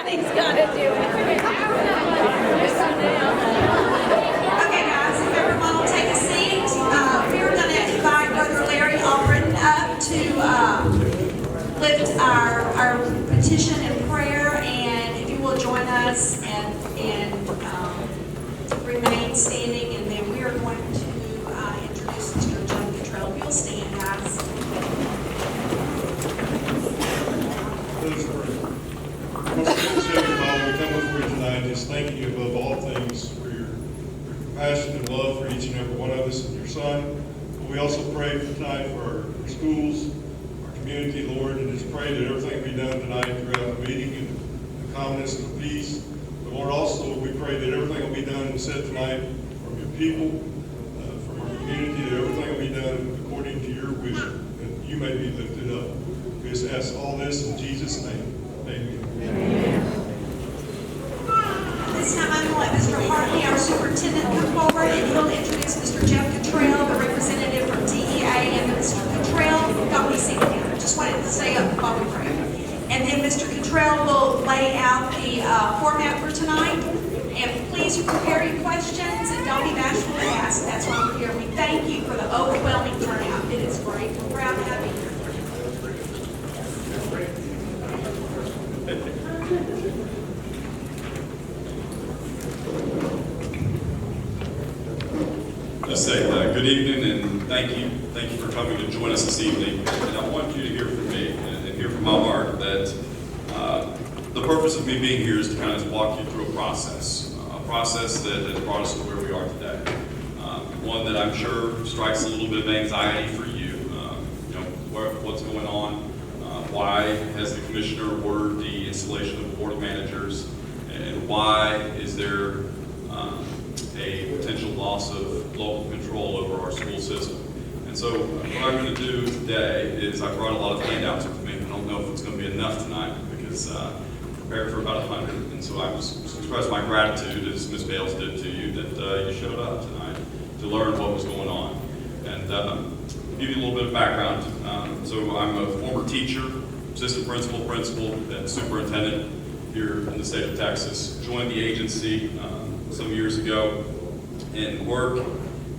Somebody's got to do it. Okay, guys, if everyone will take a seat, we're going to invite Brother Larry Albritton up to lift our petition in prayer, and if you will join us and remain standing, and then we are going to introduce Mr. John Cottrill. If you'll stand, guys. Let us pray. Most Heavenly Father, we come before you tonight just thanking you above all things for your compassion and love for each and every one of us and your Son. But we also pray for tonight for our schools, our community, Lord, and just pray that everything be done tonight throughout the meeting and the calmness and the peace. But Lord, also we pray that everything will be done and said tonight from your people, from our community, that everything will be done according to your vision, that you may be lifted up. We just ask all this in Jesus' name. Amen. This time I'm going to let Mr. Hartley, our superintendent, come forward, and he'll introduce Mr. Jeff Cottrill, the representative from DEA, and Mr. Cottrill. Don't be seated down. I just wanted to stay up while we pray. And then Mr. Cottrill will lay out the format for tonight. And please prepare your questions and don't be bashful to ask. That's why we're here. We thank you for the overwhelming turnout. It is great. We're proud to have you here. Let's say good evening and thank you. Thank you for coming to join us this evening. And I want you to hear from me and hear from my heart that the purpose of me being here is to kind of walk you through a process that has brought us to where we are today. One that I'm sure strikes a little bit of anxiety for you. What's going on? Why has the commissioner ordered the installation of board of managers? And why is there a potential loss of local control over our school system? And so what I'm going to do today is I brought a lot of handouts with me. I don't know if it's going to be enough tonight because I prepared for about 100. And so I just expressed my gratitude, as Ms. Bales did to you, that you showed up tonight to learn what was going on. And give you a little bit of background. So I'm a former teacher, assistant principal, and superintendent here in the state of Texas. Joined the agency some years ago and work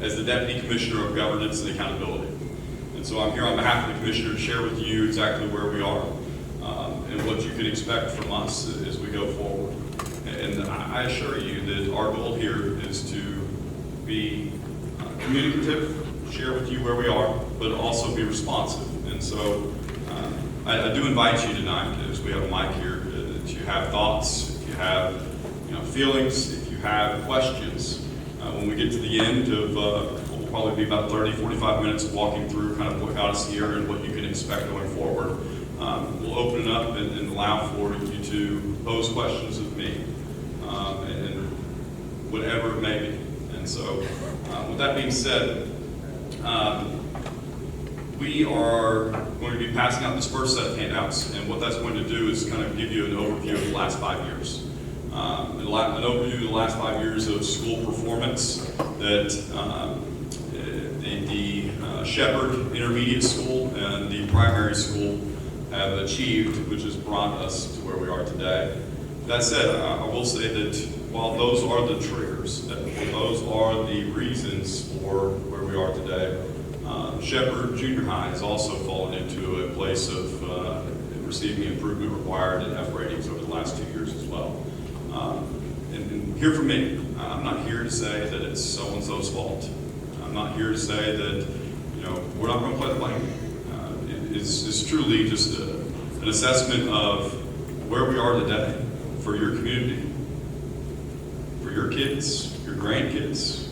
as the Deputy Commissioner of Governance and Accountability. And so I'm here on behalf of the Commissioner to share with you exactly where we are and what you can expect from us as we go forward. And I assure you that our goal here is to be communicative, share with you where we are, but also be responsive. And so I do invite you tonight, as we have a mic here, that you have thoughts, if you have feelings, if you have questions. When we get to the end of what will probably be about 30, 45 minutes of walking through kind of what got us here and what you can expect going forward, we'll open it up and allow for you to pose questions of me and whatever it may be. And so with that being said, we are going to be passing out this first set of handouts, and what that's going to do is kind of give you an overview of the last 5 years. An overview of the last 5 years of school performance that the Shepherd Intermediate School and the primary school have achieved, which has brought us to where we are today. That said, I will say that while those are the triggers, that those are the reasons for where we are today, Shepherd Junior High has also fallen into a place of receiving improvement required in F ratings over the last 2 years as well. And hear from me. I'm not here to say that it's so-and-so's fault. I'm not here to say that, we're not going to play the blame. It's truly just an assessment of where we are today for your community, for your kids, your grandkids.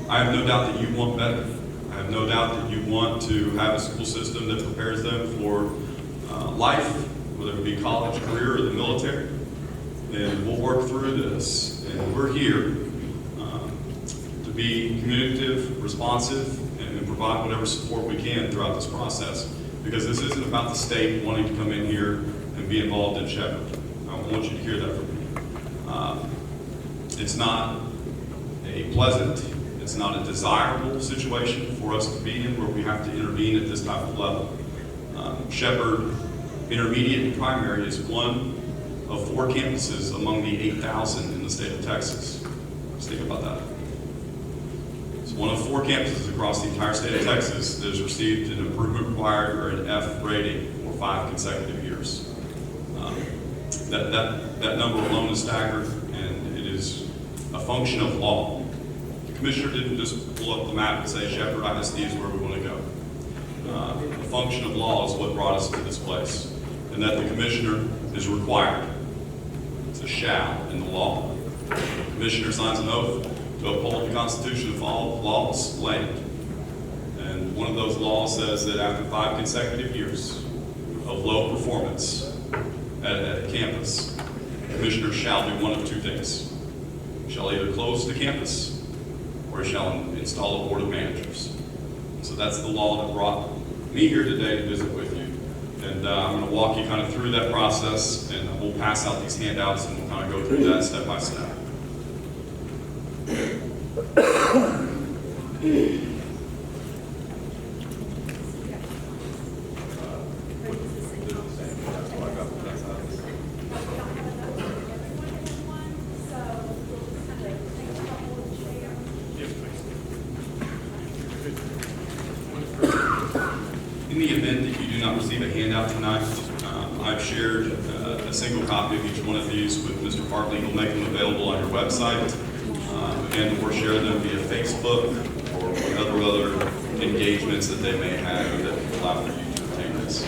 I have no doubt that you want better. I have no doubt that you want to have a school system that prepares them for life, whether it be college, career, or the military. And we'll work through this. And we're here to be communicative, responsive, and provide whatever support we can throughout this process. Because this isn't about the state wanting to come in here and be involved in Shepherd. I want you to hear that from me. It's not a pleasant, it's not a desirable situation for us to be in where we have to intervene at this type of level. Shepherd Intermediate and Primary is one of 4 campuses among the 8,000 in the state of Texas. Just think about that. It's one of 4 campuses across the entire state of Texas that has received an improvement required or an F rating for 5 consecutive years. That number alone is staggering, and it is a function of law. The commissioner didn't just pull up the map and say Shepherd ISD is where we want to go. A function of law is what brought us to this place, and that the commissioner is required. It's a shall in the law. The commissioner signs an oath to uphold the Constitution and follow laws of the land. And one of those laws says that after 5 consecutive years of low performance at a campus, the commissioner shall do one of 2 things. He shall either close the campus or he shall install a board of managers. So that's the law that brought me here today to visit with you. And I'm going to walk you kind of through that process, and we'll pass out these handouts and we'll kind of go through that step by step. In the event that you do not receive a handout tonight, I've shared a single copy of each one of these with Mr. Hartley. He'll make them available on your website, and/or share them via Facebook or whatever other engagements that they may have that will allow for you to obtain this.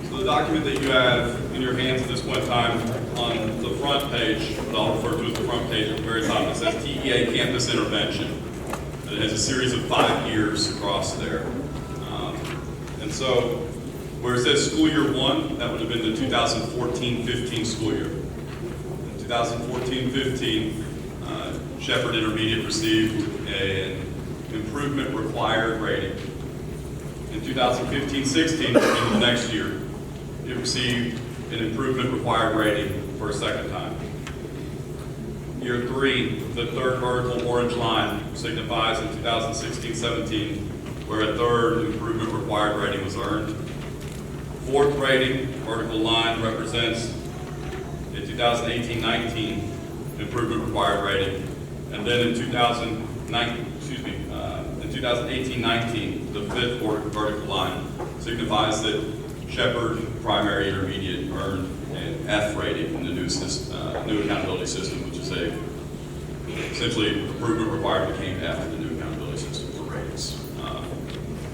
So the document that you have in your hands at this point in time, on the front page, what I'll refer to as the front page at the very top, it says TEA Campus Intervention. And it has a series of 5 years across there. And so where it says school year 1, that would have been the 2014-15 school year. In 2014-15, Shepherd Intermediate received an improvement required rating. In 2015-16, the next year, it received an improvement required rating for a second time. Year 3, the third vertical orange line signifies in 2016-17 where a third improvement required rating was earned. Fourth rating, vertical line, represents a 2018-19 improvement required rating. And then in 2018-19, the fifth vertical line signifies that Shepherd Primary Intermediate earned an F rating in the new accountability system, which is essentially improvement required became F in the new accountability system for ratings.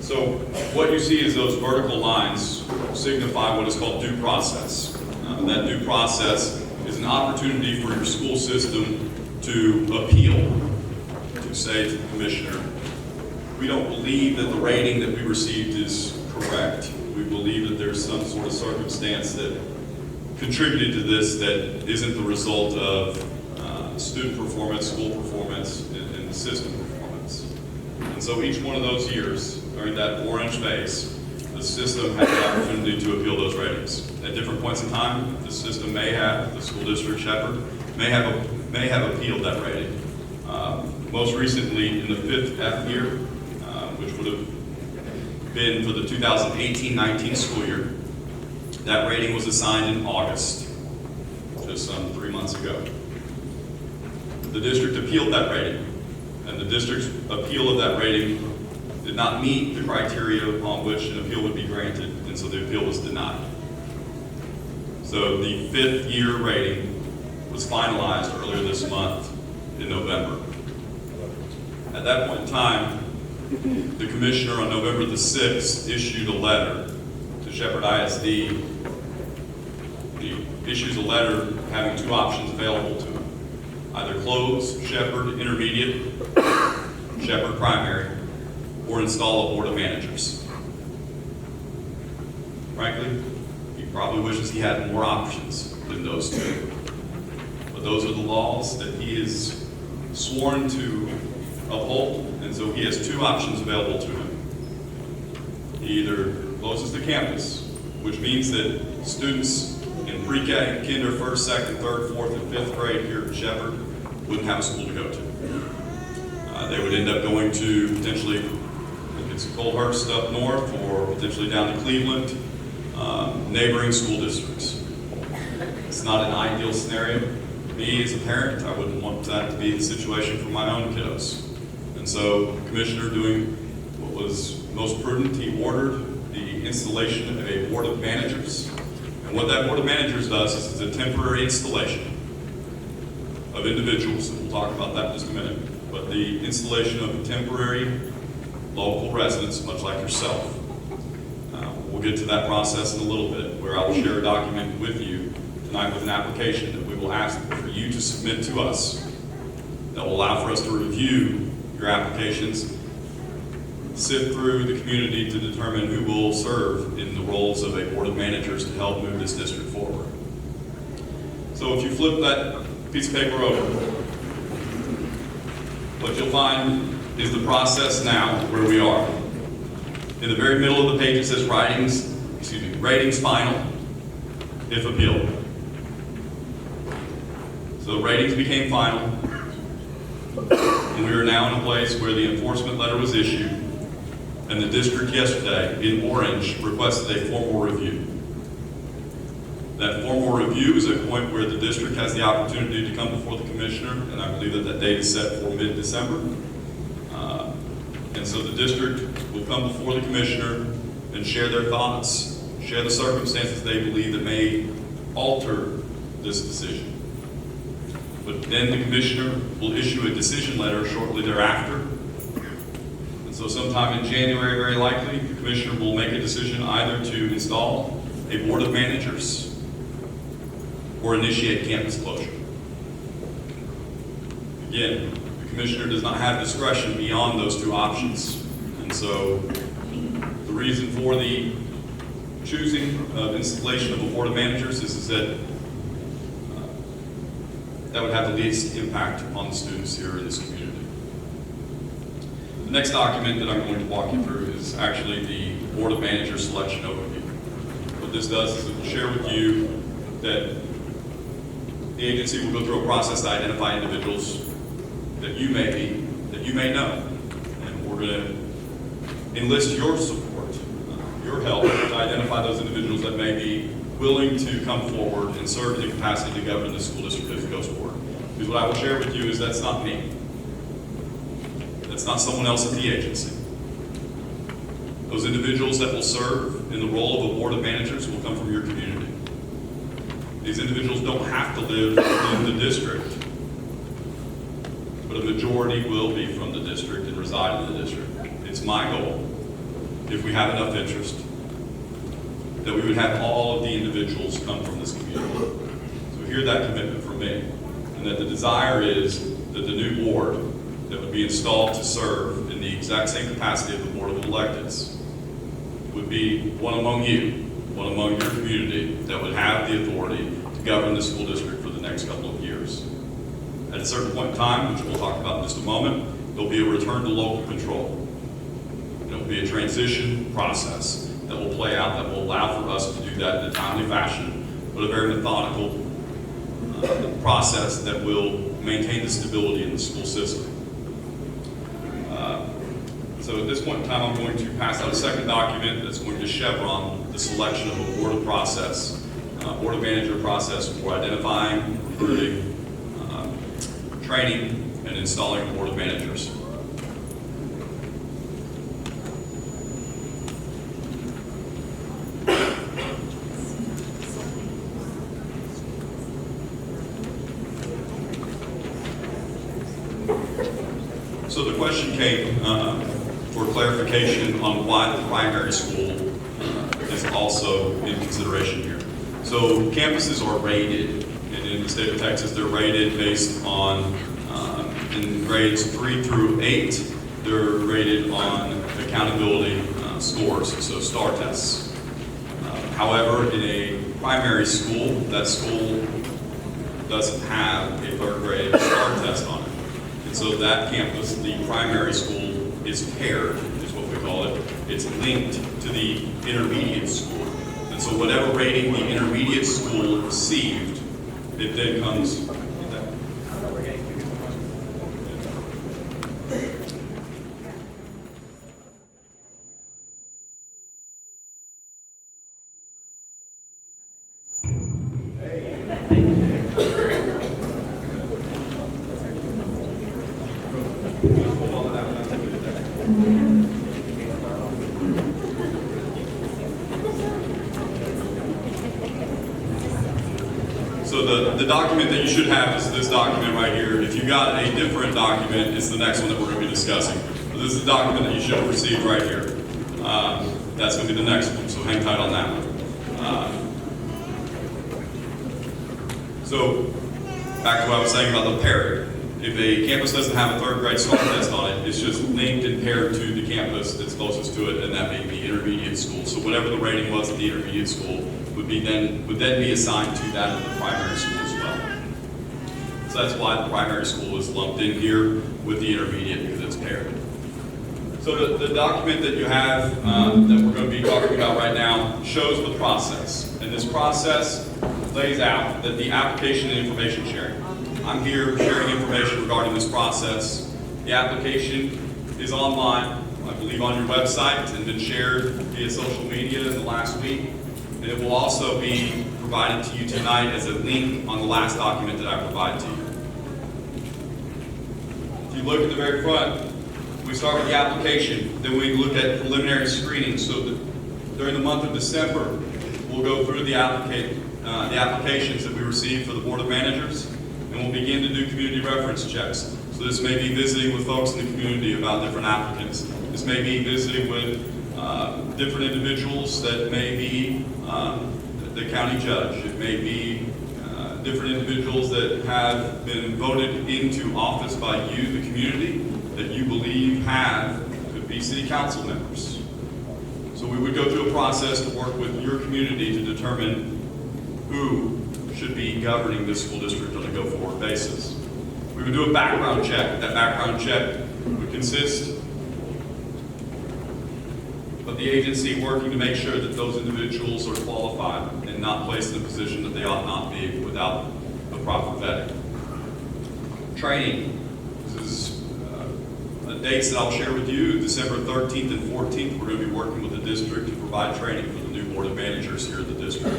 So what you see is those vertical lines signify what is called due process. That due process is an opportunity for your school system to appeal, to say to the commissioner, we don't believe that the rating that we received is correct. We believe that there's some sort of circumstance that contributed to this that isn't the result of student performance, school performance, and the system performance. And so each one of those years, during that orange phase, the system had the opportunity to appeal those ratings. At different points in time, the system may have, the school district Shepherd, may have appealed that rating. Most recently, in the fifth F year, which would have been for the 2018-19 school year, that rating was assigned in August, just some 3 months ago. The district appealed that rating, and the district's appeal of that rating did not meet the criteria upon which an appeal would be granted, and so the appeal was denied. So the fifth year rating was finalized earlier this month in November. At that point in time, the commissioner on November the 6th issued a letter to Shepherd ISD. He issues a letter having 2 options available to him. either close Shepherd Intermediate, Shepherd Primary, or install a board of managers. Frankly, he probably wishes he had more options than those two. But those are the laws that he is sworn to uphold, and so he has two options available to him. He either closes the campus, which means that students in pre-K, kinder, first, second, third, fourth, and fifth grade here at Shepherd wouldn't have a school to go to. They would end up going to potentially, if it's Colhurst up north, or potentially down to Cleveland, neighboring school districts. It's not an ideal scenario. Me as a parent, I wouldn't want that to be the situation for my own kiddos. And so the commissioner, doing what was most prudent, he ordered the installation of a board of managers. And what that board of managers does is it's a temporary installation of individuals, and we'll talk about that in just a minute, but the installation of temporary local residents, much like yourself. We'll get to that process in a little bit, where I will share a document with you tonight with an application that we will ask for you to submit to us that will allow for us to review your applications, sift through the community to determine who will serve in the roles of a board of managers to help move this district forward. So if you flip that piece of paper over, what you'll find is the process now where we are. In the very middle of the page it says ratings final if appealed. So ratings became final, and we are now in a place where the enforcement letter was issued, and the district yesterday, in orange, requested a formal review. That formal review is a point where the district has the opportunity to come before the commissioner, and I believe that that date is set for mid-December. And so the district will come before the commissioner and share their thoughts, share the circumstances they believe that may alter this decision. But then the commissioner will issue a decision letter shortly thereafter. And so sometime in January, very likely, the commissioner will make a decision either to install a board of managers or initiate campus closure. Again, the commissioner does not have discretion beyond those two options. And so the reason for the choosing of installation of a board of managers is that that would have the least impact on the students here in this community. The next document that I'm going to walk you through is actually the board of managers selection overview. What this does is it will share with you that the agency will go through a process to identify individuals that you may know. And we're going to enlist your support, your help to identify those individuals that may be willing to come forward and serve in the capacity to govern the school district as it goes forward. Because what I will share with you is that's not me. That's not someone else at the agency. Those individuals that will serve in the role of a board of managers will come from your community. These individuals don't have to live in the district, but a majority will be from the district and reside in the district. It's my goal, if we have enough interest, that we would have all of the individuals come from this community. So hear that commitment from me, and that the desire is that the new board that would be installed to serve in the exact same capacity of the Board of Electeds would be one among you, one among your community, that would have the authority to govern the school district for the next couple of years. At a certain point in time, which we'll talk about in just a moment, there'll be a return to local control. There'll be a transition process that will play out that will allow for us to do that in a timely fashion, but a very methodical process that will maintain the stability in the school system. So at this point in time, I'm going to pass out a second document that's going to chevron the selection of a board of manager process for identifying, recruiting, training, and installing a board of managers. So the question came for clarification on why the primary school is also in consideration here. So campuses are rated And in the state of Texas, they're rated based on, in grades 3 through 8, they're rated on accountability scores, so STAR tests. However, in a primary school, that school doesn't have a 3rd grade STAR test on it. And so that campus, the primary school, is paired, is what we call it. It's linked to the intermediate school. And so whatever rating the intermediate school received, it then comes. So the document that you should have is this document right here. If you got a different document, it's the next one that we're going to be discussing. But this is the document that you should have received right here. That's going to be the next one, so hang tight on that one. So back to what I was saying about the pairing. If a campus doesn't have a 3rd grade STAR test on it, it's just linked and paired to the campus that's closest to it, and that being the intermediate school. So whatever the rating was at the intermediate school would then be assigned to that of the primary school as well. So that's why the primary school is lumped in here with the intermediate, because it's paired. So the document that you have that we're going to be talking about right now shows the process. And this process lays out that the application and information sharing. I'm here sharing information regarding this process. The application is online, I believe on your website, and been shared via social media in the last week. And it will also be provided to you tonight as a link on the last document that I provide to you. If you look at the very front, we start with the application, then we look at preliminary screening. So during the month of December, we'll go through the applications that we receive for the Board of Managers, and we'll begin to do community reference checks. So this may be visiting with folks in the community about different applicants. This may be visiting with different individuals that may be the county judge. It may be different individuals that have been voted into office by you, the community, that you believe could be city council members. So we would go through a process to work with your community to determine who should be governing this school district on a go-forward basis. We would do a background check. That background check would consist of the agency working to make sure that those individuals are qualified and not placed in a position that they ought not be without the proper vetting. Training. This is dates that I'll share with you. December 13th and 14th, we're going to be working with the district to provide training for the new Board of Managers here at the district.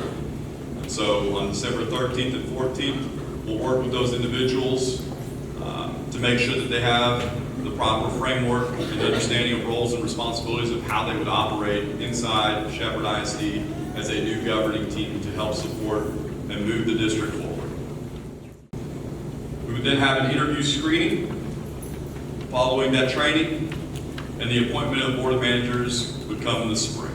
And so on December 13th and 14th, we'll work with those individuals to make sure that they have the proper framework and understanding of roles and responsibilities of how they would operate inside Shepherd ISD as a new governing team to help support and move the district forward. We would then have an interview screening following that training, and the appointment of the Board of Managers would come in the spring.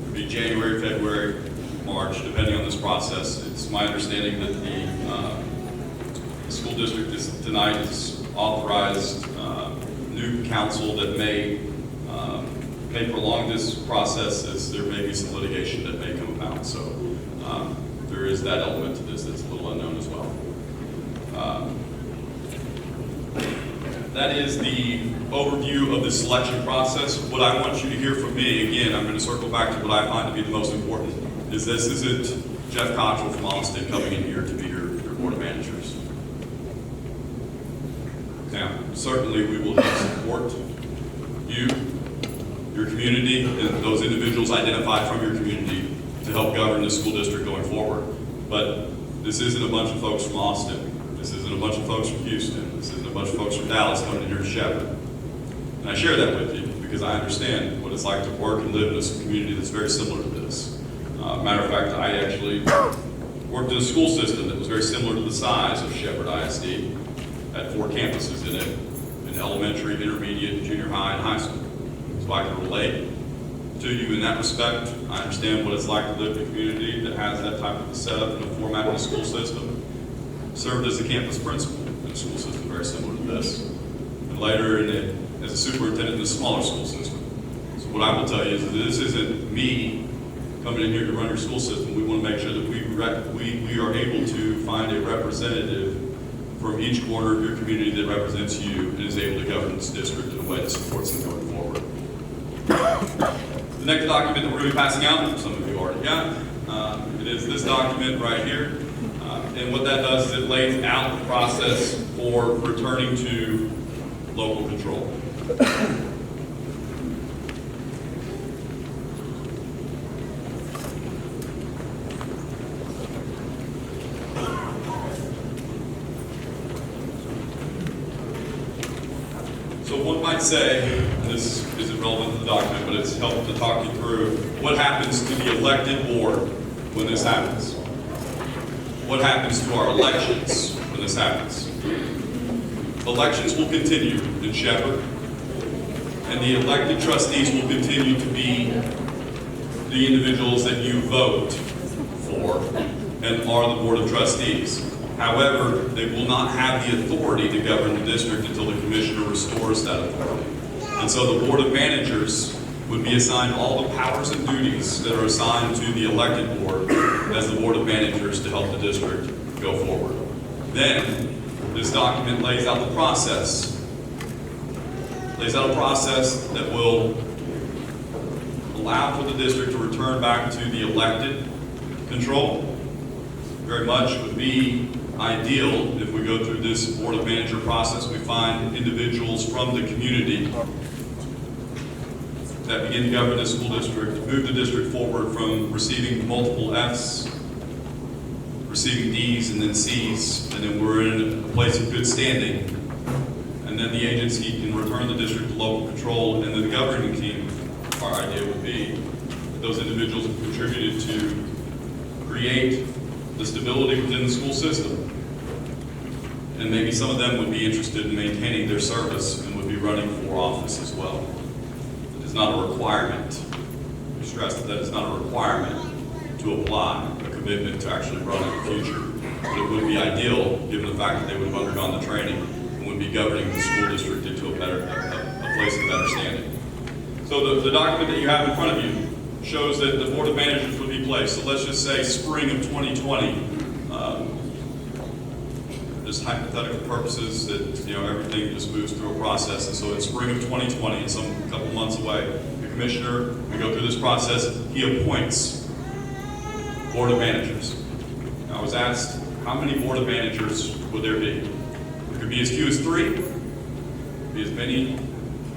It would be January, February, March, depending on this process. It's my understanding that the school district tonight has authorized new council that may prolong this process, as there may be some litigation that may come about. So there is that element to this that's a little unknown as well. That is the overview of the selection process. What I want you to hear from me, again, I'm going to circle back to what I find to be the most important, is this isn't Jeff Cottrill from Austin coming in here to be your Board of Managers. Now, certainly we will support you, your community, and those individuals identified from your community to help govern the school district going forward. But this isn't a bunch of folks from Austin. This isn't a bunch of folks from Houston. This isn't a bunch of folks from Dallas coming in here to Shepherd. And I share that with you because I understand what it's like to work and live in a community that's very similar to this. Matter of fact, I actually worked in a school system that was very similar to the size of Shepherd ISD. Had 4 campuses in it, in elementary, intermediate, junior high, and high school. So I can relate to you in that respect. I I understand what it's like to live in a community that has that type of a setup and a format in a school system. Served as a campus principal in a school system very similar to this. And later as a superintendent in a smaller school system. So what I will tell you is that this isn't me coming in here to run your school system. We want to make sure that we are able to find a representative from each corner of your community that represents you and is able to govern this district in a way that supports them going forward. The next document that we're going to be passing out, some of you already got, it is this document right here. And what that does is it lays out the process for returning to local control. So one might say, and this isn't relevant to the document, but it's helpful to talk you through what happens to the elected board when this happens. What happens to our elections when this happens? Elections will continue in Shepherd, and the elected trustees will continue to be the individuals that you vote for and are the board of trustees. However, they will not have the authority to govern the district until the commissioner restores that authority. And so the board of managers would be assigned all the powers and duties that are assigned to the elected board as the board of managers to help the district go forward. Then, this document lays out the process. Lays out a process that will allow for the district to return back to the elected control. Very much would be ideal if we go through this board of manager process, we find individuals from the community that begin to govern the school district, move the district forward from receiving multiple Fs, receiving Ds and then Cs, and then we're in a place of good standing. And then the agency can return the district to local control, and then the governing team, our idea would be that those individuals have contributed to create the stability within the school system. And maybe some of them would be interested in maintaining their service and would be running for office as well. It is not a requirement. We stress that it's not a requirement to apply a commitment to actually run in the future. But it would be ideal, given the fact that they would have undergone the training and would be governing the school district into a place of better standing. So the document that you have in front of you shows that the board of managers would be placed. So let's just say spring of 2020. Just hypothetical purposes that everything just moves through a process. And so in spring of 2020, and some couple months away, the commissioner, we go through this process, he appoints board of managers. Now, I was asked, how many board of managers would there be? It could be as few as 3, it could be as many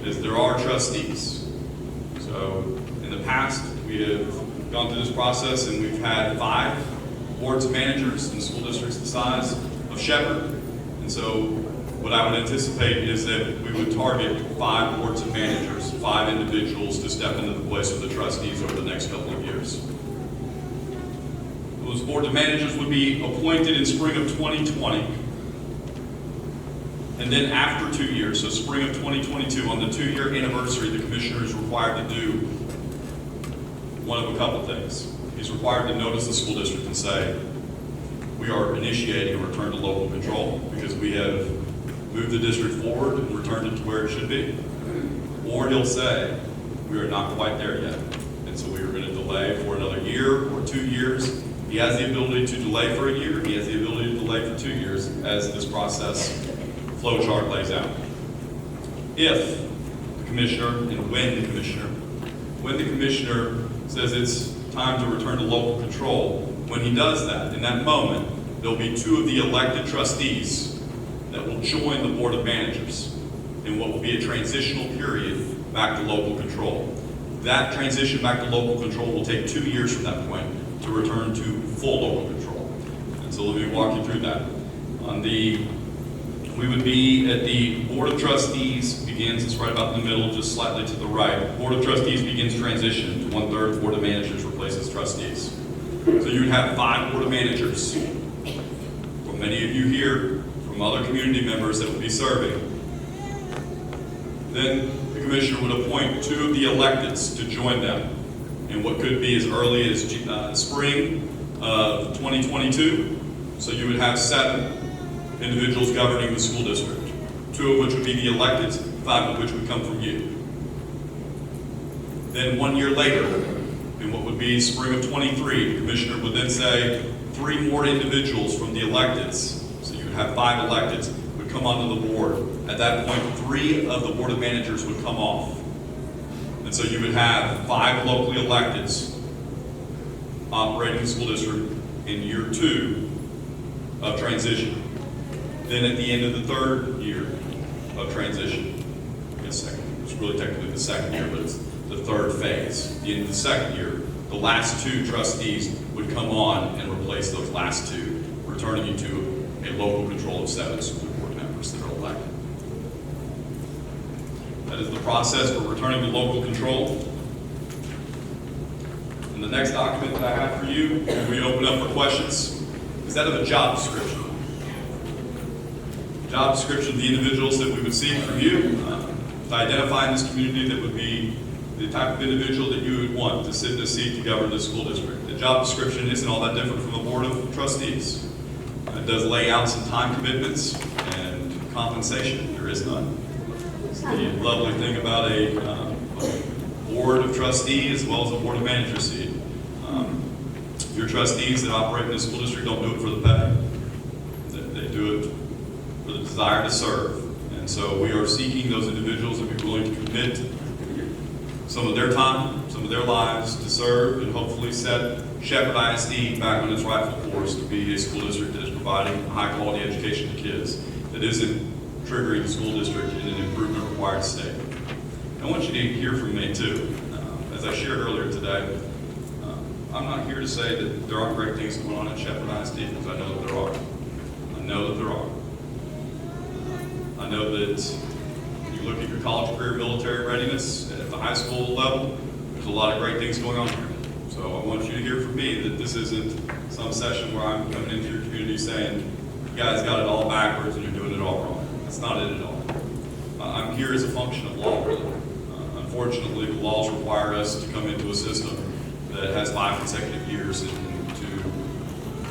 as there are trustees. So in the past, we have gone through this process and we've had 5 boards of managers in school districts the size of Shepherd. And so what I would anticipate is that we would target 5 boards of managers, 5 individuals to step into the place of the trustees over the next couple of years. Those boards of managers would be appointed in spring of 2020. And then after 2 years, so spring of 2022, on the 2-year anniversary, the commissioner is required to do one of a couple things. He's required to notice the school district and say, we are initiating a return to local control because we have moved the district forward and returned it to where it should be. Or he'll say, we are not quite there yet. And so we are going to delay for another year or 2 years. He has the ability to delay for a year. He has the ability to delay for 2 years as this process flow chart lays out. If the commissioner and when the commissioner says it's time to return to local control, when he does that, in that moment, there'll be 2 of the elected trustees that will join the board of managers in what will be a transitional period back to local control. That transition back to local control will take 2 years from that point to return to full local control. And so let me walk you through that. We would be at the board of trustees begins, it's right about in the middle, just slightly to the right. Board of trustees begins transition to 1/3 board of managers replaces trustees. So you would have 5 board of managers, from many of you here, from other community members that would be serving. Then the commissioner would appoint 2 of the electeds to join them. in what could be as early as spring of 2022. So you would have 7 individuals governing the school district, 2 of which would be the elected, 5 of which would come from you. Then 1 year later, in what would be spring of 23, the commissioner would then say 3 more individuals from the electeds, so you would have 5 electeds, would come onto the board. At that point, 3 of the board of managers would come off. And so you would have 5 locally electeds operating the school district in year 2 of transition. Then at the end of the 3rd year of transition, I guess second, it's really technically the 2nd year, but it's the 3rd phase. At the end of the 2nd year, the last 2 trustees would come on and replace those last 2, returning you to a local control of 7 school board members that are elected. That is the process for returning to local control. And the next document that I have for you, when we open up for questions, is that of a job description. Job description of the individuals that we would seek from you to identify in this community that would be the type of individual that you would want to sit in a seat to govern the school district. The job description isn't all that different from the board of trustees. It does lay out some time commitments and compensation. There is none. The lovely thing about a board of trustees as well as a board of managers seat. Your trustees that operate in the school district don't do it for the pay. They do it for the desire to serve. And so we are seeking those individuals that be willing to commit some of their time, some of their lives to serve and hopefully set Shepherd ISD back on its rightful course to be a school district that is providing a high quality education to kids, that isn't triggering the school district in an improvement required state. I want you to hear from me too. As I shared earlier today, I'm not here to say that there aren't great things going on at Shepherd ISD, because I know that there are. I know that there are. I know that you look at your college career military readiness at the high school level, there's a lot of great things going on here. So I want you to hear from me that this isn't some session where I'm coming into your community saying, you guys got it all backwards and you're doing it all wrong. That's not it at all. I'm here as a function of law, really. Unfortunately, the laws require us to come into a system that has 5 consecutive years and to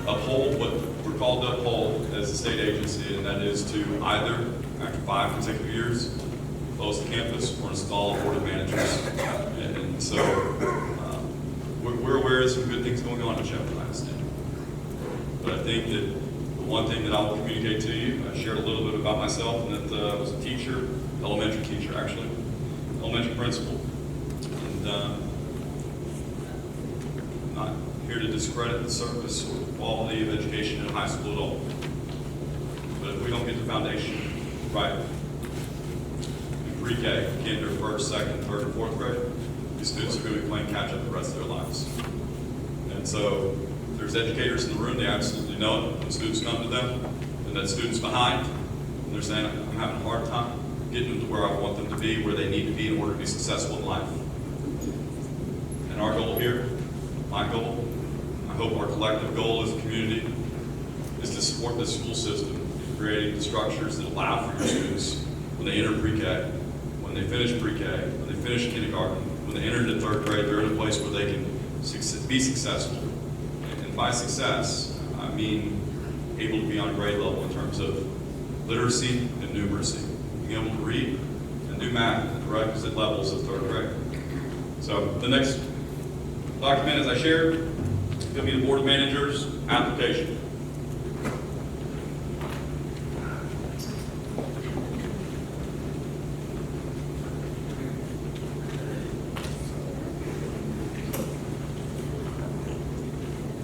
uphold what we're called to uphold as a state agency, and that is to either, after 5 consecutive years, close the campus or install a board of managers. And so we're aware of some good things going on at Shepherd ISD. But I think that the one thing that I will communicate to you, I shared a little bit about myself, and that I was a teacher, elementary teacher actually, elementary principal. And I'm not here to discredit the service or the quality of education in high school at all. But if we don't get the foundation right, in pre-K, kinder, first, second, third, and fourth grade, these students are going to be playing catch up the rest of their lives. And so there's educators in the room, they absolutely know it when students come to them, and that student's behind, and they're saying, I'm having a hard time getting them to where I want them to be, where they need to be in order to be successful in life. And our goal here, my goal, I hope our collective goal as a community, is to support this school system in creating the structures that allow for your students when they enter pre-K, when they finish pre-K, when they finish kindergarten, when they enter into 3rd grade, they're in a place where they can be successful. And by success, I mean able to be on grade level in terms of literacy and numeracy, being able to read and do math at the requisite levels of 3rd grade. So the next document, as I shared, is going to be the Board of Managers application.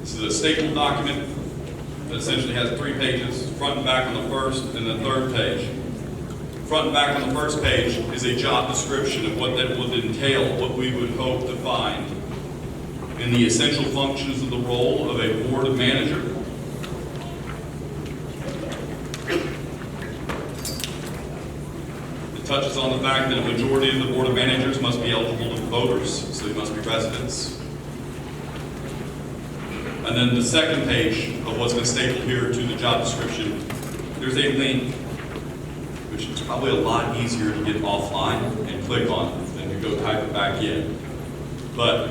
This is a stapled document that essentially has 3 pages, front and back on the first and the 3rd page. Front and back on the first page is a job description of what that would entail, what we would hope to find in the essential functions of the role of a board of manager. It touches on the fact that a majority of the board of managers must be eligible to voters, so they must be residents. And then the 2nd page of what's been stapled here to the job description, there's a link, which is probably a lot easier to get offline and click on than to go type it back in. But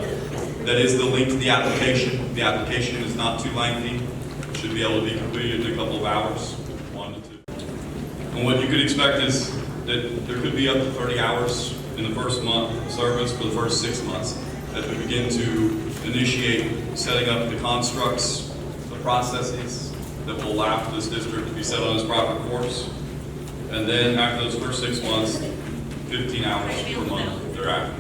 That is the link to the application. The application is not too lengthy. It should be able to be completed in a couple of hours, 1 to 2. And what you could expect is that there could be up to 30 hours in the first month of service for the first 6 months as we begin to initiate setting up the constructs, the processes that will allow for this district to be set on its proper course. And then after those first 6 months, 15 hours per month thereafter.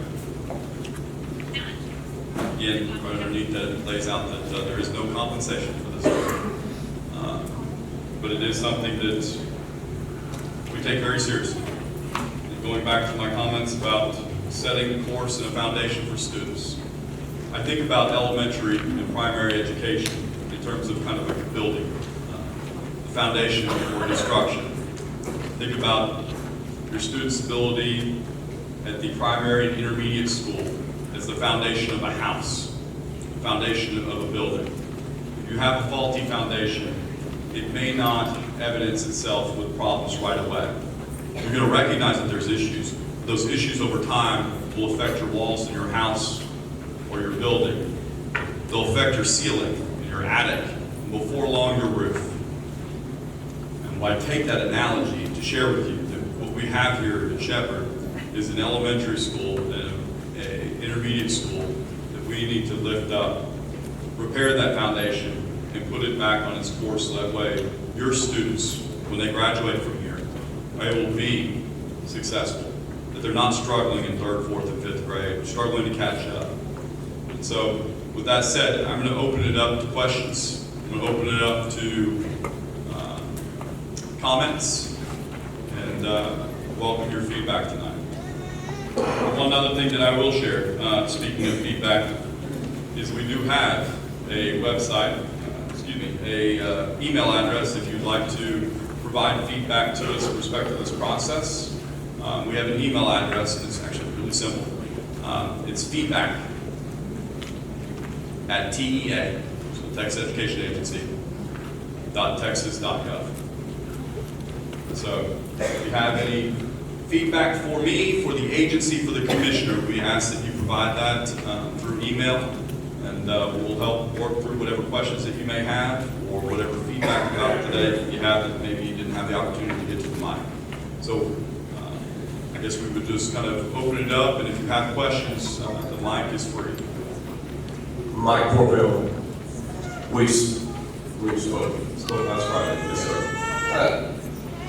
Again, right underneath that lays out that there is no compensation for this work. But it is something that we take very seriously. And going back to my comments about setting a course and a foundation for students, I think about elementary and primary education in terms of kind of like a building, the foundation for instruction. Think about your students' ability at the primary and intermediate school as the foundation of a house, the foundation of a building. If you have a faulty foundation, it may not evidence itself with problems right away. You're going to recognize that there's issues. Those issues over time will affect your walls in your house or your building. They'll affect your ceiling in your attic, and before long your roof. And I take that analogy to share with you that what we have here at Shepherd is an elementary school and an intermediate school that we need to lift up, repair that foundation, and put it back on its course so that way your students, when they graduate from here, are able to be successful, that they're not struggling in 3rd, 4th, and 5th grade, struggling to catch up. And so, with that said, I'm going to open it up to questions. I'm going to open it up to comments, and welcome your feedback tonight. One other thing that I will share, speaking of feedback, is we do have a website, a email address if you'd like to provide feedback to us with respect to this process. We have an email address, and it's actually really simple. It's feedback at TEA, so Texas Education Agency, .texas.gov. So if you have any feedback for me, for the agency, for the commissioner, we ask that you provide that through email, and we'll help work through whatever questions that you may have or whatever feedback about today that you have that maybe you didn't have the opportunity to get to the mic. So I guess we would just kind of open it up, and if you have questions, the mic is free. Mike Corbell, we spoke. That's right. Yes, sir.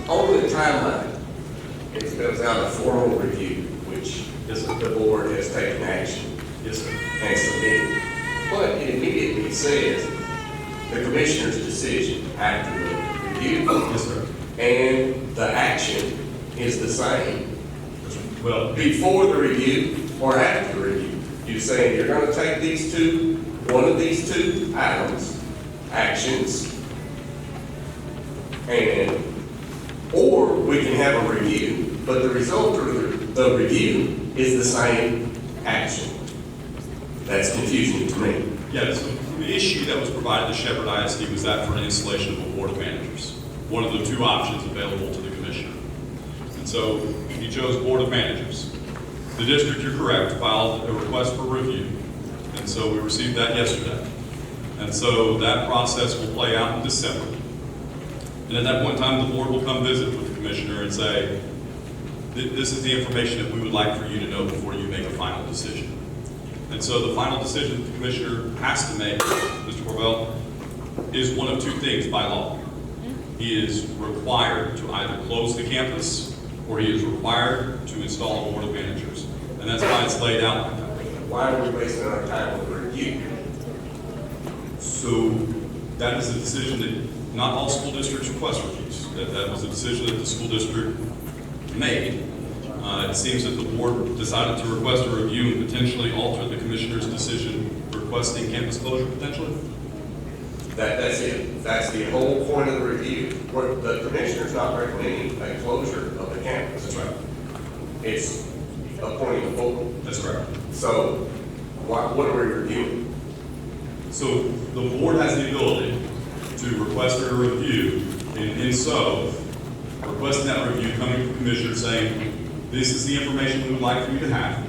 On the timeline, it spells out a formal review, which the board has taken action. Yes, sir. And submitted. But it immediately says the commissioner's decision after the review. Yes, sir. And the action is the same. Well, Before the review or after the review, you're saying you're going to take one of these two items, actions, or we can have a review, but the result of the review is the same action. That's confusing to me. yes, the issue that was provided to Shepherd ISD was that for an installation of a board of managers, one of the two options available to the commissioner. And so he chose board of managers. The district, you're correct, filed a request for review, and so we received that yesterday. And so that process will play out in December. And at that point in time, the board will come visit with the commissioner and say, this is the information that we would like for you to know before you make a final decision. And so the final decision that the commissioner has to make, Mr. Corbell, is one of two things by law. He is required to either close the campus or he is required to install a board of managers. And that's why it's laid out like that. Why are we wasting our time on the review? So that is a decision that not all school districts request reviews. That was a decision that the school district made. It seems that the board decided to request a review and potentially alter the commissioner's decision requesting campus closure potentially. That's it. That's the whole point of the review. Where the commissioner's not recommending a closure of the campus. That's right. It's appointing a board. That's correct. So what are we reviewing? So the board has the ability to request a review, and in so, requesting that review coming from the commissioner saying, this is the information we would like for you to have,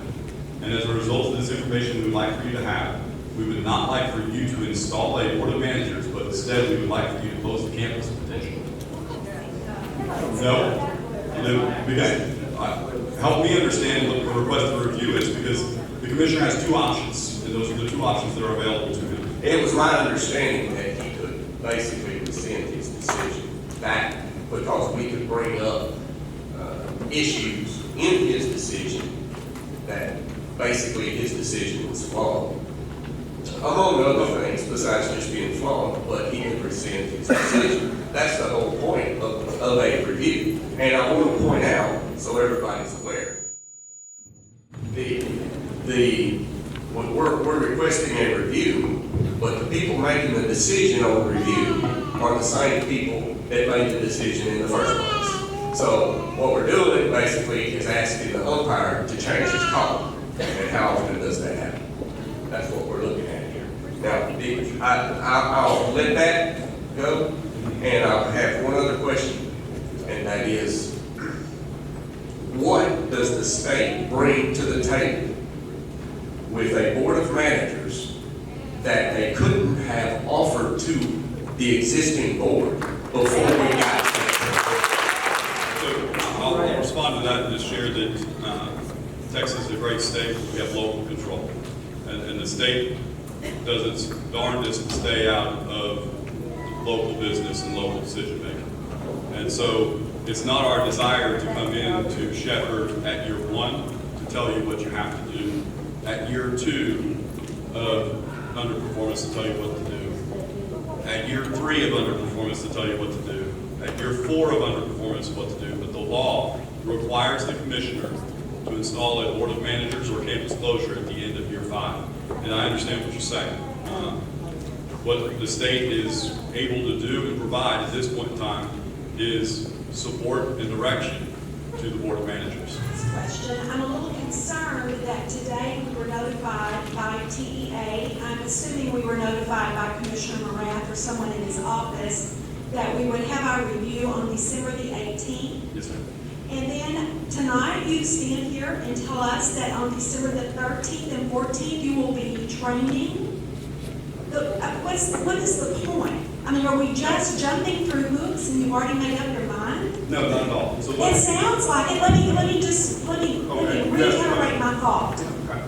and as a result of this information we would like for you to have, We would not like for you to install a board of managers, but instead we would like for you to close the campus potentially. No? Because, help me understand what the request for review is, because the commissioner has two options, and those are the two options that are available to him. It was my understanding that he could basically rescind his decision back because we could bring up issues in his decision that basically his decision was flawed. Among other things, besides just being flawed, but he could rescind his decision. That's the whole point of a review. And I want to point out, so everybody's aware, we're requesting a review, but the people making the decision on the review are the same people that made the decision in the first place. So what we're doing basically is asking the umpire to change his call. And how often does that happen? That's what we're looking at here. Now, I'll let that go, and I'll have one other question, and that is, what does the state bring to the table with a board of managers that they couldn't have offered to the existing board before we got to I'll respond to that and just share that Texas is a great state. We have local control. And the state does its darndest to stay out of local business and local decision making. And so it's not our desire to come in to shepherd at year one to tell you what you have to do. At year two of underperformance to tell you what to do. At year three of underperformance to tell you what to do. At year four of underperformance what to do. But the law requires the commissioner to install a board of managers or campus closure at the end of year 5. And I understand what you're saying. What the state is able to do and provide at this point in time is support and direction to the board of managers. This question, I'm a little concerned that today we were notified by TEA. I'm assuming we were notified by Commissioner Morath or someone in his office that we would have our review on December the 18th. Yes, ma'am. And then tonight you stand here and tell us that on December the 13th and 14th you will be training. What is the point? I mean, are we just jumping through hoops and you've already made up your mind? No, not at all. So It sounds like it. Let me recalibrate my thought.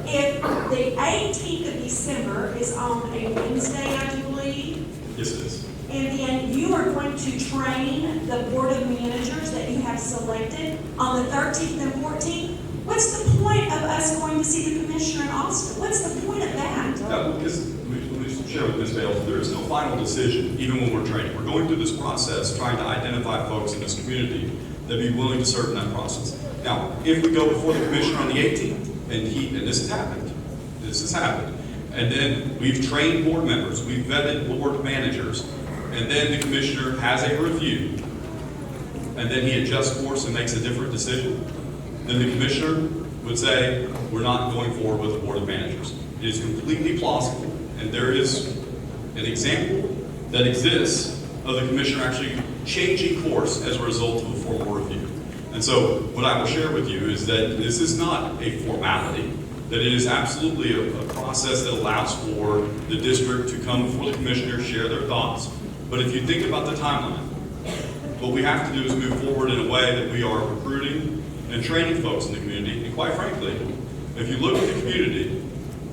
If the 18th of December is on a Wednesday, I do believe, yes, it is. and then you are going to train the board of managers that you have selected on the 13th and 14th, what's the point of us going to see the commissioner in Austin? What's the point of that? No, because let me share with Ms. Bales, there is no final decision, even when we're training. We're going through this process, trying to identify folks in this community that be willing to serve in that process. Now, if we go before the commissioner on the 18th, and this has happened, and then we've trained board members, we've vetted board managers, and then the commissioner has a review, and then he adjusts course and makes a different decision, then the commissioner would say, we're not going forward with the board of managers. It is completely plausible, and there is an example that exists of the commissioner actually changing course as a result of a formal review. And so what I will share with you is that this is not a formality, that it is absolutely a process that allows for the district to come before the commissioner, share their thoughts. But if you think about the timeline, what we have to do is move forward in a way that we are recruiting and training folks in the community. And quite frankly, if you look at the community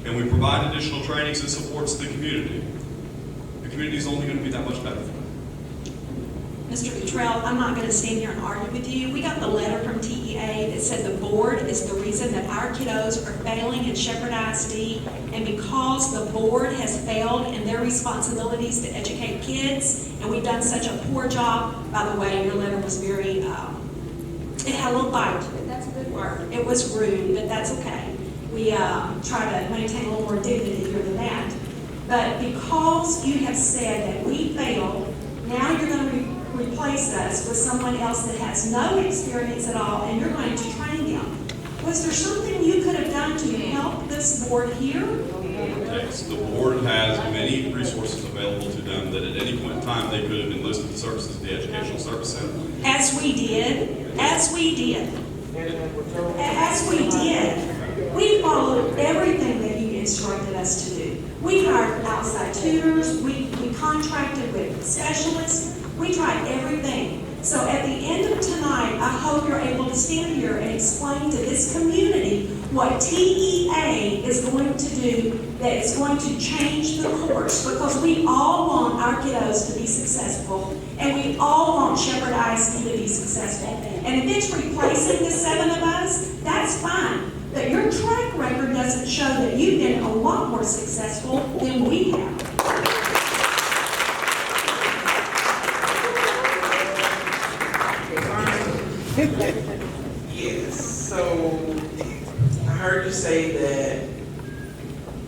and we provide additional trainings and supports to the community is only going to be that much better. Mr. Cottrill, I'm not going to stand here and argue with you. We got the letter from TEA that said the board is the reason that our kiddos are failing in Shepherd ISD, and because the board has failed in their responsibilities to educate kids, and we've done such a poor job. By the way, your letter was very, it had a little bite to it. That's a good word. It was rude, but that's okay. We try to maintain a little more dignity here than that. But because you have said that we failed, now you're going to replace us with someone else that has no experience at all, and you're going to train them. Was there something you could have done to help this board here? Yes, the board has many resources available to them that at any point in time they could have enlisted the services of the Educational Service Center. As we did. As we did. As we did. We followed everything that you instructed us to do. We hired outside tutors, we contracted with specialists, we tried everything. So at the end of tonight, I hope you're able to stand here and explain to this community what TEA is going to do that is going to change the course, because we all want our kiddos to be successful, and we all want Shepherd ISD to be successful. And if it's replacing the 7 of us, that's fine. But your track record doesn't show that you've been a lot more successful than we have. Yes, so I heard you say that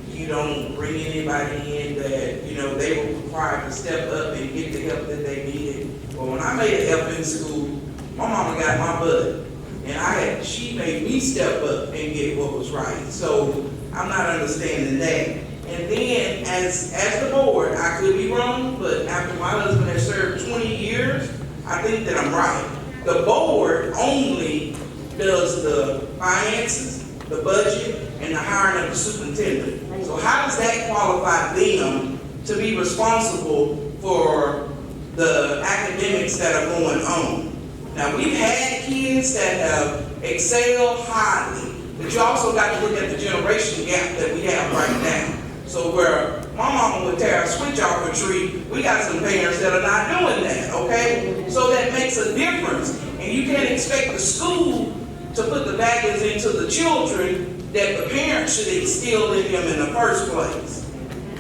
you don't bring anybody in that, they were required to step up and get the help that they needed. Well, when I made it help in school, my mama got my butt, and she made me step up and get what was right. So I'm not understanding that. And then as the board, I could be wrong, but after my husband has served 20 years, I think that I'm right. The board only does the finances, the budget, and the hiring of the superintendent. So how does that qualify them to be responsible for the academics that are going on? Now, we've had kids that have excelled highly, but you also got to look at the generation gap that we have right now. So where my mama would tear a switch off a tree, we got some parents that are not doing that, okay? So that makes a difference. And you can't expect the school to put the values into the children that the parents should instill in them in the first place.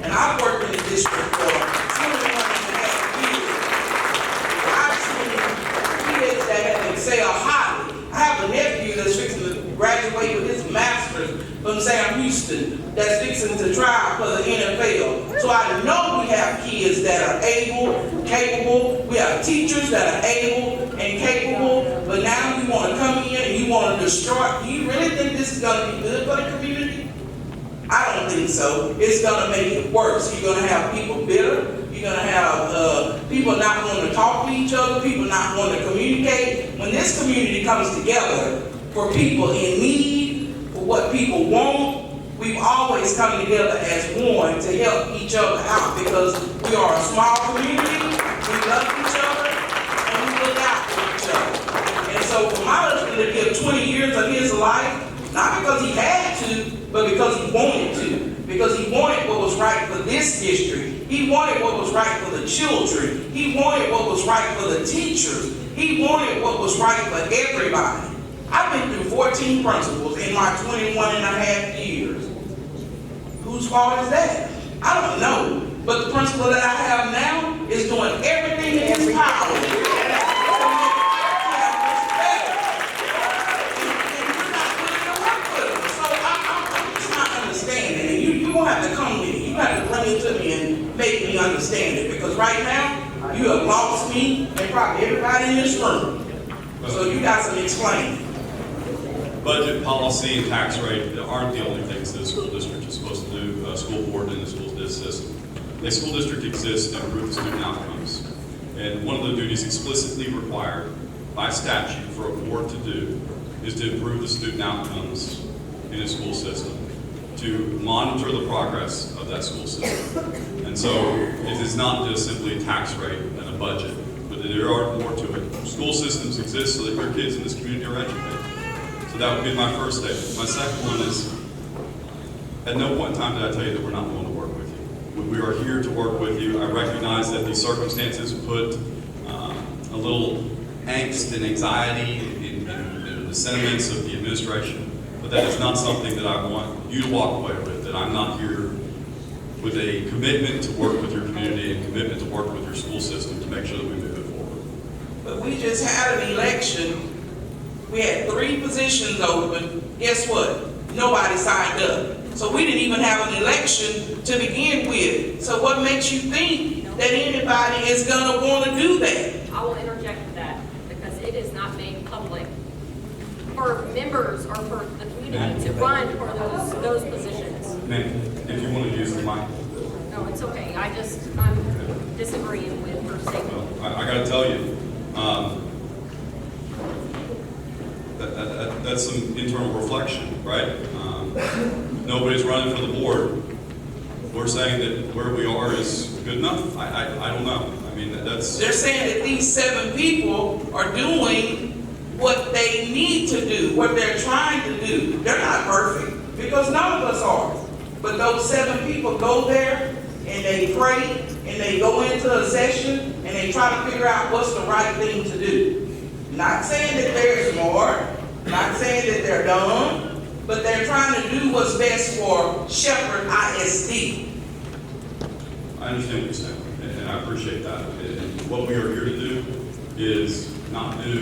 And I've worked in the district for 21 and a half years. I've seen kids that have excelled highly. I have a nephew that's fixing to graduate with his master's from Sam Houston that's fixing to try out for the NFL. So I know we have kids that are able, capable. We have teachers that are able and capable. But now you want to come in and you want to destroy. Do you really think this is going to be good for the community? I don't think so. It's going to make it worse. You're going to have people bitter. You're going to have people not wanting to talk to each other, people not wanting to communicate. When this community comes together for people in need, for what people want, we've always come together as one to help each other out, because we are a small community, we love each other, and we look out for each other. And so for my husband to give 20 years of his life, not because he had to, but because he wanted to. Because he wanted what was right for this district. He wanted what was right for the children. He wanted what was right for the teachers. He wanted what was right for everybody. I've been through 14 principals in my 21 and a half years. Whose fault is that? I don't know. But the principal that I have now is doing everything in his power. And you're not putting in the work with him. So I'm just not understanding. And you won't have to come with me. You have to bring it to me and make me understand it. Because right now, you have lost me and probably everybody in this room. So you got some explaining. Budget, policy, and tax rate aren't the only things that a school district is supposed to do, school board and the school system. A school district exists to improve the student outcomes. And one of the duties explicitly required by statute for a board to do is to improve the student outcomes in a school system, to monitor the progress of that school system. And so it is not just simply a tax rate and a budget, but there are more to it. School systems exist so that your kids in this community are educated. So that would be my first statement. My second one is, at no point in time did I tell you that we're not willing to work with you. We are here to work with you. I recognize that these circumstances put a little angst and anxiety in the sentiments of the administration, but that is not something that I want you to walk away with, that I'm not here with a commitment to work with your community and commitment to work with your school system to make sure that we move it forward. But we just had an election. We had 3 positions open. Guess what? Nobody signed up. So we didn't even have an election to begin with. So what makes you think that anybody is going to want to do that? I will interject with that because it is not made public for members or for the community to run for those positions. Ma'am, if you want to use the mic. No, it's okay. I'm disagreeing with her statement. I got to tell you, that's some internal reflection, right? nobody's running for the board, we're saying that where we are is good enough? I don't know. I mean, that's... They're saying that these 7 people are doing what they need to do, what they're trying to do. They're not perfect, because none of us are. But those 7 people go there, and they pray, and they go into a session, and they try to figure out what's the right thing to do. Not saying that they're smart, not saying that they're dumb, but they're trying to do what's best for Shepherd ISD. I understand what you're saying, and I appreciate that. And what we are here to do is not do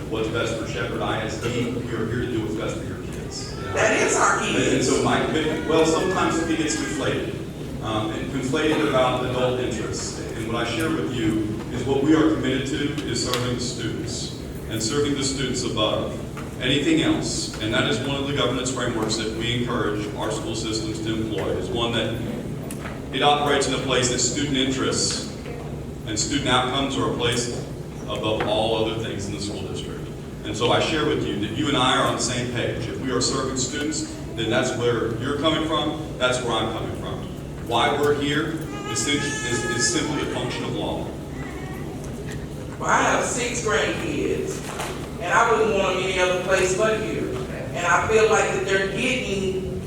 what's best for Shepherd ISD. We are here to do what's best for your kids. You know? That is our And kids. so my commitment, well, sometimes it gets conflated. And conflated about adult interests. And what I share with you is what we are committed to is serving the students. And serving the students above anything else. And that is one of the governance frameworks that we encourage our school systems to employ. Is one that it operates in a place that student interests and student outcomes are placed above all other things in the school district. And so I share with you that you and I are on the same page. If we are serving students, then that's where you're coming from, that's where I'm coming from. Why we're here is simply a function of law. Well, I have 6 grandkids, and I wouldn't want them any other place but here. And I feel like that they're getting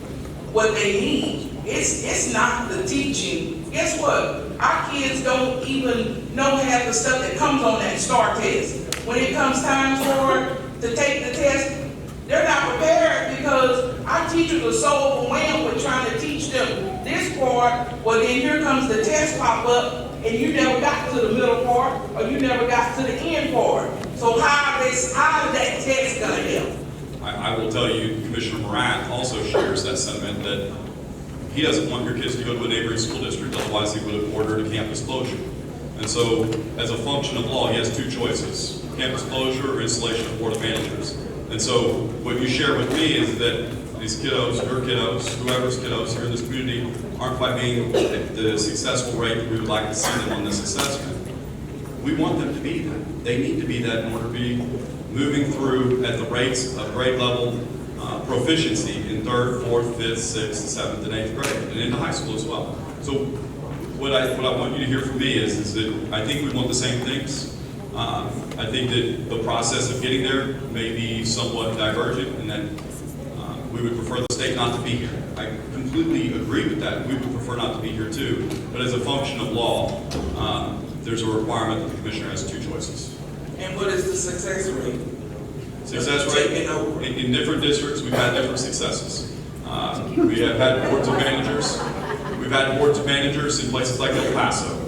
what they need. It's not the teaching. Guess what? Our kids don't even know half the stuff that comes on that STAR test. When it comes time to take the test, they're not prepared because our teachers are so overwhelmed with trying to teach them this part. Well, then here comes the test pop up, and you never got to the middle part, or you never got to the end part. So how is that test going to help? I will tell you, Commissioner Moran also shares that sentiment that he doesn't want your kids to go to a neighboring school district, otherwise he would have ordered a campus closure. And so, as a function of law, he has 2 choices, campus closure or installation of board of managers. And so, what you share with me is that these kiddos, your kiddos, whoever's kiddos here in this community, aren't quite being at the successful rate that we would like to see them on this assessment. We want them to be that. They need to be that in order to be moving through at the rates of grade level proficiency in 3rd, 4th, 5th, 6th, 7th, and 8th grade, and into high school as well. So what I want you to hear from me is that I think we want the same things. I think that the process of getting there may be somewhat divergent, and that we would prefer the state not to be here. I completely agree with that. We would prefer not to be here too. But as a function of law, there's a requirement that the commissioner has 2 choices. And what is the success rate? Success rate, in different districts, we've had different successes. We have had boards of managers. We've had boards of managers in places like El Paso.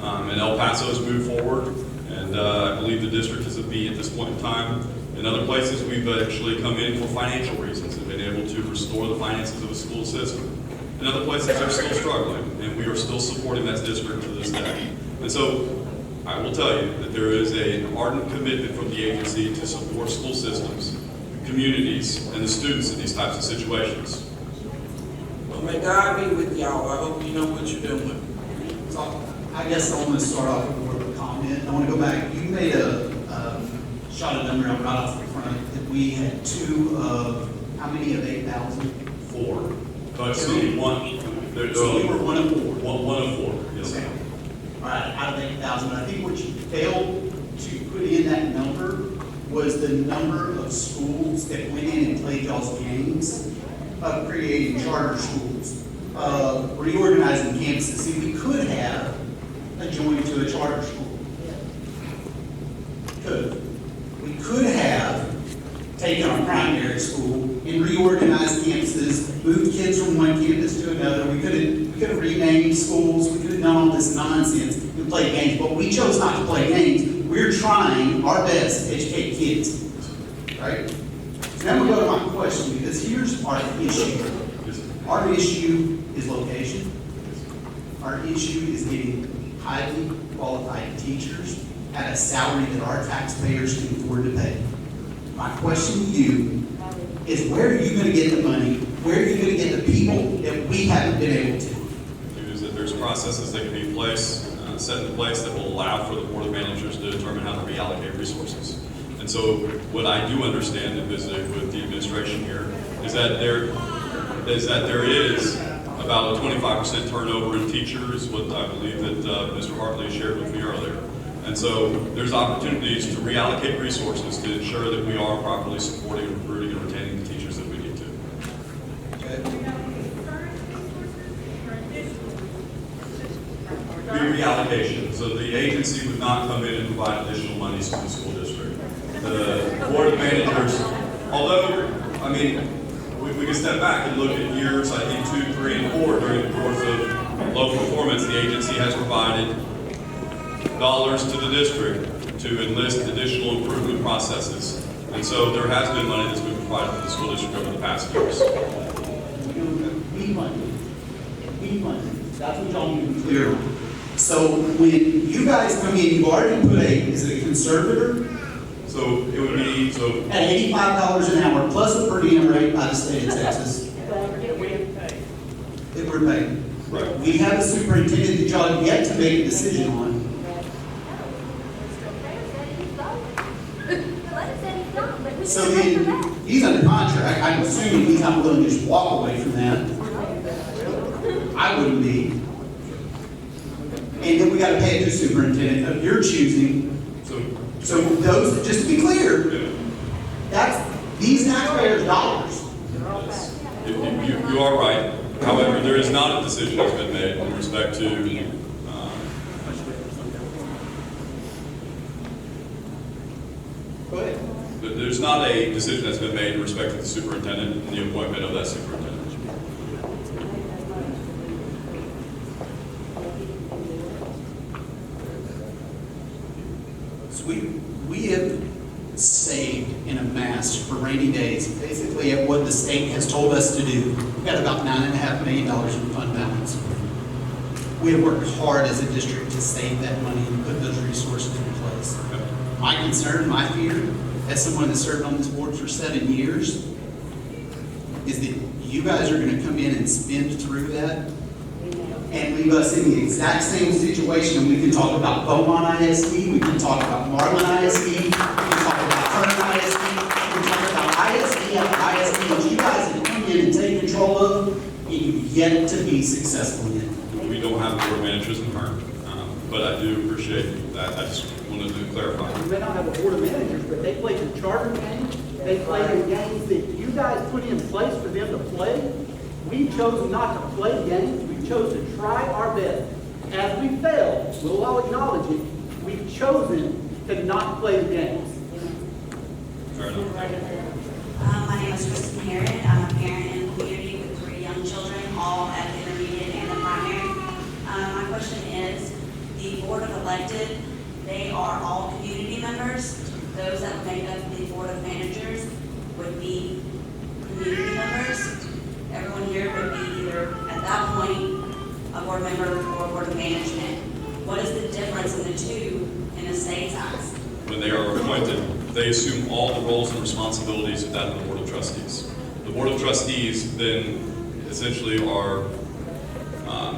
And El Paso has moved forward, and I believe the district is a B at this point in time. In other places, we've actually come in for financial reasons and been able to restore the finances of the school system. In other places, they're still struggling, and we are still supporting that district to this day. And so, I will tell you that there is an ardent commitment from the agency to support school systems, communities, and the students in these types of situations. Well, may God be with y'all. I hope you know what you're doing. So I guess I want to start off with more of a comment. I want to go back. You made a shot a number out right off the front that we had 2 of, how many of 8,000? 4. But so one. So we were 1 of 4. One of 4. Yes. Okay. All right, out of 8,000. I think what you failed to put in that number was the number of schools that went in and played y'all's games of creating charter schools, of reorganizing campuses. See, we could have adjoined to a charter school. We could have taken our primary school and reorganized campuses, moved kids from one campus to another. We could have renamed schools. We could have done all this nonsense and played games, but we chose not to play games. We're trying our best to educate kids, right? So now we go to my question, because here's our issue. Our issue is location. Our issue is getting highly qualified teachers at a salary that our taxpayers can afford to pay. My question to you is, where are you going to get the money? Where are you going to get the people that we haven't been able to? Is that there's processes that can be in place, set in place that will allow for the board of managers to determine how to reallocate resources. And so what I do understand in visiting with the administration here is that is that there is about a 25% turnover in teachers, what I believe that Mr. Hartley shared with me earlier. And so there's opportunities to reallocate resources to ensure that we are properly supporting and recruiting and retaining the teachers that we need to. Reallocation. So the agency would not come in and provide additional monies to the school district. The board of managers, although, I mean, we can step back and look at years, I think 2, 3, and 4 during the course of low performance, the agency has provided dollars to the district to enlist additional improvement processes. And so there has been money that's been provided to the school district over the past years. We money. That's what y'all need to be clear on. So when you guys come in, you've already put is it a conservator? So it would be, so. At $85 an hour, plus a per diem rate by the state of Texas. That we're paying. Right. We have a superintendent that y'all have yet to make a decision on. So then, he's under contract. I'm assuming he's not willing to just walk away from that. I wouldn't be. And then we got to pay a new superintendent of your choosing. So those, just to be clear, these taxpayers' dollars. You are right. However, there is not a decision that's been made in respect to Go ahead. there's not a decision that's been made in respect to the superintendent and the appointment of that superintendent. So we have saved and amassed for rainy days, basically at what the state has told us to do. We've got about $9.5 million in fund balance. We have worked hard as a district to save that money and put those resources in place. My concern, my fear, as someone that served on this board for 7 years, is that you guys are going to come in and spend through that and leave us in the exact same situation. And we can talk about Beaumont ISD, we can talk about Marlin ISD, we can talk about Kern ISD, we can talk about ISD after ISD, which you guys have come in and take control of, and you've yet to be successful in. We don't have board managers in Kern, but I do appreciate that. I just wanted to clarify. We may not have a board of managers, but they play in charter games. They play in games that you guys put in place for them to play. We chose not to play games. We chose to try our best. As we failed, we'll all acknowledge it. We've chosen to not play the games. Fair enough. My name is Kristen Harrod. I'm a parent in the community with 3 young children, all at the intermediate and the primary. My question is, the board of elected, they are all community members. Those that make up the board of managers would be community members. Everyone here would be either, at that point, a board member or a board of management. What is the difference in the two in a state's eyes? When they are appointed, they assume all the roles and responsibilities of that of the Board of Trustees. The Board of Trustees then essentially are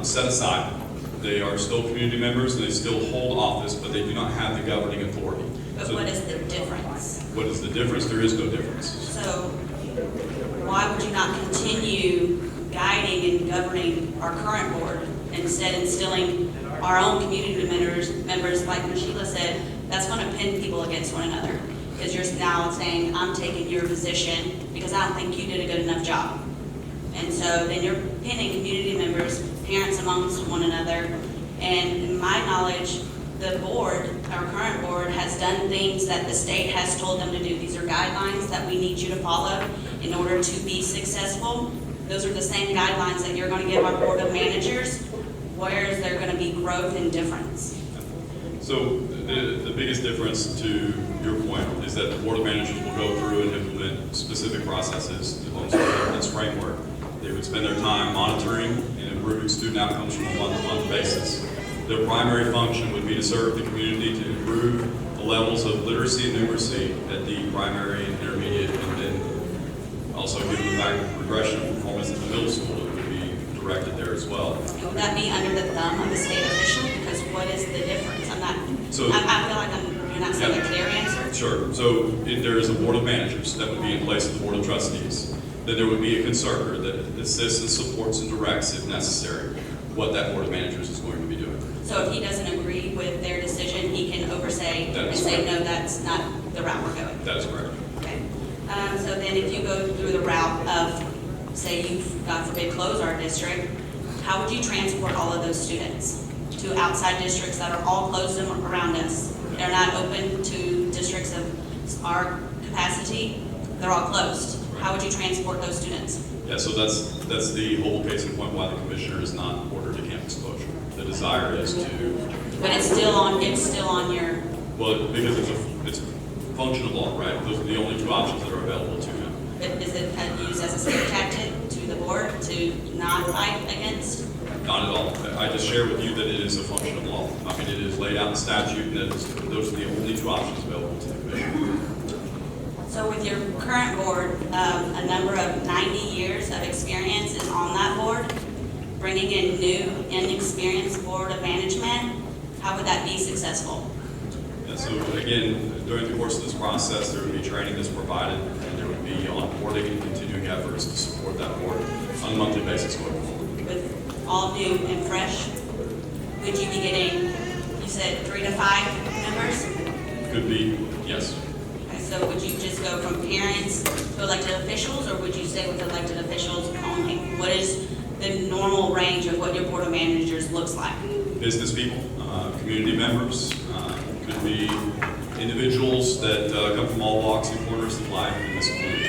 set aside. They are still community members and they still hold office, but they do not have the governing authority. But So what is the difference? what is the difference? There is no difference. So why would you not continue guiding and governing our current board, instead instilling our own community members, like Sheila said, that's going to pin people against one another. Because you're now saying, I'm taking your position because I don't think you did a good enough job. And so then you're pinning community members, parents amongst one another. And in my knowledge, the board, our current board, has done things that the state has told them to do. These are guidelines that we need you to follow in order to be successful. Those are the same guidelines that you're going to give our board of managers. Where is there going to be growth and difference? So the biggest difference to your point is that the Board of Managers will go through and implement specific processes along this framework. They would spend their time monitoring and improving student outcomes from a month-to-month basis. Their primary function would be to serve the community to improve the levels of literacy and numeracy at the primary and intermediate, and then also given the fact of progression of performance at the middle school, it would be directed there as well. Would that be under the thumb of a state official? Because what is the difference? I feel like you're not saying a clear answer. Sure. So there is a Board of Managers that would be in place of the Board of Trustees. then there would be a conservator that assists and supports and directs, if necessary, what that board of managers is going to be doing. So if he doesn't agree with their decision, he can oversay That and is say, correct. no, that's not the route we're going. That is correct. Okay. So then if you go through the route of, say you, God forbid, close our district, how would you transport all of those students to outside districts that are all closed around us? They're not open to districts of our capacity, they're all closed. How would you transport those students? Yeah, so that's the whole case in point why the commissioner has not ordered a campus closure. The desire is to, But it's still on your, well, because it's a function of law, right? Those are the only two options that are available to him. is it used as a scare tactic to the board to not fight against? Not at all. I just share with you that it is a function of law. I mean, it is laid out in statute, and that those are the only two options available to the commission. So with your current board, a number of 90 years of experience is on that board, bringing in new, inexperienced board of management, how would that be successful? And so again, during the course of this process, there would be training that's provided, and there would be onboarding and continuing efforts to support that board on a monthly basis going forward. With all new and fresh, would you be getting, you said 3 to 5 members? Could be, yes. Okay, so would you just go from parents to elected officials, or would you stay with elected officials only? What is the normal range of what your board of managers looks like? Business people, community members, could be individuals that come from all walks and corners of life in this community.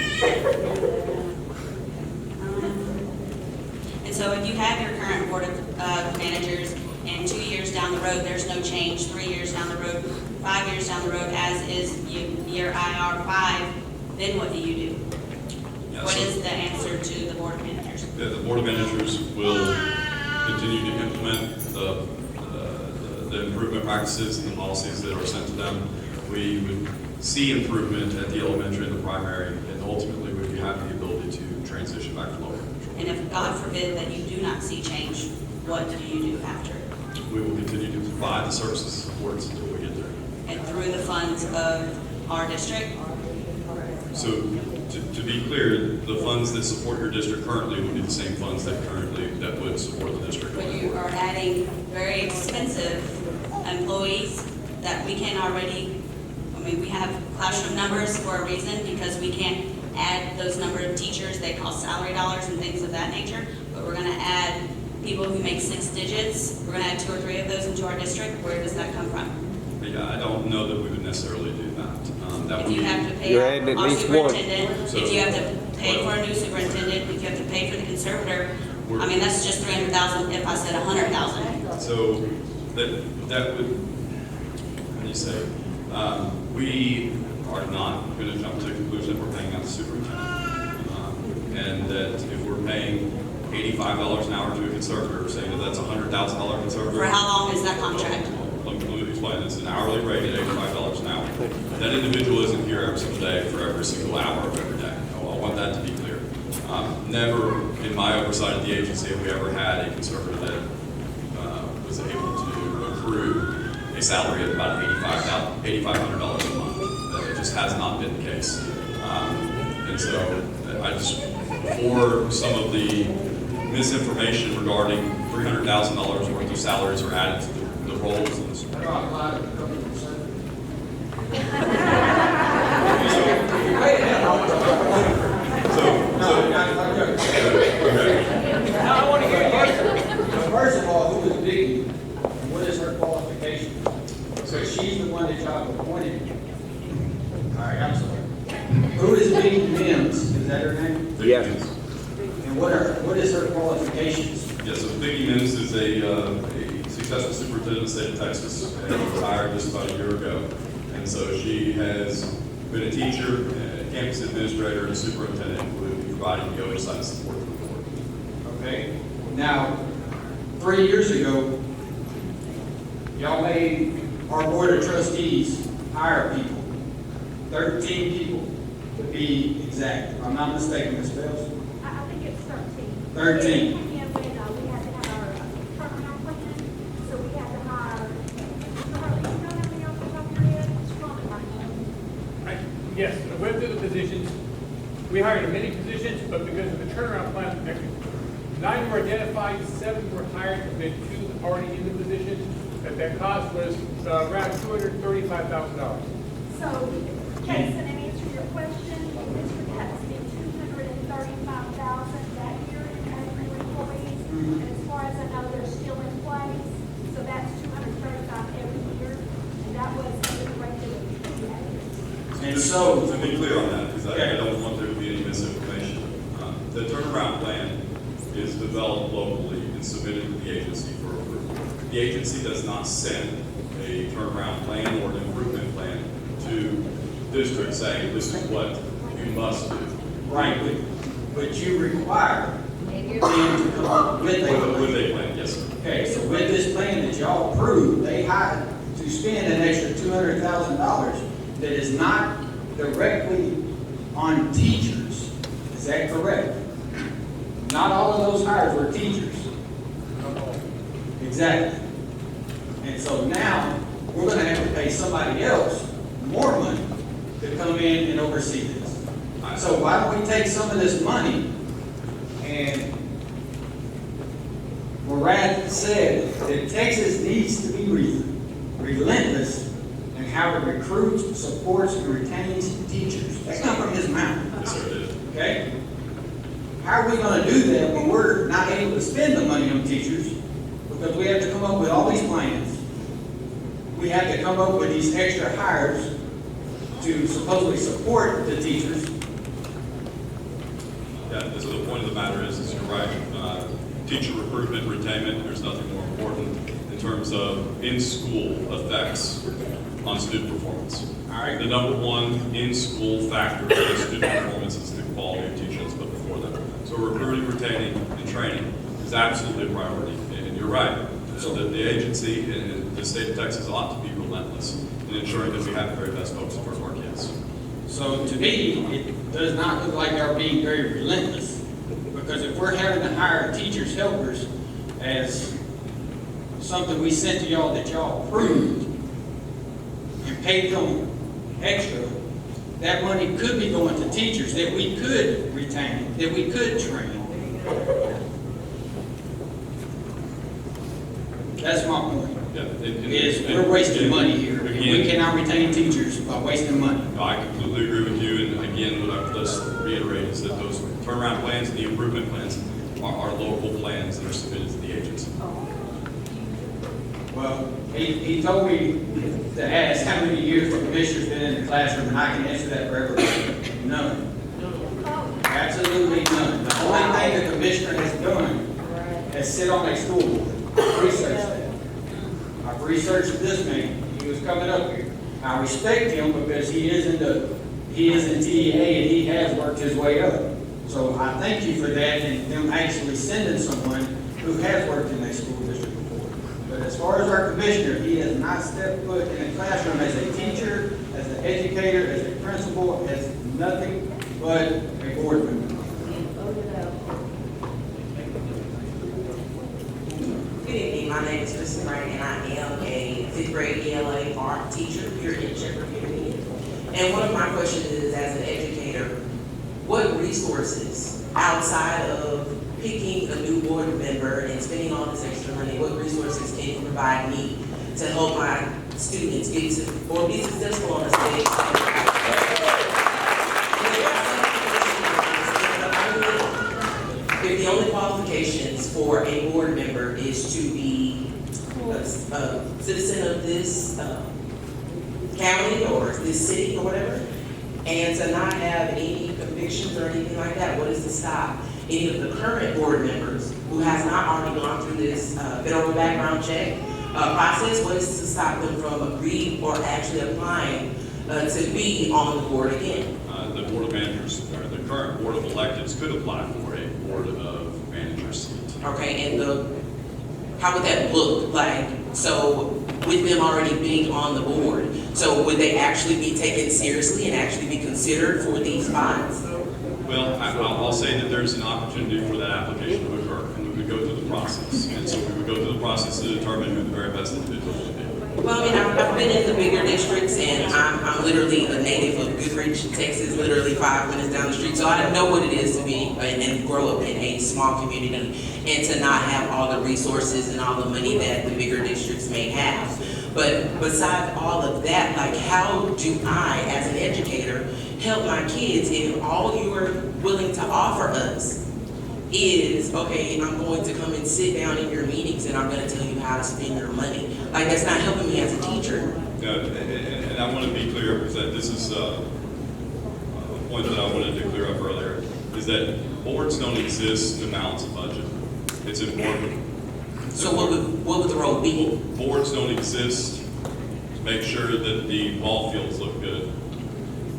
And so if you have your current board of managers, and 2 years down the road, there's no change, 3 years down the road, 5 years down the road, as is year IR 5, then what do you do? Yeah, What so- is the answer to the board of managers? The board of managers will continue to implement the improvement practices and the policies that are sent to them. We would see improvement at the elementary and the primary, and ultimately we would have the ability to transition back to local control. And if God forbid that you do not see change, what do you do after? We will continue to provide the services and supports until we get there. And through the funds of our district? So to be clear, the funds that support your district currently would be the same funds that would support the district. But you are adding very expensive employees that we can already, we have classroom numbers for a reason, because we can't add those number of teachers, they cost salary dollars and things of that nature, but we're gonna add people who make 6 digits, we're gonna add 2 or 3 of those into our district. Where does that come from? But yeah, I don't know that we would necessarily do that. That If would you be, have to pay You're adding at our least one. superintendent, if you have to pay for a new superintendent, if you have to pay for the conservator, that's just 300,000 if I said 100,000. so that would, how do you say, we are not going to jump to the conclusion that we're paying out the superintendent. And that if we're paying $85 an hour to a conservator, saying that that's a $100,000 conservator. For how long is that contract? Let me explain. It's an hourly rate at $85 an hour. That individual isn't here every single day for every single hour of every day. I want that to be clear. Never in my oversight of the agency have we ever had a conservator that was able to accrue a salary of about $8,500 a month. It just has not been the case. And so for some of the misinformation regarding $300,000 worth of salaries are added to the roles of the Now, I want to get your answer. First of all, who is Biggie, and what is her qualification? So she's the one that y'all appointed. All right, I'm sorry. Who is Biggie Mims? Is that her name? Yes. And what is her qualifications? Yes, so Vicki Mims is a successful superintendent in the state of Texas, and retired just about a year ago. And so she has been a teacher, a campus administrator, and a superintendent who will be providing the oversight and support to the board. Okay. Now, 3 years ago, y'all made our board of trustees hire people, 13 people to be exact. If I'm not mistaken, Ms. Bells? I think it's 13. 13. And when we had to have our personnel plan, so we had to hire, Mr. Hartley, you know how many off the top of your head? It's probably like Yes, I went through the positions. We hired many positions, but because of the turnaround plan, actually, 9 were identified, 7 were hired, and then 2 already in the positions. That cost was around $235,000. So, Jason, in answer to your question, Mr. Katz spent $235,000 that year in paying new employees. And as far as I know, they're still in place, so that's $235,000 every year, and that was the regular PA. And so, To be clear on that, because I don't want there to be any misinformation, the turnaround plan is developed locally and submitted to the agency for approval. The agency does not send a turnaround plan or an improvement plan to districts saying, this is what you must do. right, but you require them to come up with a With a plan. plan, yes, sir. Okay, so with this plan that y'all approved, they had to spend an extra $200,000 that is not directly on teachers. Is that correct? Not all of those hires were teachers. Exactly. And so now, we're gonna have to pay somebody else more money to come in and oversee this. So why don't we take some of this money and Morad said that Texas needs to be relentless in how it recruits, supports, and retains teachers. That comes from his mouth. Yes, sir, it is. Okay? How are we gonna do that when we're not able to spend the money on teachers? Because we have to come up with all these plans. We have to come up with these extra hires to supposedly support the teachers. Yeah, so the point of the matter is you're right. Teacher recruitment, retainment, there's nothing more important in terms of in-school effects on student performance. All right. The number one in-school factor in student performance is the quality of teachers, but before that. So recruiting, retaining, and training is absolutely a priority. And you're right. So the agency and the state of Texas ought to be relentless in ensuring that we have the very best folks in front of our kids. So to me, it does not look like they're being very relentless. Because if we're having to hire teachers helpers as something we sent to y'all that y'all approved and paid them extra, that money could be going to teachers that we could retain, that we could train. That's my point. Yeah, Is we're wasting money here. And we cannot retain teachers by wasting money. I completely agree with you, and again, what I've just reiterated is that those turnaround plans and the improvement plans are local plans that are submitted to the agency. Well, he told me to ask how many years the commissioner's been in the classroom, and I can answer that for everybody. None. Absolutely none. The only thing the commissioner has done is sit on a school board, research that. I've researched this man. He was coming up here. I respect him because he is in TEA and he has worked his way up. So I thank you for that and them actually sending someone who has worked in a school district before. But as far as our commissioner, he has not stepped foot in a classroom as a teacher, as an educator, as a principal, as nothing but a board member. Good evening, my name is Kristen Wright, and I am a 5th grade ELA art teacher here in Shepherd Community. And one of my questions is, as an educator, what resources, outside of picking a new board member and spending all this extra money, what resources can you provide me to help my students get to, or be successful on the stage? If the only qualifications for a board member is to be a citizen of this county or this city or whatever, and to not have any convictions or anything like that, what is to stop any of the current board members who has not already gone through this federal background check process, what is to stop them from agreeing or actually applying to be on the board again? The board of managers, or the current board of electeds could apply for a board of managers seat. Okay, and how would that look like? So with them already being on the board, so would they actually be taken seriously and actually be considered for these spots? Well, I'll say that there's an opportunity for that application to occur, and we would go through the process. And so we would go through the process to determine who the very best individual would be. Well, I mean, I've been in the bigger districts, and I'm literally a native of Goodrich, Texas, literally 5 minutes down the street. So I know what it is to be and grow up in a small community and to not have all the resources and all the money that the bigger districts may have. But besides all of that, like, how do I, as an educator, help my kids if all you are willing to offer us is, okay, I'm going to come and sit down in your meetings and I'm going to tell you how to spend your money? Like, that's not helping me as a teacher. Yeah, and I want to be clear, because that this is a point that I wanted to clear up earlier, is that boards don't exist to balance a budget. It's important. So what would the role be? Boards don't exist to make sure that the ball fields look good.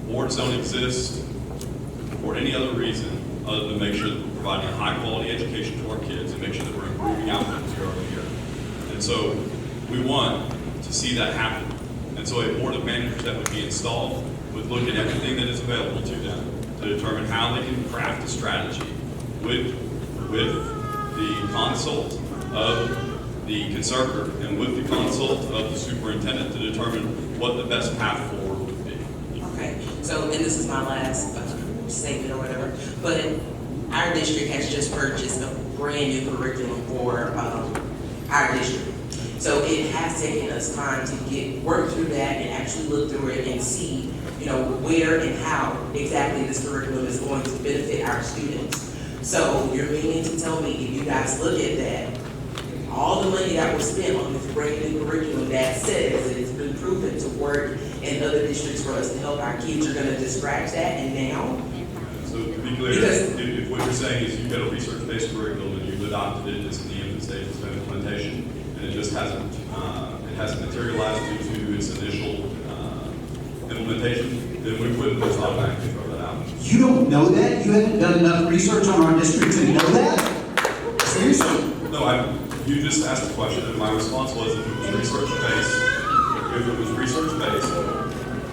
Boards don't exist for any other reason other than make sure that we're providing a high-quality education to our kids and make sure that we're improving outcomes year over year. And so we want to see that happen. And so a board of managers that would be installed would look at everything that is available to them to determine how they can craft a strategy with the consult of the conservator and with the consult of the superintendent to determine what the best path forward would be. Okay, so, and this is my last statement or whatever, but our district has just purchased a brand new curriculum for our district. So it has taken us time to work through that and actually look through it and see, you know, where and how exactly this curriculum is going to benefit our students. So you're meaning to tell me if you guys look at that, all the money that was spent on this brand new curriculum that says that it's been proven to work in other districts for us to help our kids, you're gonna just scratch that and now? So to be clear, if what you're saying is you've got a research-based curriculum and you've adopted it, it's in the infant stages of implementation, and it just hasn't materialized due to its initial implementation, then we wouldn't just automatically throw that out. You don't know that? You haven't done enough research on our district to know that? Seriously? No, you just asked a question, and my response was if it was research-based,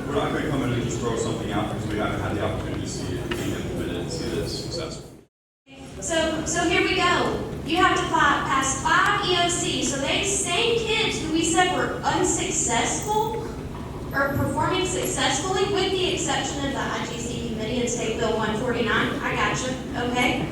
we're not going to come in and just throw something out because we haven't had the opportunity to see it being implemented and see that it's successful. So here we go. You have to pass 5 EOCs. So they same kids who we said were unsuccessful or performing successfully, with the exception of the IGC committee and State Bill 149. I got you. Okay.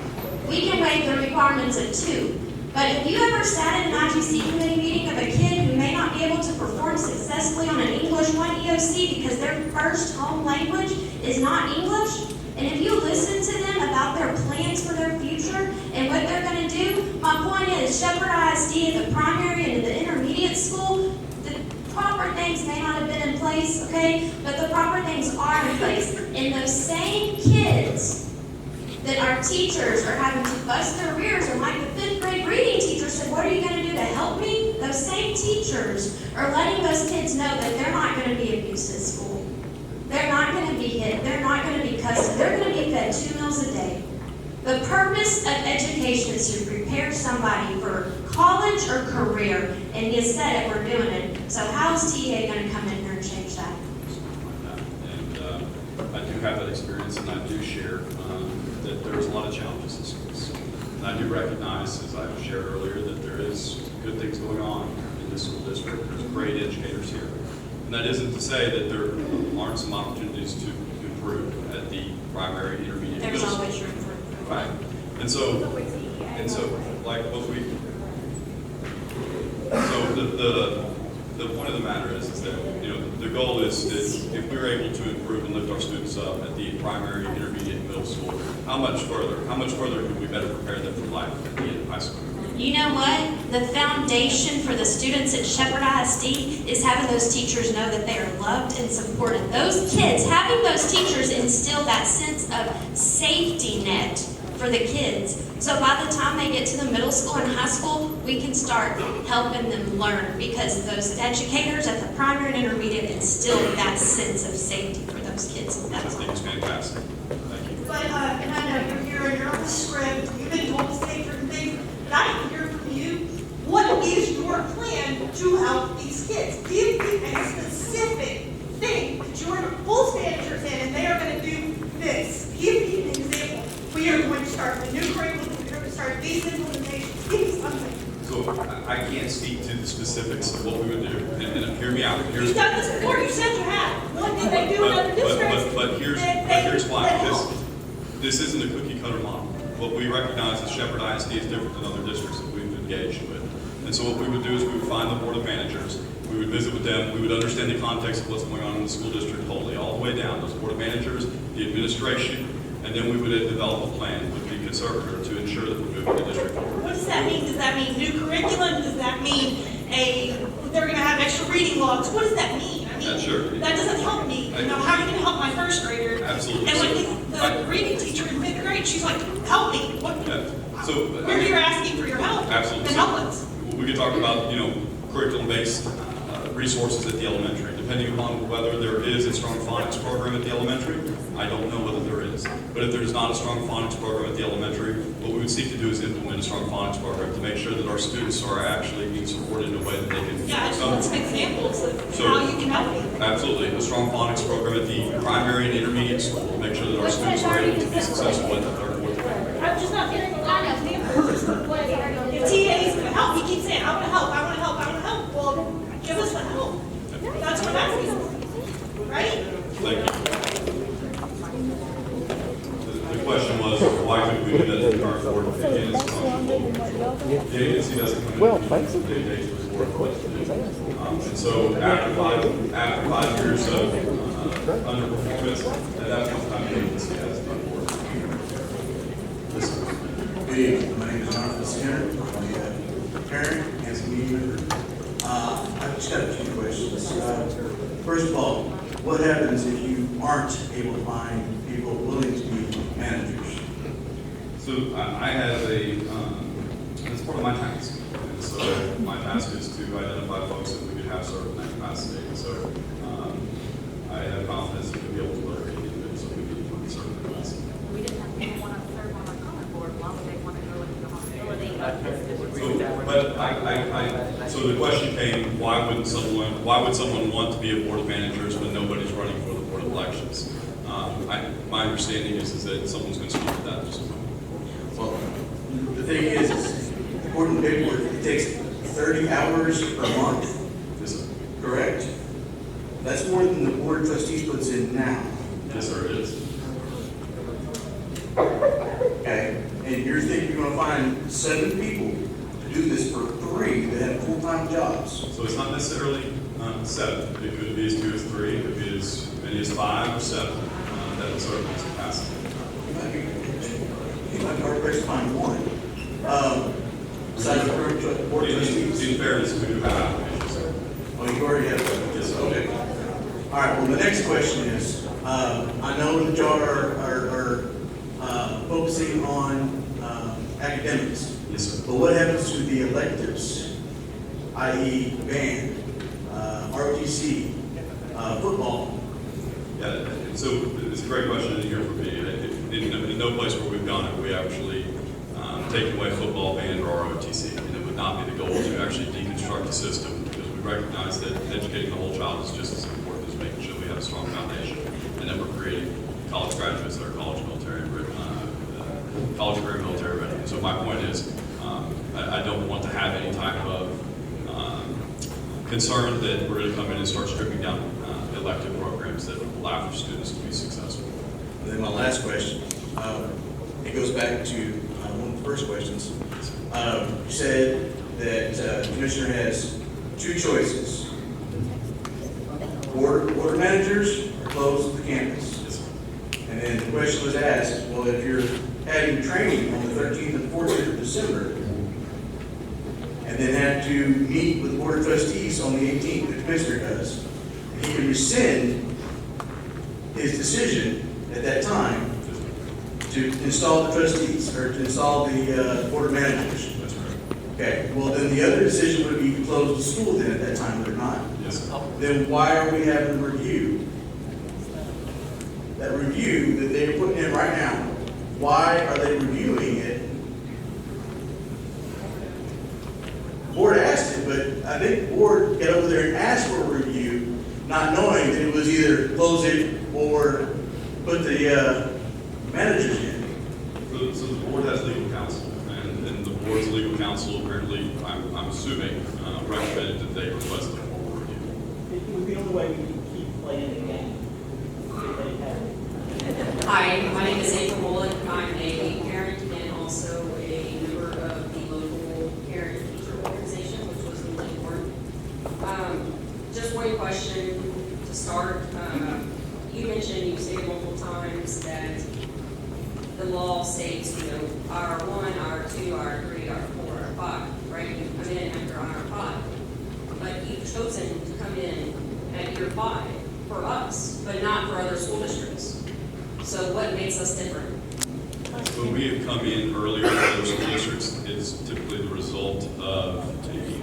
We can waive the requirements of 2. But have you ever sat in an IGC committee meeting of a kid who may not be able to perform successfully on an English 1 EOC because their first home language is not English? And if you listen to them about their plans for their future and what they're going to do, my point is Shepherd ISD at the primary and the intermediate school, the proper things may not have been in place, okay? But the proper things are in place. And those same kids that our teachers are having to bust their rears, and like the 5th grade reading teacher said, what are you going to do to help me? Those same teachers are letting those kids know that they're not going to be abused at school. They're not going to be hit. They're not going to be cussed. They're going to be fed 2 meals a day. The purpose of education is to prepare somebody for college or career, and you said it, we're doing it. So how is TA going to come in here and change that? And I do have that experience, and I do share that there's a lot of challenges in schools. And I do recognize, as I've shared earlier, that there is good things going on in this school district. There's great educators here. And that isn't to say that there aren't some opportunities to improve at the primary, intermediate, There's middle always school. room for improvement. Right. And so like what we, so the point of the matter is that, you know, the goal is that if we're able to improve and lift our students up at the primary, intermediate, middle school, how much further could we better prepare them for life at the end of high school? You know what? The foundation for the students at Shepherd ISD is having those teachers know that they are loved and supported. Those kids, having those teachers instill that sense of safety net for the kids. So by the time they get to the middle school and high school, we can start helping them learn because those educators at the primary and intermediate instill that sense of safety for those kids. I think it's fantastic. Thank you. But, and I know you're here and you're on the script, you've been told to say certain things, but I can hear from you, what is your plan to help these kids? Give me a specific thing that you're going to pull managers in and they are going to do this. Give me an example. We are going to start the new curriculum, we're going to start these implementations. Give me something. So I can't speak to the specifics of what we would do, and hear me out. You've done this before, you said you had. What did they do in other districts? But here's why. This isn't a cookie cutter model. What we recognize is Shepherd ISD is different than other districts that we've engaged with. And so what we would do is we would find the board of managers, we would visit with them, we would understand the context of what's going on in the school district wholly, all the way down, those board of managers, the administration, and then we would develop a plan with the conservator to ensure that we're moving the district forward. What does that mean? Does that mean new curriculum? Does that mean they're gonna have extra reading logs? What does that mean? I mean, Sure. that doesn't help me. You know, how are you gonna help my first grader? Absolutely. And like the reading teacher in fifth grade, she's like, help me. What? Yeah. So, We're here asking for your help. Absolutely. And help us. We could talk about, curriculum-based resources at the elementary. Depending upon whether there is a strong phonics program at the elementary, I don't know whether there is. But if there's not a strong phonics program at the elementary, what we would seek to do is implement a strong phonics program to make sure that our students are actually being supported in a way that they can. Yeah, I just want some examples of how you can help me. Absolutely. A strong phonics program at the primary and intermediate school to make sure that our students are able to be successful at the third and fourth grade. I'm just not getting a lot of examples. If TA is gonna help, he keeps saying, I wanna help, I wanna help, I wanna help. Well, give us the help. That's what I'm asking for, right? Thank you. The question was, why couldn't we do that to the current board? The agency doesn't come in. Well, basically. And so after 5 years of underperformance, at that point in time, the agency has to come forward. Hey, my name is Jonathan Skinner. I'm a parent and community member. I've just got a few questions. First of all, what happens if you aren't able to find people willing to be managers? So I have it's part of my task. And so my task is to identify folks that we could have serve in that capacity. And so I have confidence that we'll be able to locate individuals that we need to serve in that capacity. We didn't have people want to serve on our common board, why would they want to go into the hostility of this district? So the question came, why would someone want to be a board of managers when nobody's running for the board of elections? My understanding is that someone's going to speak to that in just a moment. Well, the thing is according to paperwork, it takes 30 hours per month. Yes, sir. Correct? That's more than the board of trustees puts in now. Yes, sir, it is. Okay? And you're thinking you're gonna find 7 people to do this for 3 that have full-time jobs. So it's not necessarily 7. It could be as 2 as 3. It could be as many as 5 or 7 that would serve in this capacity. You might be hard-pressed to find one. Besides the current board of trustees. In fairness, we do have applications, sir. Oh, you already have one? Yes, sir. Okay. All right, well, the next question is, I know that y'all are focusing on academics. Yes, sir. But what happens to the electives, i.e. band, ROTC, football? Yeah, so it's a great question to hear from me. In no place where we've gone have we actually taken away football, band, or ROTC. And it would not be the goal to actually deconstruct the system because we recognize that educating the whole child is just as important as making sure we have a strong foundation and that we're creating college graduates that are college career military ready. And so my point is, I don't want to have any type of concern that we're going to come in and start stripping down elective programs that will allow for students to be successful. And then my last question, it goes back to one of the first questions. You said that the commissioner has 2 choices. Board managers or close the campus. And then the question was asked, well, if you're having training on the 13th and 14th of December, and then have to meet with the board of trustees on the 18th, the commissioner does, and he can rescind his decision at that time to install the trustees, or to install the board of managers. That's right. Okay, well, then the other decision would be to close the school then at that time, would it not? Yes, sir. Then why are we having a review? That review that they're putting in right now, why are they reviewing it? The board asked it, but I think the board got over there and asked for a review, not knowing that it was either close it or put the managers in. So the board has legal counsel, and the board board's legal counsel apparently, I'm assuming, recommended that they request a formal review. It was the only way we could keep playing the game. Hi, my name is April Bullock. I'm a parent and also a member of the local parent teacher organization, which was the Lake Board. Just one question to start. You mentioned, you stated multiple times that the law states, R1, R2, R3, R4, R5, right? You come in after R5. But you've chosen to come in at year 5 for us, but not for other school districts. So what makes us different? When we have come in earlier in other school districts, it's typically the result of an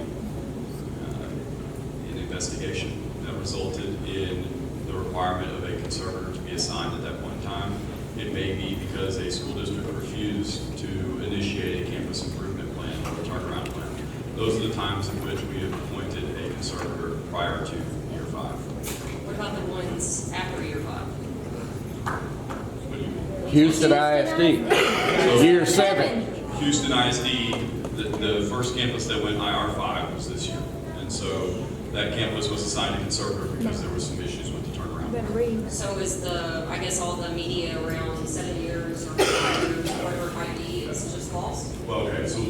investigation that resulted in the requirement of a conservator to be assigned at that point in time. It may be because a school district refused to initiate a campus improvement plan or a turnaround plan. Those are the times in which we have appointed a conservator prior to year 5. What about the ones after year 5? What do you mean? Houston ISD, year 7. Houston ISD, the first campus that went IR5 was this year. And so that campus was assigned a conservator because there were some issues with the turnaround. So is I guess all the media around 7 years or 5 years, whatever it might be, is just false? Well, okay, so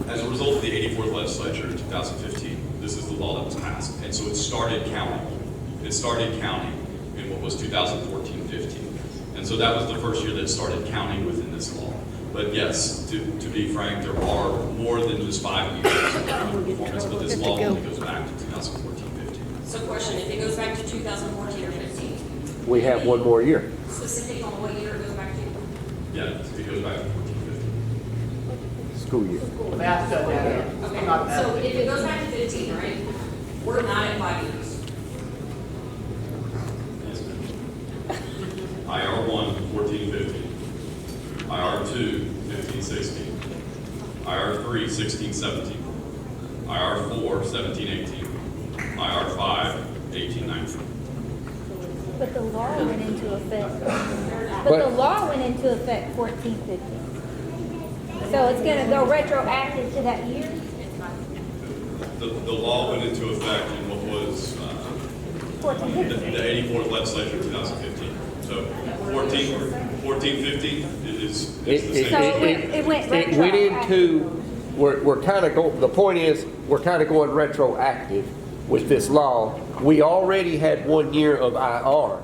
as a result of the 84th legislature in 2015, this is the law that was passed. And so it started counting. It started counting in what was 2014-15. And so that was the first year that it started counting within this law. But yes, to be frank, there are more than just 5 years of performance, but this law only goes back to 2014-15. So question, if it goes back to 2014 or 15? We have one more year. Specific on what year it goes back to? Yeah, it goes back to 14-15. School year. Math doesn't add up. Okay, Not math. so if it goes back to 15, right, we're not at 5 years. Yes, ma'am. IR1, 14-15. IR2, 15-16. IR3, 16-17. IR4, 17-18. IR5, 18-19. But the law went into effect. But the law went into effect 14-15. So it's going to go retroactive to that year? The law went into effect in what was the 84th legislature in 2015. So 14-15 is the same. It went It went into, we're kind of going, the point is, we're kind of going retroactive with this law. We already had 1 year of IR.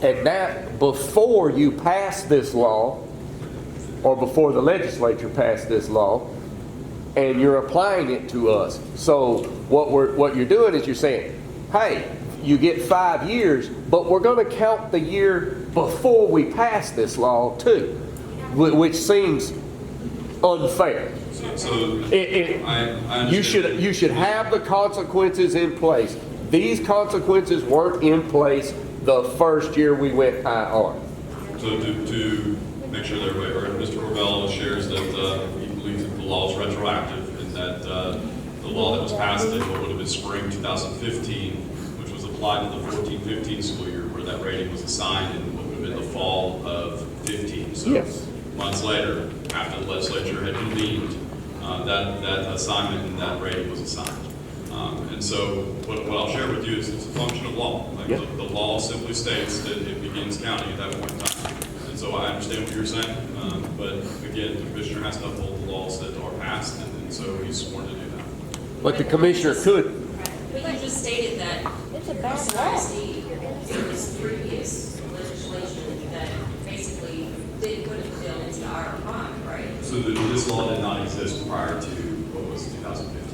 And that, before you passed this law, or before the legislature passed this law, and you're applying it to us. So what you're doing is you're saying, hey, you get 5 years, but we're going to count the year before we pass this law too, which seems unfair. You should have the consequences in place. These consequences weren't in place the first year we went IR. So to make sure that everybody heard, Mr. Corbell shares that he believes that the law is retroactive and that the law that was passed in what would have been spring 2015, which was applied to the 14-15 school year, where that rating was assigned in what would have been the fall of 15. So yes. Months later, after the legislature had convened, that assignment and that rating was assigned. And so what I'll share with you is it's a function of law. Like the law simply states that it begins counting at that point in time. And so I understand what you're saying, but again, the commissioner has to uphold the laws that are passed, and so he's sworn to do that. But the commissioner could. But you just stated that it's a bad law. There was previous legislation that basically did put a bill into the IR5, right? So this law did not exist prior to what was 2015.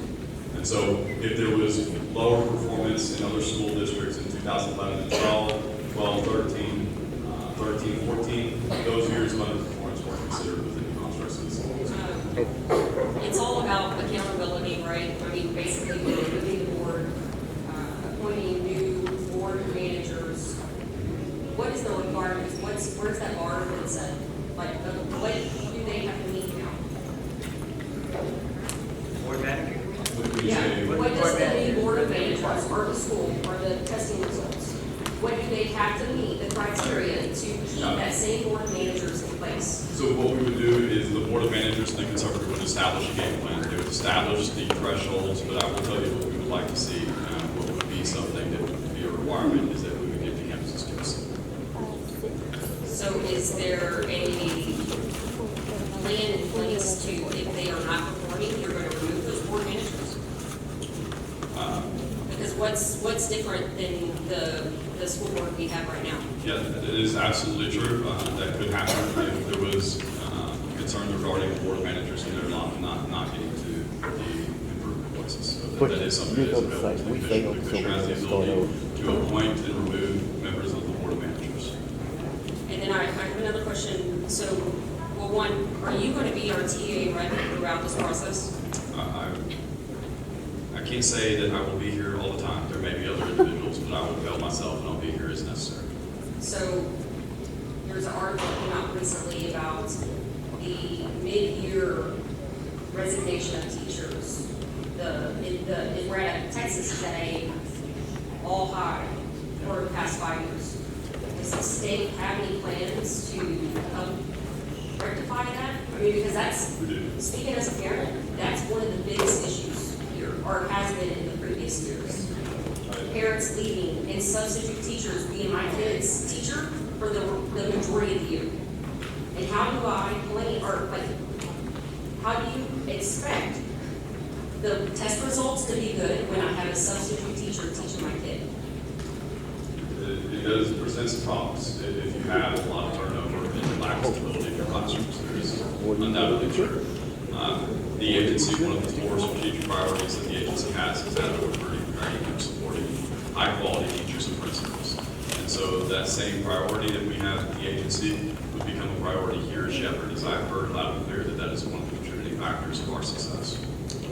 And so if there was lower performance in other school districts in 2011 and 12, 12, 13, 14, those years of underperformance weren't considered within the constructs of this law. It's all about accountability, right? I mean, basically, the board, appointing new board managers. What is the requirements? Where's that bar that said? Like, what do they have to meet now? Board manager? Yeah. What does the new board of managers or the school or the testing results? what do they have to meet, the criteria, to keep that same board of managers in place? So what we would do is the board of managers and the conservator would establish a game plan. They would establish the thresholds, but I will tell you what we would like to see, what would be something that would be a requirement, is that we would get the campuses to us. So is there a plan in place to, if they are not performing, you're going to remove those board managers? Because what's different than the school board we have right now? Yeah, it is absolutely true. That could happen if there was concerns regarding board managers, not getting to the improvement places. So that is something that is available to the commission. The commission has the ability to appoint and remove members of the board of managers. And then I have another question. So, well, one, are you going to be our TA rep throughout this process? I can't say that I will be here all the time. There may be other individuals, but I will avail myself and I'll be here as necessary. So there's an article that came out recently about the mid-year resignation of teachers. We're at Texas is at a all-high for the past 5 years. Does the state have any plans to help rectify that? I mean, because that's, speaking as a parent, that's one of the biggest issues here, or has been in the previous years. Parents leaving and substitute teachers being my kid's teacher for the majority of the year. And how do I blame, or like, how do you expect the test results to be good when I have a substitute teacher teaching my kid? It does present some problems if you have a lot of turnover and lack of stability in your classrooms. There's undoubtedly true. The agency, one of the four strategic priorities that the agency has is that of recruiting, training, and supporting high-quality teachers and principals. And so that same priority that we have at the agency would become a priority here at Shepherd, as I've heard loud and clear that is one of the contributing factors of our success.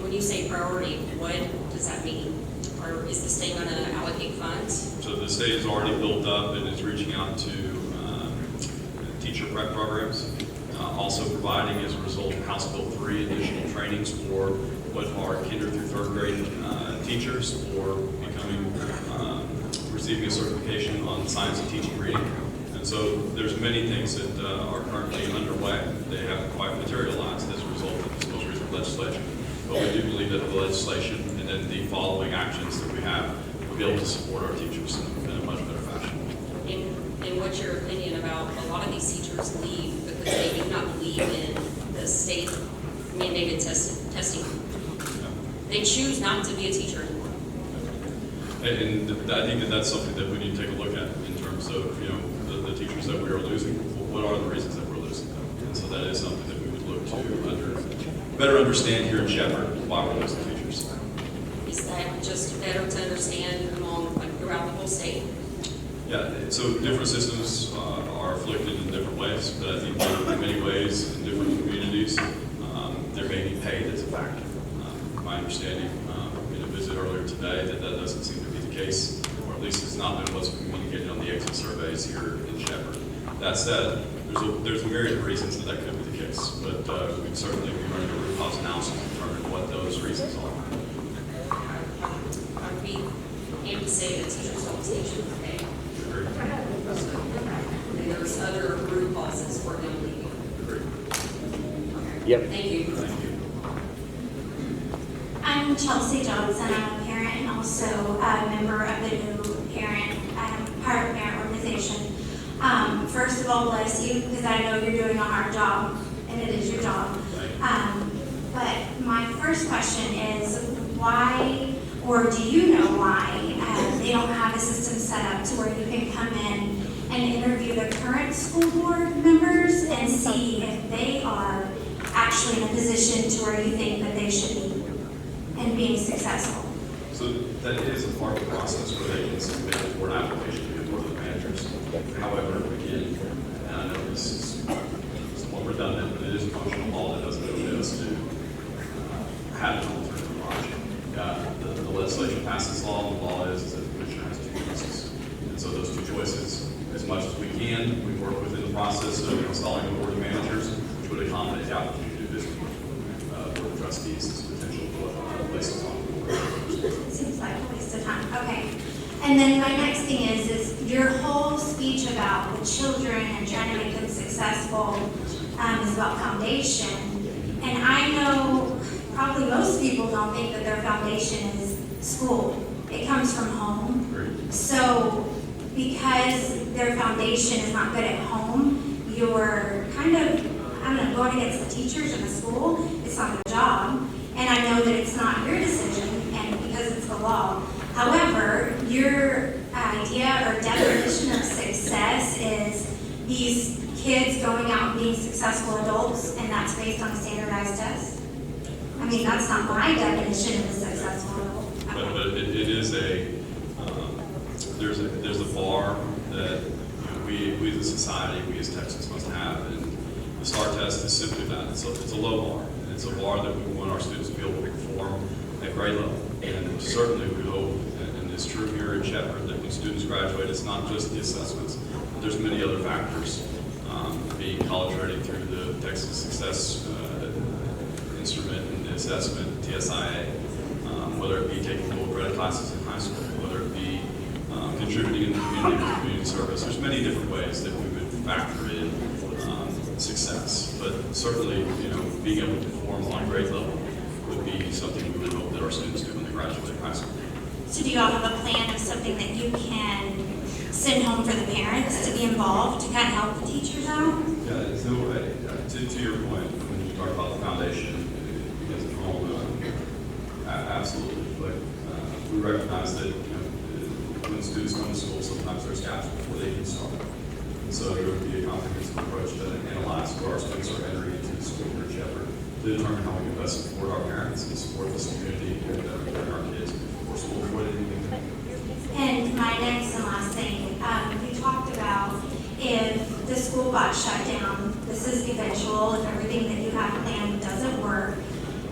When you say priority, what does that mean? Or is the state going to allocate funds? So the state is already built up and is reaching out to teacher prep programs. Also providing, as a result of House Bill 3, additional trainings for what are kinder through third grade teachers for becoming, receiving a certification on science of teaching reading. And so there's many things that are currently underway. They haven't quite materialized as a result of this most recent legislation. But we do believe that the legislation and then the following actions that we have will be able to support our teachers in a much better fashion. And what's your opinion about a lot of these teachers leave because they do not believe in the state mandated testing? They choose not to be a teacher anymore. And I think that that's something that we need to take a look at in terms of, the teachers that we are losing. What are the reasons that we're losing them? And so that is something that we would look to better understand here in Shepherd why we're losing teachers. Is that just better to understand throughout the whole state? Yeah, so different systems are afflicted in different ways, but I think that in many ways, in different communities, there may be pay that's a factor. My understanding in a visit earlier today that doesn't seem to be the case, or at least it's not been what's communicated on the exit surveys here in Shepherd. That said, there's a myriad of reasons that could be the case, but we'd certainly be running a root cause analysis to determine what those reasons are. I'd be able to say that teachers don't teach for pay. There's other root causes for them leaving. Yep. Thank you. I'm Chelsea Johnson. I'm a parent and also a member of the new pirate parent organization. First of all, bless you, because I know you're doing a hard job, and it is your job. But my first question is, why, or do you know why, they don't have a system set up to where you can come in and interview the current school board members and see if they are actually in a position to where you think that they should be and being successful? So that is a part of the process where they can submit a board application to the board of managers. However, again, and I know this is somewhat redundant, but it is a functional law that doesn't permit us to have an alternative option. The legislation passes law, and the law is that the commissioner has two choices. And so those two choices, as much as we can, we work within the process of installing the board of managers, which would accommodate the opportunity to do this with board of trustees as potential places on the board. Seems like a waste of time. Okay. And And then my next thing is your whole speech about the children and trying to make them successful is about foundation. And I know probably most people don't think that their foundation is school. It comes from home. So because their foundation is not good at home, you're kind of, I don't know, going against the teachers in the school. It's not their job. And I know that it's not your decision, and because it's the law. However, your idea or definition of success is these kids going out and being successful adults, and that's based on a standardized test? I mean, that's not my definition of a successful adult. But it is there's a bar that we as a society, we as Texans must have, and the STAR test is simply that. It's a low bar, and it's a bar that we want our students to be able to perform at grade level. And certainly we hope, and it's true here at Shepherd, that when students graduate, it's not just the assessments, but there's many other factors. Being college ready through the Texas Success instrument and the assessment, TSIA, whether it be taking dual credit classes in high school, whether it be contributing in the community service. There's many different ways that we would factor in success, but certainly, being able to perform on grade level would be something we would hope that our students do when they graduate high school. So do you all have a plan of something that you can send home for the parents to be involved, to kind of help the teachers out? Yeah, so to your point, when you talk about the foundation, because of home, absolutely. But we recognize that when students come to school, sometimes there's gaps before they even start. So there would be a comprehensive approach to analyze where our students are entering into the school here at Shepherd to determine how we can best support our parents and support this community and our kids before school, before they even come. And my next and last thing, you talked about if the school got shut down, this is eventual, if everything that you have planned doesn't work,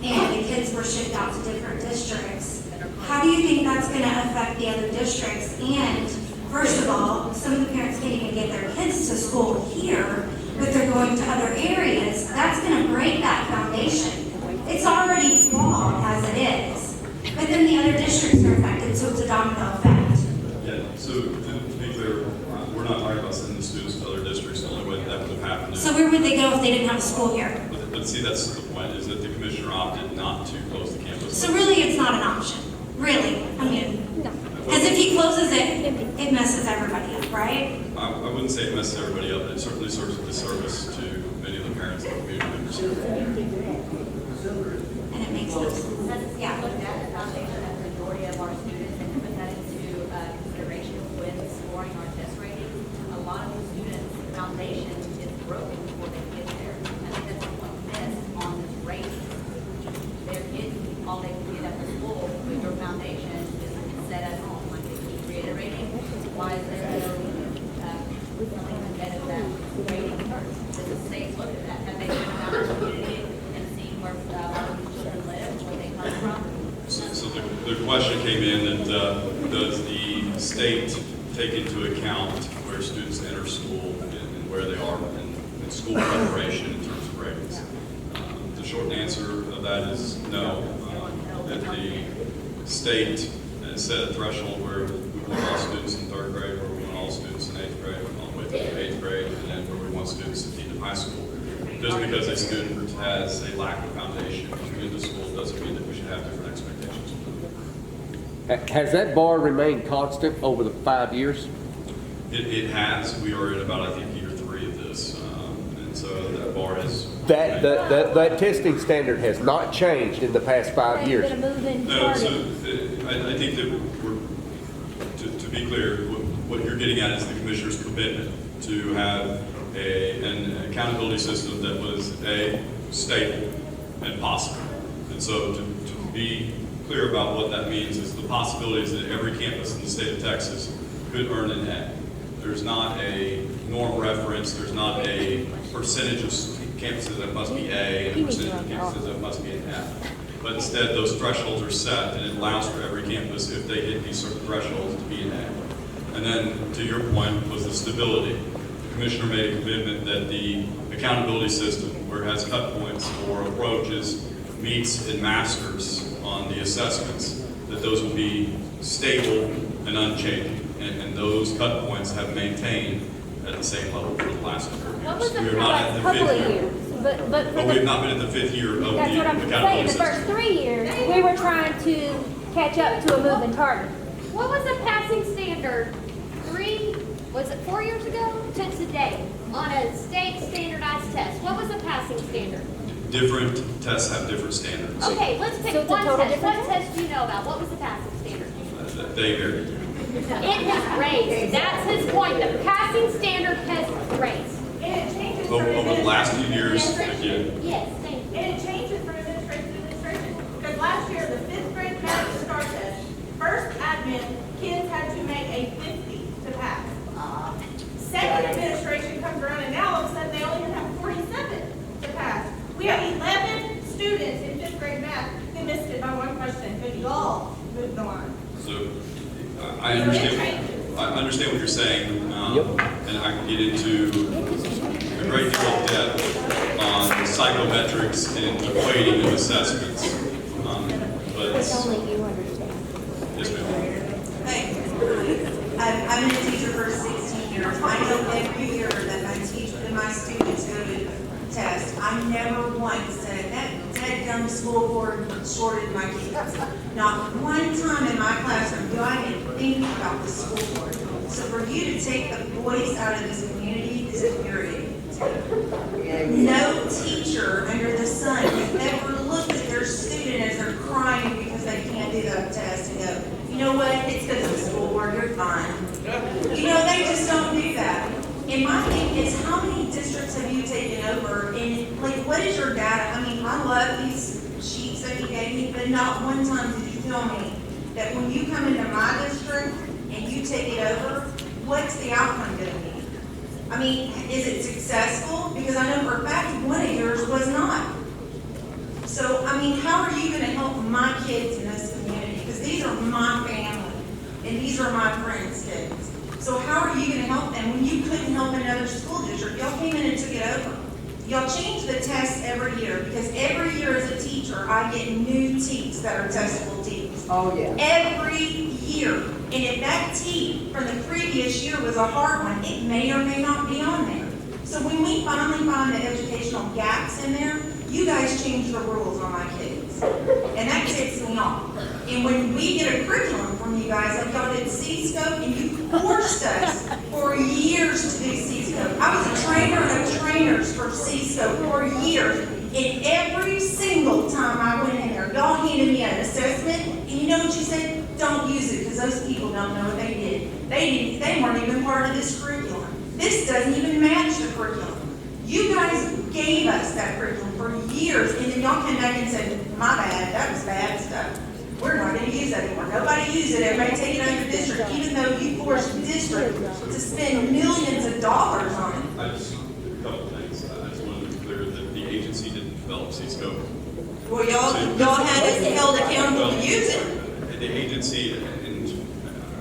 and the kids were shipped out to different districts, how do you think that's going to affect the other districts? And first of all, some of the parents can't even get their kids to school here, but they're going to other areas. That's going to break that foundation. It's already flawed as it is, but then the other districts are affected, so it's a domino effect. Yeah, so to be clear, we're not talking about sending the students to other districts. The only way that would have happened is... So where would they go if they didn't have a school here? But see, that's the point, is that the commissioner opted not to close the campus. So really, it's not an option. Really, I mean, because if he closes it, it messes everybody up, right? I wouldn't say it messes everybody up, but it certainly serves a disservice to many of the parents and community members. And it makes sense. Yeah. Looked at the foundation of the majority of our students and put that into consideration when scoring our test ratings. A lot of the students' foundation is broken before they get there. I think that's what missed on this rating. Their kids, all they can get at the school, but your foundation is set at home. Like they keep reiterating, why is there no something embedded that rating first? Does the state look at that? Have they been out in the community and seen where these children live, where they come from? So the question came in that does the state take into account where students enter school and where they are in school preparation in terms of ratings? The short answer of that is no. That the state has set a threshold where we want all students in third grade, where we want all students in eighth grade, all the way to eighth grade, and then where we want students at the end of high school. Just because a student has a lack of foundation coming into school doesn't mean that we should have different expectations. Has that bar remained constant over the 5 years? It has. We are at about, I think, year 3 of this, and so that bar is. That testing standard has not changed in the past 5 years. No, so I think that to be clear, what you're getting at is the commissioner's commitment to have an accountability system that was stable and possible. And so to be clear about what that means is the possibilities that every campus in the state of Texas could earn an A. There's not a norm reference, there's not a percentage of campuses that must be A and a percentage of campuses that must be an F. But instead, those thresholds are set, and it allows for every campus, if they hit these certain thresholds, to be an A. And then, to your point, was the stability. The commissioner made a commitment that the accountability system, where it has cut points or approaches, meets and masters on the assessments, that that those will be stable and unchanging, and those cut points have maintained at the same level for the last 4 years. What was the We are not at the couple fifth of year. years? But for But we have not been at the 5th year of the that's what I'm saying, accountability the first system. 3 years, we were trying to catch up to a moving target. What was the passing standard 4 years ago to today on a state standardized test? What was the passing standard? Different tests have different standards. Okay, let's pick So it's a one total test. different What test do you know about? What was the passing standard? They vary. It has raised. That's his point. The passing standard has raised. And it changes from Over the last few years, administration. yeah. Yes, thank you. And it changes from administration to administration. Because last year, the 5th grade math star test, first admin, kids had to make a 50 to pass. Second administration comes around and now all of a sudden they only have 47 to pass. We have 11 students in 5th grade math who missed it by one question, because y'all moved on. So I understand what you're saying, and I can get into a great deal of depth on psychometrics and equating of assessments. But It's only you understand. yes, ma'am. Thank you. I've been a teacher for 16 years. I know every year that my students go to test, I never once said, that dumb school board shorted my kids. Not one time in my classroom do I even think about the school board. So for you to take the voice out of this community is infuriating. No teacher under the sun has ever looked at their student as they're crying because they can't do that test and go, you know what, it's because of the school board, you're fine. You know, they just don't do that. And my thing is, how many districts have you taken over? And like, what is your data? I mean, I love these sheets that you gave me, but not one time did you tell me that when you come into my district and you take it over, what's the outcome going to be? I mean, is it successful? Because I know for a fact one of yours was not. So, I mean, how are you going to help my kids in this community? Because these are my family, and these are my friends' kids. So how are you going to help them when you couldn't help another school district? Y'all came in and took it over. Y'all change the tests every year, because every year as a teacher, I get new tests that are testable tests. Oh, yeah. Every year. And if that T from the previous year was a hard one, it may or may not be on there. So when we finally find the educational gaps in there, you guys change the rules on my kids. And that ticks me off. And when we get a curriculum from you guys, like y'all did C-Scope, and you forced us for years to do C-Scope. I was a trainer of trainers for C-Scope for years. And every single time I went in there, y'all handed me an assessment, and you know what you said? Don't use it, because those people don't know what they did. They weren't even part of this curriculum. This doesn't even match the curriculum. You guys gave us that curriculum for years, and then y'all came back and said, my bad, that was bad stuff. We're not going to use that anymore. Nobody use it. Everybody take it out of your district, even though you forced the district to spend millions of dollars on it. A couple of things. I just want to be clear that the agency didn't develop C-Scope. Well, y'all had us held accountable to use it. The agency, and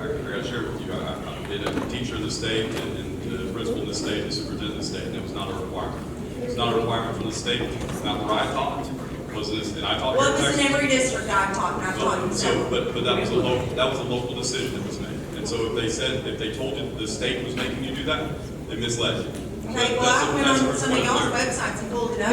I got to share with you, I've been a teacher in the state, and the principal in the state, the superintendent in the state, and it was not a requirement. It's not a requirement from the state. It's not where I taught. Was this? And I taught. Well, it was in every district I taught, and I taught in so, but that was a local decision that was made. And so if they told you the state was making you do that, they misled you. Okay, well, I went on some of y'all's websites and pulled it up.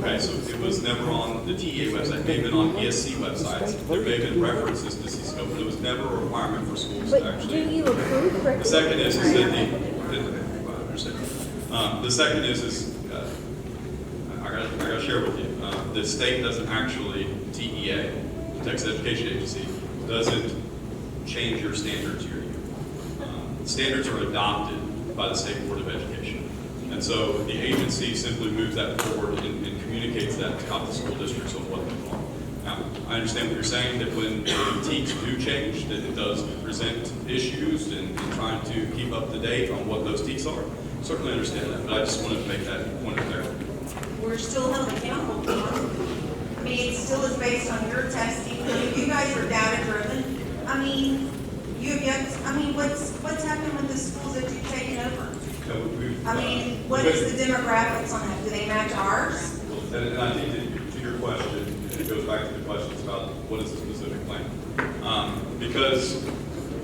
Okay, so it was never on the TEA website, it may have been on ESC websites. There may have been references to C-Scope, but it was never a requirement for schools to But actually. do you approve curriculum? The second is that I understand. The second is I gotta share with you, the state doesn't actually, TEA, the Texas Education Agency, doesn't change your standards year to year. Standards are adopted by the State Board of Education. And so the agency simply moves that forward and communicates that to the school districts on what they are. Now, I understand what you're saying, that when the teams do change, that it does present issues and trying to keep up to date on what those teams are. Certainly understand that, but I just wanted to make that point there. We're still held accountable for it. I mean, it still is based on your testing. You guys are data driven. I mean, what's happened with the schools that you've taken over? I mean, what is the demographics on that? Do they match ours? And I think that to your question, it goes back to the questions about what is the specific plan. Because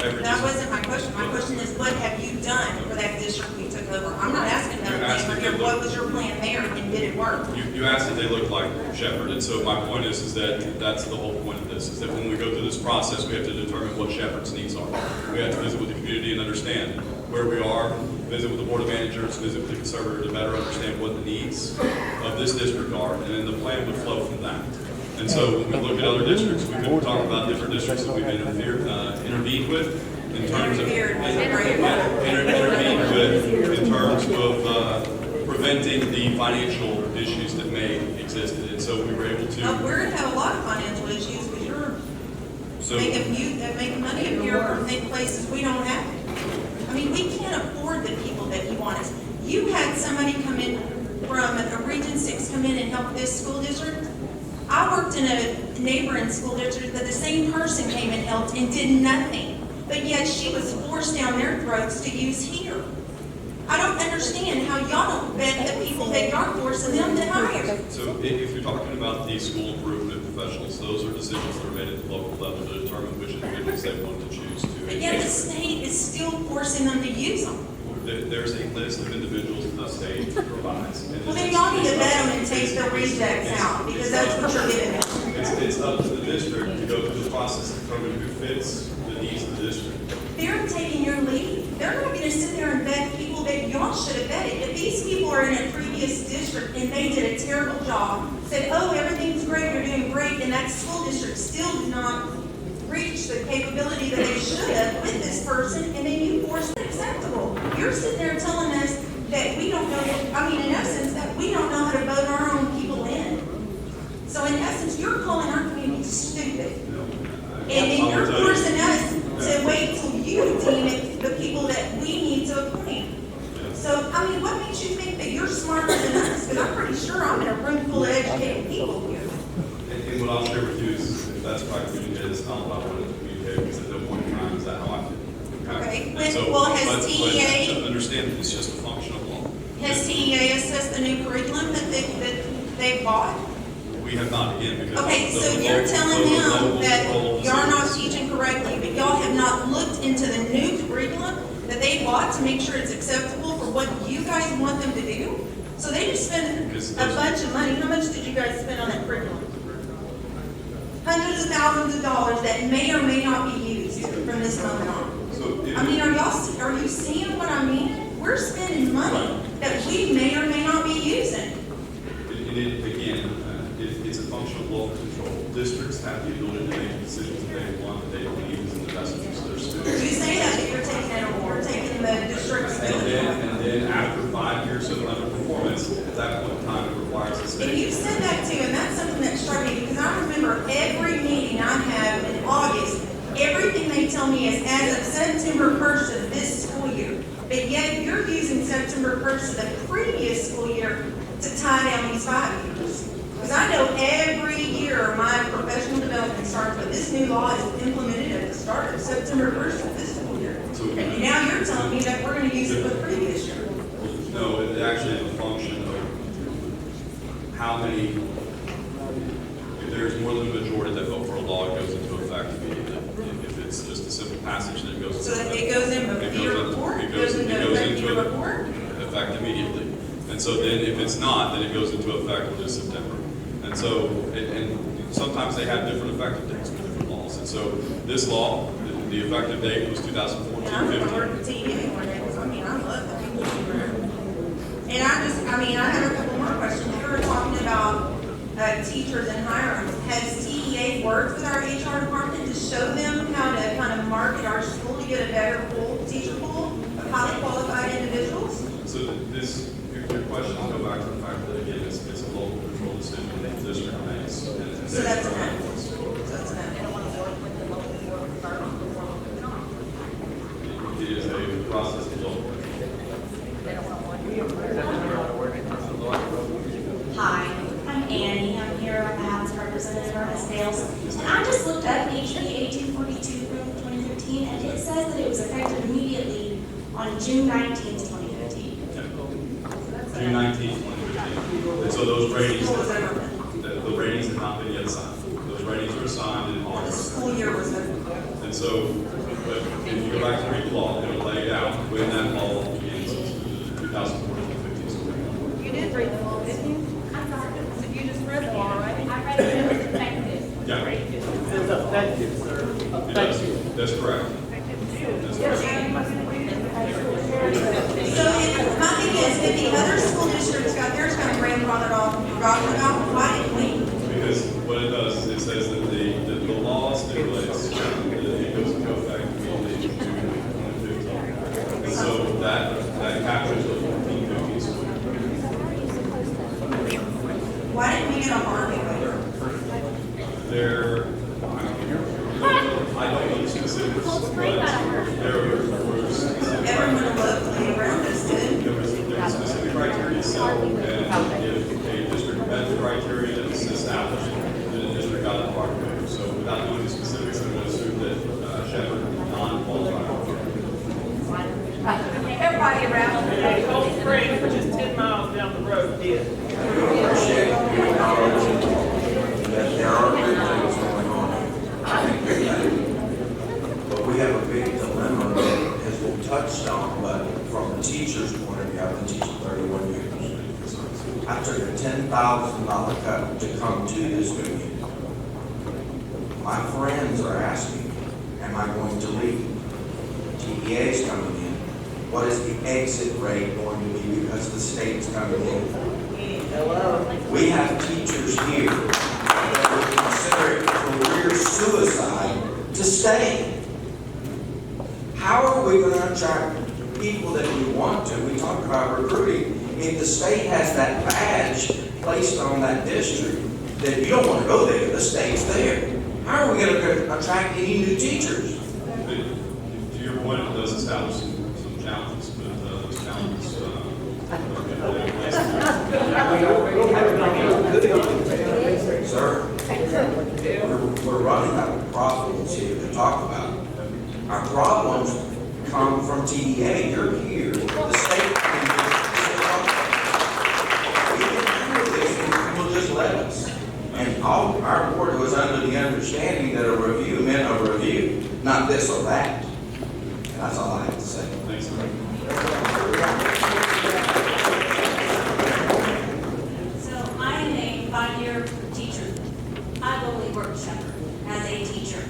every That wasn't my question. My question is, what have you done for that district you took over? I'm not asking You're that asking thing, if what they was your plan there and did it work? You asked if they look like Shepherd, and so my point is that that's the whole point of this, is that when we go through this process, we have to determine what Shepherd's needs are. We have to visit with the community and understand where we are, visit with the board of managers, visit with the conservator to better understand what the needs of this district are, and then the plan would flow from that. And so when we look at other districts, we could talk about different districts that we've intervened with in terms of intervened with in terms of preventing the financial issues that may exist. And so we were able to. We're gonna have a lot of financial issues because you're So, making money in here from places we don't have it. I mean, we can't afford the people that you want us. You had somebody come in from a Region 6 come in and help this school district. I worked in a neighboring school district that the same person came and helped and did nothing. But yet she was forced down their throats to use here. I don't understand how y'all don't vet the people that y'all forcing them to hire. so if you're talking about the school improvement professionals, those are decisions that are made at the local level to determine which individuals they want to choose to. But yet the state is still forcing them to use them. There's a list of individuals that the state provides. And Well, then y'all need to vet them and take the rejects out, because that's what you're giving them. It's up to the district to go through the process and determine who fits the needs of the district. They're taking your lead. They're not gonna sit there and vet people that y'all should have vetted. If these people are in a previous district and they did a terrible job, said, oh, everything's great, you're doing great, and that school district still did not reach the capability that they should have with this person, and then you force it acceptable. You're sitting there telling us that we don't know, in essence, that we don't know how to vote our own people in. So in essence, you're calling our community stupid. And then you're forcing us to wait till you deem it the people that we need to appoint. So, what makes you think that you're smarter than us? Because I'm pretty sure I'm in a room full of educated people here. And what I'll share with you is, if that's what I communicate, it's not what I wanted to communicate, because at no point in time is that how I feel. Okay, And so, well, has but TEA to understand that it's just a function of law. Has TEA assessed the new curriculum that they bought? We have not, again, because. Okay, the so local- you're telling local them that control y'all not decisions. teaching correctly, but y'all have not looked into the new curriculum that they bought to make sure it's acceptable for what you guys want them to do? So they just spent a bunch of money. How much did you guys spend on that curriculum? Hundreds of thousands of dollars that may or may not be used from this moment on. So if- Are you seeing what I mean? We're spending money that we may or may not be using. It's a function of local control. Districts have the ability to make decisions that they want, that they believe is in the best interest of their students. You say that, but you're taking it award, taking the district's And then after 5 years of underperformance, at that point in time, it requires the state. And you said that too, and that's something that struck me, because I remember every meeting I have in August, everything they tell me is as of September 1st of this school year. But yet you're using September 1st of the previous school year to tie down these 5 years. Because I know every year my professional development starts, but this new law is implemented at the start of September 1st of this school year. And now you're telling me that we're going to use it for the previous year. No, it actually is a function of how many, if there's more than a majority that vote for a law, it goes into effect immediately. If it's just a simple passage, then it goes. So that it goes in before your report? It goes into report? effect immediately. And so then if it's not, then it goes into effect in September. And so, and sometimes they have different effective dates for different laws. And so this law, the effective date was 2014. And I'm going to work with TEA one day, because I love the people here. And I have a couple more questions. We were talking about teachers and hiring. Has TEA worked with our HR department to show them how to kind of market our school to get a better teacher pool of highly qualified individuals? So your question, I'll go back to the fact that again, it's a local control decision that the district makes. So that's enough. It is a process of local. Hi, I'm Annie. I'm here on behalf of Representative Ernest Dales. And I just looked up HB 1842 from 2015, and it says that it was effective immediately on June 19th, 2015. June 19th, 2015. And so those ratings, the ratings have not been yet signed. Those ratings were signed in August. The school year was the so, but if you go back and read the law, it'll lay it out when that law begins, 2014-15 school year. You did read the law, didn't you? I'm sorry. You just read the law, right? I read it, it was effective. Yeah. It says effective, sir. It does. That's correct. That's correct. So if, my thing is, if the other school districts got theirs kind of grandfathered off, why didn't we? Because what it does is it says that the law stipulates that it goes into effect immediately in June 2015. And so that captures the 14-15 school year. Why didn't we get a Harvey waiver? I don't know the specifics, but there were specific Everyone locally around us did. There was specific criteria set, and if a district met the criteria that was established, then the district got the Harvey waiver. So without knowing the specifics, I'm going to assume that Shepherd non-qualified. Everybody around. Cold Spring, which is 10 miles down the road, did. Appreciate you acknowledging that there are good things going on. I agree with that. But we have a big dilemma that has been touched on, but from the teacher's point of view, I've been teaching 31 years. I took a $10,000 cut to come to this meeting. My friends are asking, am I going to leave? TEA is coming in. What is the exit rate going to be because the state's coming in? We have teachers here that would consider it career suicide to stay. How are we going to attract people that we want to? We talk about recruiting. If the state has that badge placed on that district, then you don't want to go there, the state's there. How are we going to attract any new teachers? To your point, it does establish some challenges, but those challenges Sir, we're running out of problems here to talk about. Our problems come from TEA. You're here. The state will just let us. And our board was under the understanding that a review meant a review, not this or that. And that's all I have to say. Thanks, sir. So I am a 5-year teacher. I've only worked Shepherd as a teacher.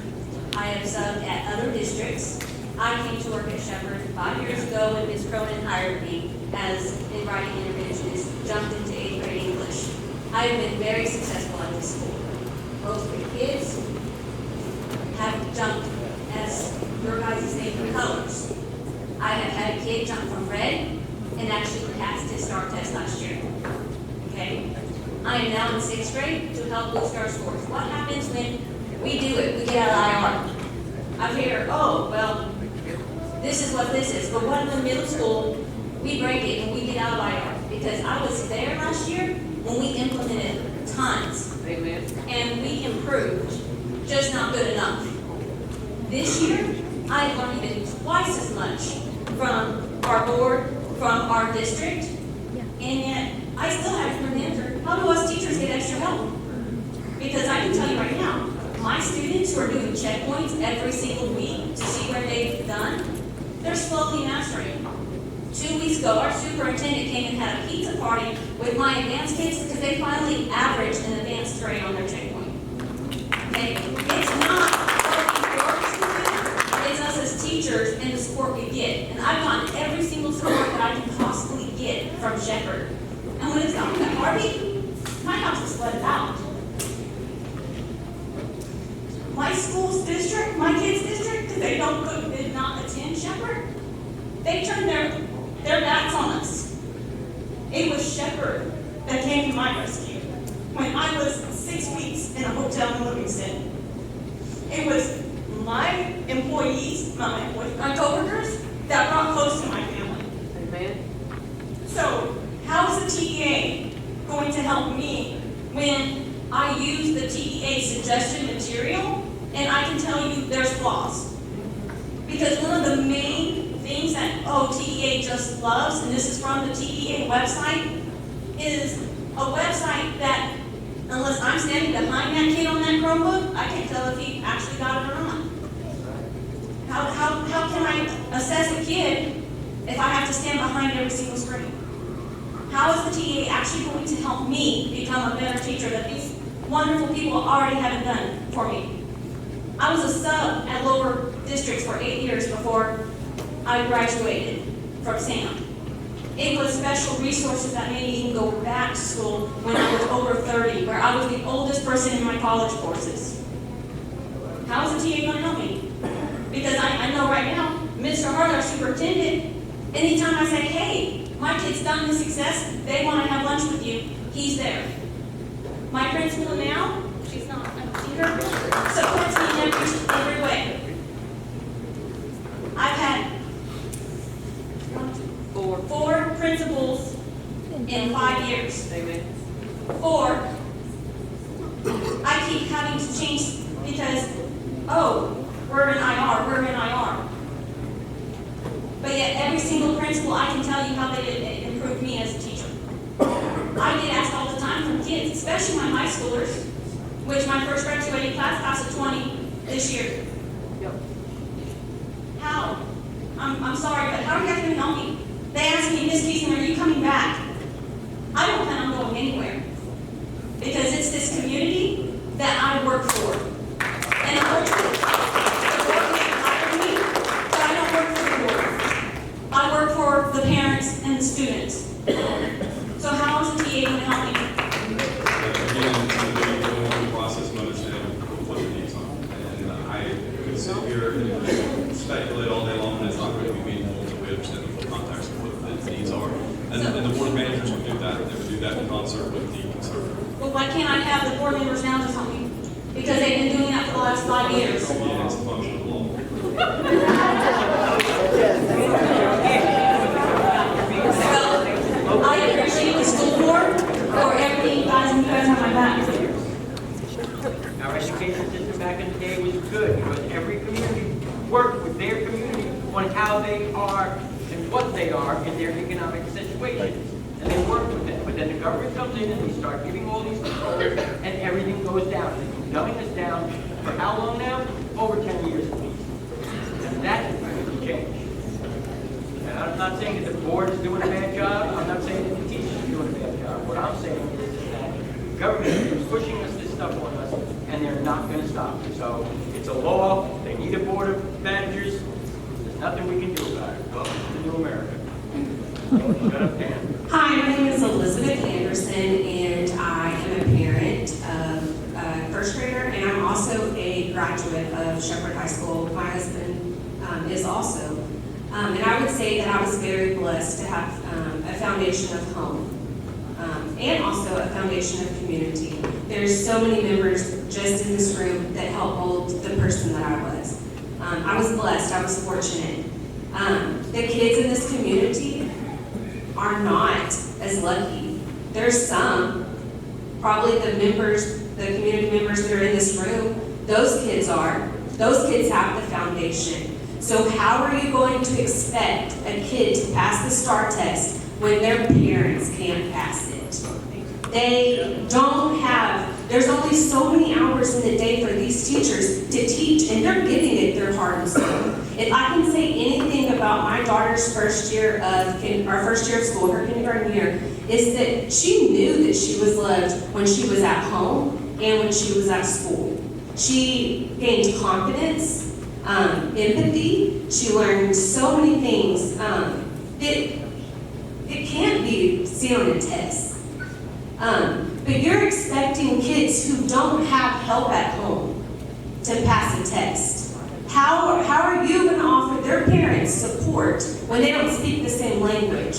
I have subbed at other districts. I came to work at Shepherd 5 years ago when Ms. Cronin hired me as a writing interventionist, jumped into 8th grade English. I have been very successful at this school. Most of the kids have jumped as your guys' favorite colors. I have had a kid jump from red and actually passed his STAR test last year. Okay? I am now in 6th grade to help boost our scores. What happens when we do it? We get out of IR. I hear, oh, well, this is what this is. But what in the middle school, we break it when we get out of IR. Because I was there last year when we implemented tons. Amen. And we improved, just not good enough. This year, I've learned even twice as much from our board, from our district, and yet I still have to remember, how do us teachers get extra help? Because I can tell you right now, my students who are doing checkpoints every single week to see where they've done, they're slowly mastering. 2 weeks ago, our superintendent came and had a pizza party with my advanced kids because they finally averaged an advanced grade on their checkpoint. Okay? It's not it's us as teachers and the support we get. And I've gotten every single support that I can possibly get from Shepherd. And when it's gotten that Harvey, my house is flooded out. My school's district, my kids' district, because they did not attend Shepherd, they turned their backs on us. It was Shepherd that came to my rescue when I was 6 weeks in a hotel in Livingston. It was my employees, my coworkers, that brought close to my family. Amen. So, how is the TEA going to help me when I use the TEA suggestion material and I can tell you there's flaws? Because one of the main things that TEA just loves, and this is from the TEA website, is a website that, unless I'm standing behind that kid on that Chromebook, I can't tell if he actually got it or not. assess a kid if I have to stand behind every single screen? How is the TA actually going to help me become a better teacher that these wonderful people already haven't done for me? I was a sub at lower districts for 8 years before I graduated from SAM. It was special resources that made me even go back to school when I was over 30, where I was the oldest person in my college courses. How is the TA going to help me? Because I know right now, Mr. Harler, our superintendent, anytime I say, hey, my kid's done this success, they want to have lunch with you, he's there. My principal now, she's not, here, supports me in every way. I've had four principals in 5 years. Four. I keep having to change because, oh, we're in IR. But yet every single principal, I can tell you how they improved me as a teacher. I get asked all the time from kids, especially my high schoolers, which my first graduating class of 20 this year. How? I'm sorry, but how are you guys going to help me? They ask me, Miss Keesman, are you coming back? I don't plan on going anywhere. Because it's this community that I work for. And I work for the board may hire me, but I don't work for the board. I work for the parents and the students. So how is the TA going to help me? Again, it's going through the process of understanding what the needs are. And I could sit here and speculate all day long, and it's not going to be meaningful until we understand the full context of what the needs are. And the board of managers would do that. They would do that in concert with the conservator. Well, why can't I have the board members now just help me? Because they've been doing that for the last 5 years. Again, it's a function of law. So, I appreciate the school board for everything you guys have my back. Our education system back in the day was good because every community worked with their community on how they are and what they are in their economic situations. And they work with it. But then the government comes in and they start giving all these controls and everything goes down. They've been dumbing us down for how long now? Over 10 years at least. And that is going to change. And I'm not saying that the board is doing a bad job. I'm not saying that the teachers are doing a bad job. What I'm saying is that the government is pushing us this stuff on us and they're not going to stop it. So it's a law. They need a board of managers. There's nothing we can do about it. Welcome to New America. Shut up, Dan. Hi, my name is Elizabeth Anderson, and I am a parent of a first grader, and I'm also a graduate of Shepherd High School. My husband is also. And I would say that I was very blessed to have a foundation of home and also a foundation of community. There's so many members just in this room that helped mold the person that I was. I was blessed, I was fortunate. The kids in this community are not as lucky. There's some, probably the community members that are in this room, those kids are. Those kids have the foundation. So how are you going to expect a kid to pass the STAR test when their parents can't pass it? They don't have, there's only so many hours in the day for these teachers to teach, and they're giving it their heart and soul. If I can say anything about my daughter's first year of school, her kindergarten year, is that she knew that she was loved when she was at home and when she was at school. She gained confidence, empathy. She learned so many things that it can't be seen on a test. But you're expecting kids who don't have help at home to pass a test. How are you going to offer their parents support when they don't speak the same language,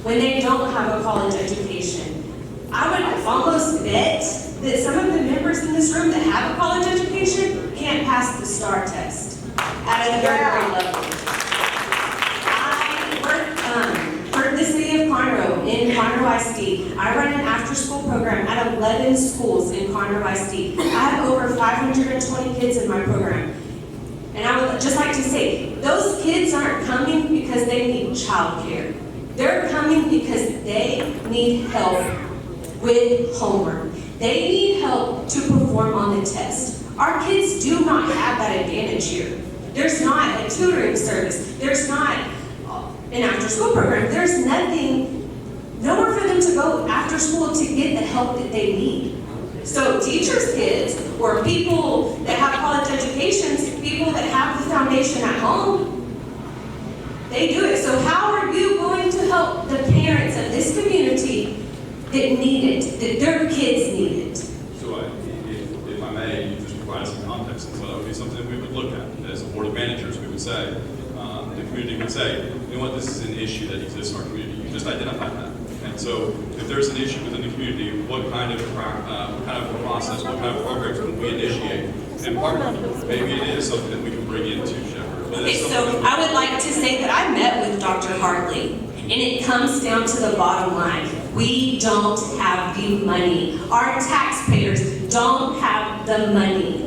when they don't have a college education? I would almost bet that some of the members in this room that have a college education can't pass the STAR test at a third grade level. I work for the city of Conroe in Conroe ISD. I run an after-school program at 11 schools in Conroe ISD. I have over 520 kids in my program. And I would just like to say, those kids aren't coming because they need childcare. They're coming because they need help with homework. They need help to perform on the test. Our kids do not have that advantage here. There's not a tutoring service. There's not an after-school program. There's nothing, nowhere for them to go after school to get the help that they need. So teachers' kids, or people that have college educations, people that have the foundation at home, they do it. So how are you going to help the parents of this community that need it, that their kids need it? So if I may, you just provide some context, and so that would be something that we would look at. As a board of managers, we would say, the community would say, you know what, this is an issue that exists in our community. You just identified that. And so if there's an issue within the community, what kind of a process, what kind of programs can we initiate? And part of it, maybe it is something that we can bring into Shepherd. Okay, so I would like to say that I met with Dr. Hartley, and it comes down to the bottom line. We don't have the money. Our taxpayers don't have the money.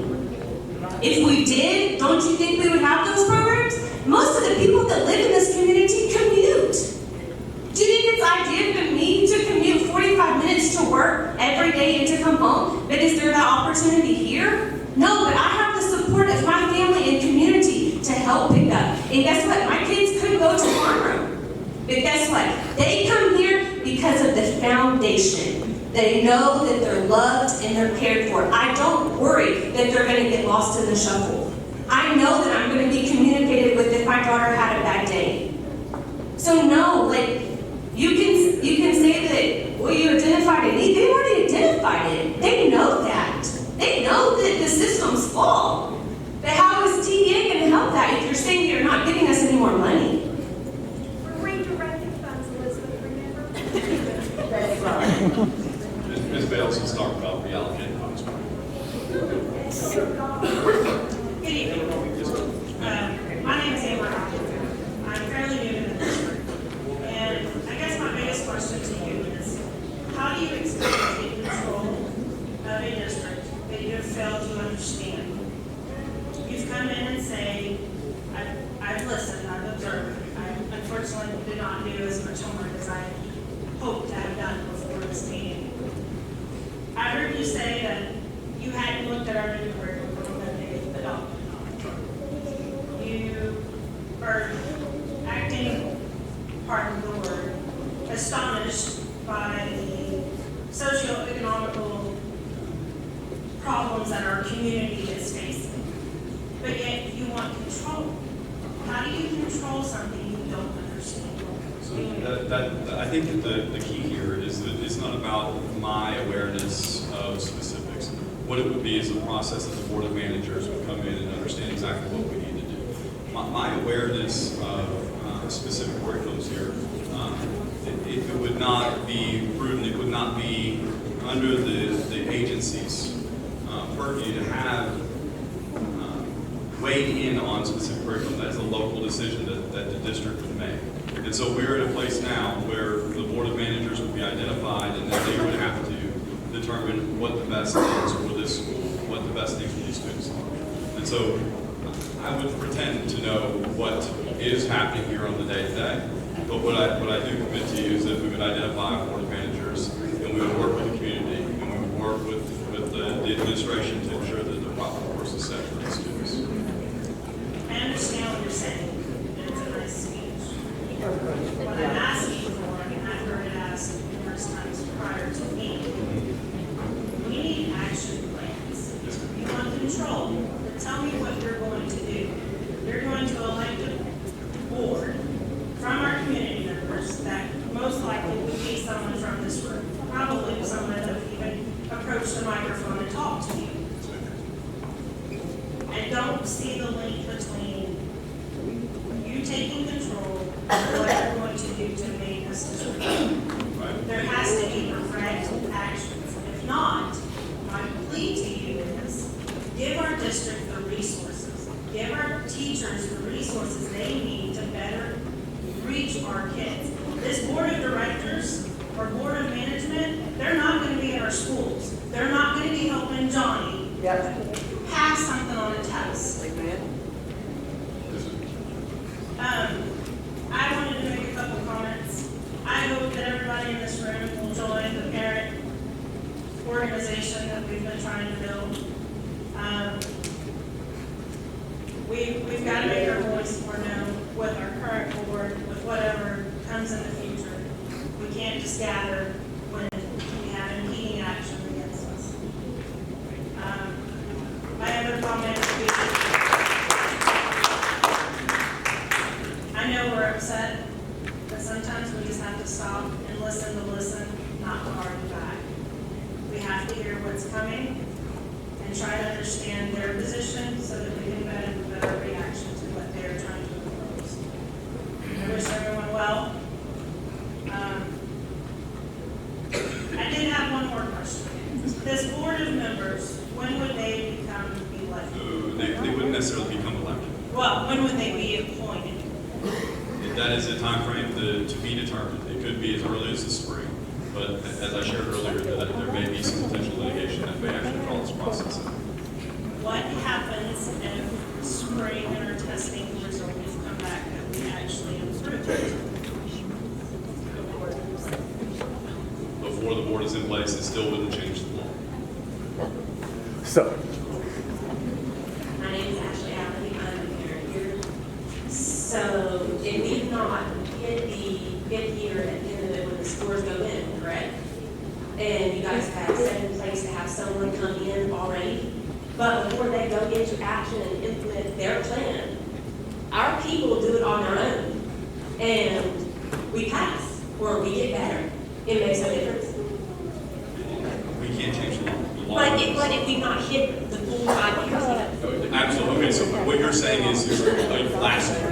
If we did, don't you think we would have those programs? Most of the people that live in this community commute. Do you think it's ideal for me to commute 45 minutes to work every day and to come home? But is there that opportunity here? No, but I have the support of my family and community to help pick up. And guess what? My kids could go tomorrow. But guess what? They come here because of the foundation. They know that they're loved and they're cared for. I don't worry that they're going to get lost in the shuffle. I know that I'm going to be communicated with if my daughter had a bad day. So no, you can say that, well, you identified a need. They've already identified it. They know that. They know that the system's flawed. But how is TDA going to help that if you're saying you're not giving us any more money? We're redirecting funds, Elizabeth, remember? That's right. Ms. Bales has talked about reallocating funds. Good evening. My name is Amber Hopkins. I'm fairly new to the district. And I guess my biggest question to you is, how do you expect to take control of a district that you have failed to understand? You've come in and say, I've listened, I've observed. I unfortunately did not do as much homework as I hoped to have done before this meeting. I heard you say that you hadn't looked at our new curriculum that they adopted. You are acting, pardon the word, astonished by the socioeconomical problems that our community is facing. But yet you want control. How do you control something you don't understand? So I think that the key here is that it's not about my awareness of specifics. What it would be is a process that the board of managers would come in and understand exactly what we need to do. My awareness of specific curriculums here, it would not be prudent, it would not be under the agency's purview to have weighed in on specific curriculum. That is a local decision that the district would make. And so we're at a place now where the board of managers would be identified, and then they would have to determine what the best things for this school, what the best things for these students are. And so I would pretend to know what is happening here on the day-to-day, but what I do commit to you is that we would identify board of managers, and we would work with the community, and we would work with the administration to ensure that the proper course is set for the students. I understand what you're saying. It's a nice speech. What I'm asking for, and I've heard it asked numerous times prior to me, we need action plans. You want control, but tell me what you're going to do. You're going to elect a board from our community members that most likely would be someone from this room, probably someone that would even approach the microphone and talk to you. And don't see the link between you taking control and what you're going to do to make this district. There has to be direct actions. If not, my plea to you is give our district the resources, give our teachers the resources they need to better reach our kids. This board of directors or board of management, they're not going to be in our schools. They're not going to be helping Johnny pass something on a test. I wanted to make a couple comments. I hope that everybody in this room will join the parent organization that we've been trying to build. We've we've got to make our voice more known with our current board, with whatever comes in the future. We can't just gather when we have impeding action against us. My other comment would be, I know we're upset, but sometimes we just have to stop and listen to listen, not to argue back. We have to hear what's coming and try to understand their position so that we can have a better reaction to what they're trying to impose. I wish everyone well. I did have one more question. This board of members, when would they become elected? They wouldn't necessarily become elected. Well, when would they be appointed? That is a timeframe to be determined. It could be as early as the spring, but as I shared earlier, that there may be some potential litigation that may actually follow this process. What happens if spring and our testing results come back that we actually improve? Before the board is in place, it still wouldn't change the law. So, My name is Ashley Allen, I'm a parent here. So, if we do not hit the fifth year at the end of it when the scores go in, correct? And you guys have set in place to have someone come in already, but before they go into action and implement their plan, our people do it on their own, and we pass, or we get better. It makes no difference. We can't change the law. The law But is- if we've not hit the full 5 years, Absolutely. Okay, so what you're saying is like last year.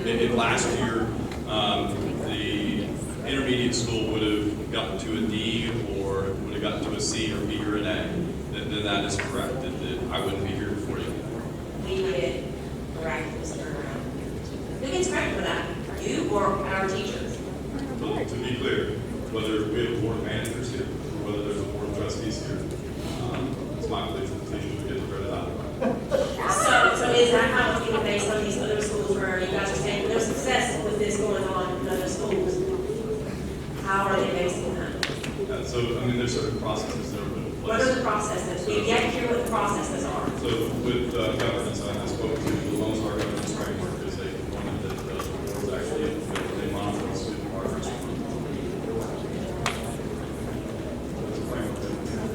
In last year, the intermediate school would have gotten to a D or would have gotten to a C or B or an A. Then that is correct. That I wouldn't be here for you. we get miraculous turnaround. Who gets credit for that? You or our teachers? Well, to be clear, whether we have a board of managers here or whether there's a board of trustees here, it's my belief that the teachers would get the credit out of it. So is that how it's being based on these other schools where you guys are saying no success with this going on in other schools? How are they basing that? So, I mean, there's certain processes that are put in place. What are the processes? We've yet to hear what the processes are. So with governance, I spoke to the Lone Star Governance Framework is a component that the boards actually implement. They monitor the student progress.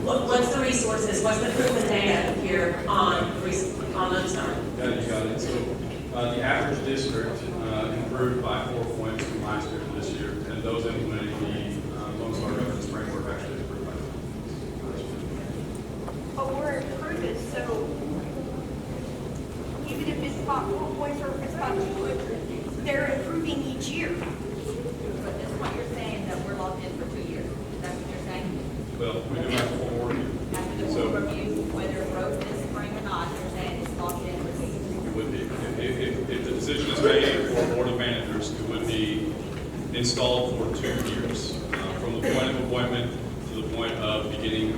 What's the resources? What's the proven data here on Lone Star? Yeah, you got it. So the average district improved by 4 points from last year to this year, and those implementing the Lone Star Governance Framework actually improved by 4 points. But we're improving, so even if it's about 4 points or if it's about 200, they're improving each year. But this point, you're saying that we're locked in for 2 years. Is that what you're saying? Well, we do have a full review. After the full review, whether it broke this spring or not, you're saying it's locked in for 2 years. Would be, if the decision is made for a board of managers, it would be installed for 2 years, from the point of appointment to the point of beginning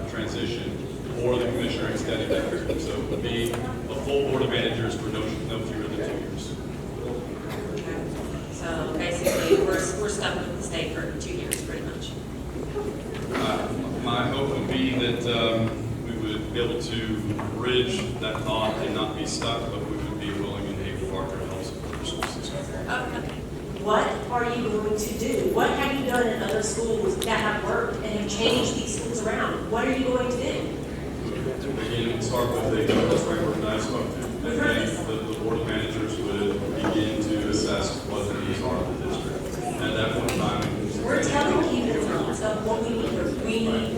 transition, or the commissioner extending that period. So it would be a full board of managers for no fewer than 2 years. So basically, we're stuck with the state for 2 years, pretty much. My hope would be that we would be able to bridge that thought and not be stuck, but we would be willing and able partner to help support our school system. Okay. What are you going to do? What have you done in other schools that have worked and have changed these schools around? What are you going to do? Again, start with the governance framework that I spoke to. And then the board of managers would begin to assess what the needs are of the district. And at that point in time, We're telling you the needs of what we need.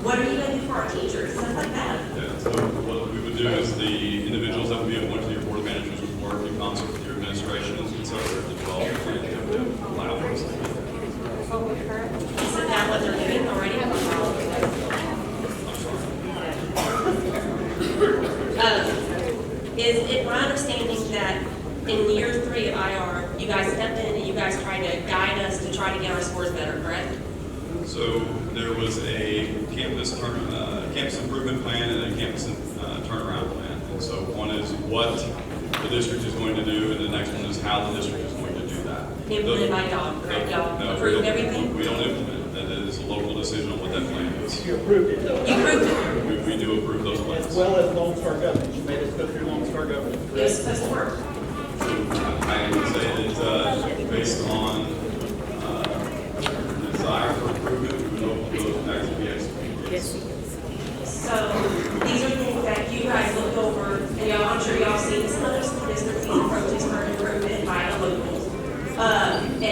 What are you going to do for our teachers? Stuff like that. yeah, so what we would do is the individuals that would be appointed to your board of managers would work in concert with your administration and so forth as well. And you have to allow for us to do that. Isn't that what they're doing already? Is it my understanding that in year 3 of IR, you guys step in and you guys try to guide us to try to get our scores better, correct? So there was a campus improvement plan and a campus turnaround plan. And so one is what the district is going to do, and the next one is how the district is going to do that. Implemented by y'all, correct? Y'all No, approve everything? we don't implement it. That is a local decision on what that plan is. You approved it though. You approved it. We do approve those plans. As well as Lone Star Governance. You made us go through Lone Star Governance. It was supposed to work. based on desire for improvement, we would hope those actually be executed. Yes. So these are things that you guys look over, and y'all, I'm sure y'all seen some other school districts, these approaches for improvement by the locals. And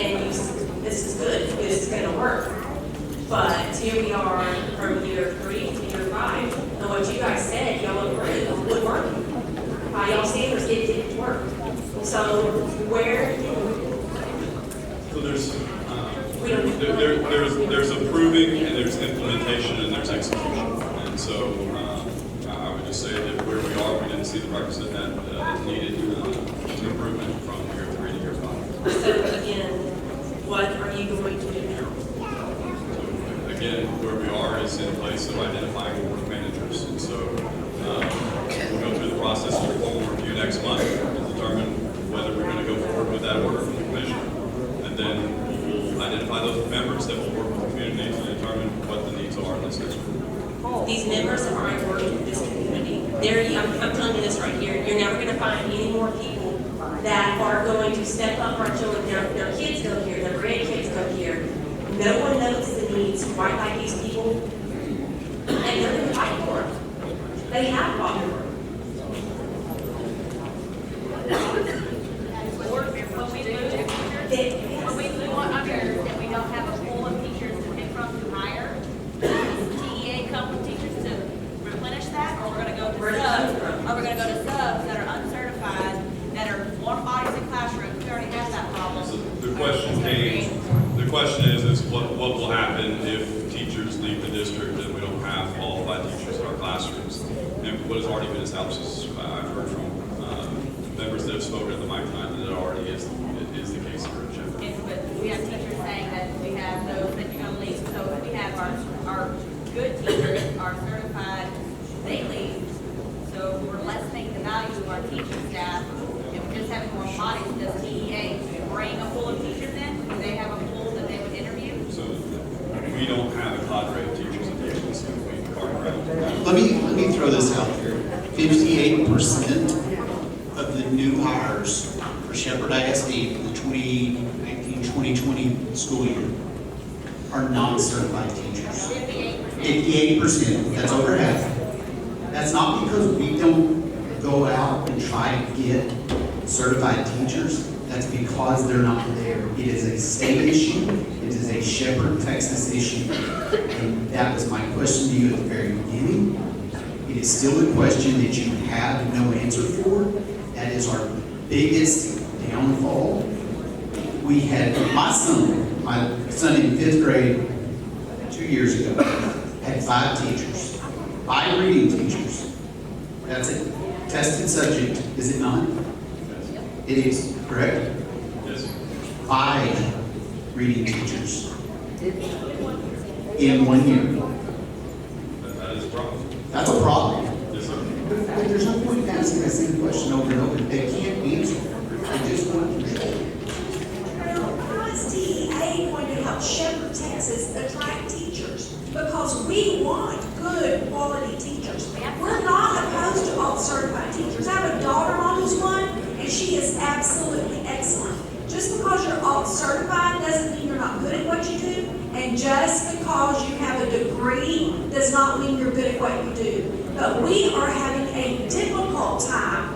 this is good, this is gonna work. But here we are from year 3 to year 5, and what you guys said, y'all agreed would work. By y'all standards, it didn't work. So where? So there's approving, and there's implementation, and there's execution. And so I would just say that where we are, we didn't see the requisite that needed improvement from year 3 to year 5. So again, what are you going to do now? Again, where we are is in place of identifying board of managers. And so we'll go through the process of a formal review next month to determine whether we're going to go forward with that order from the commission. And then we'll identify those members that will work with the community to determine what the needs are in this district. These members have already worked with this community. I'm telling you this right here, you're never going to find any more people that are going to step up our children. Their kids go here, their grandkids go here. No one knows the needs quite like these people, and they're going to fight for them. They have fought for them. When we want others that we don't have a pool of teachers to pick from to hire, does TEA come with teachers to replenish that, or we're gonna go to subs, or we're gonna go to subs that are uncertified, that are warm bodies in classrooms, we already have that problem. So the question is what will happen if teachers leave the district and we don't have qualified teachers in our classrooms? And what has already been established is, I've heard from members that have spoken at the mic tonight that it already is the case here in Sheffield. Yes, but we have teachers saying that we have those that you're gonna leave, so if we have our good teachers, our certified, they leave, so we're lessening the value of our teaching staff, and we're just having more bodies. Does TEA bring a pool of teachers in? Do they have a pool that they would interview? So we don't have a cadre of teachers at the agency. Let me throw this out there. 58% of the new hires for Shepherd ISD for the 2019-2020 school year are non-certified teachers. 58%, that's over half. That's not because we don't go out and try to get certified teachers. That's because they're not there. It is a state issue. It is a Shepherd, Texas issue. And that was my question to you at the very beginning. It is still a question that you have no answer for. That is our biggest downfall. We had my son in 5th grade 2 years ago, had 5 teachers, 5 reading teachers. That's it. Tested subject, is it not? It is, correct? Yes. 5 reading teachers in 1 year. That is a problem. That's a problem. Yes, sir. But there's no point in asking that same question over and over. They can't answer. They just want control. How is TEA going to help Shepherd, Texas attract teachers? Because we want good quality teachers. We're not opposed to all certified teachers. I have a daughter-in-law who's one, and she is absolutely excellent. Just because you're all certified doesn't mean you're not good at what you do, and just because you have a degree does not mean you're good at what you do. But we are having a difficult time.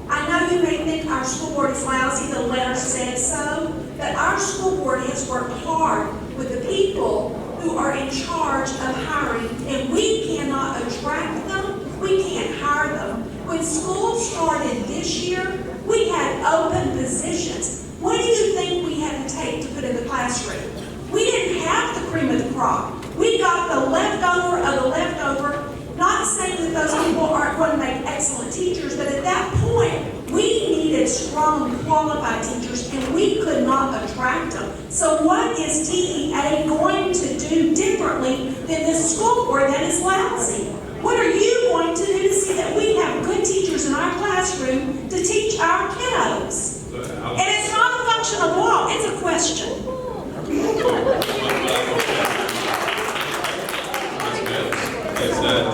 I know you may think our school board is lousy, the letter said so, but our school board has worked hard with the people who are in charge of hiring, and we cannot attract them, we can't hire them. When school started this year, we had open positions. What do you think we had to take to put in the classroom? We didn't have the cream of the crop. We got the leftover of the leftover. Not saying that those people aren't going to make excellent teachers, but at that point, we needed strong, qualified teachers, and we could not attract them. So what is TEA going to do differently than this school board that is lousy? What are you going to do to see that we have good teachers in our classroom to teach our kiddos? And it's not a function of law, it's a question. Is that I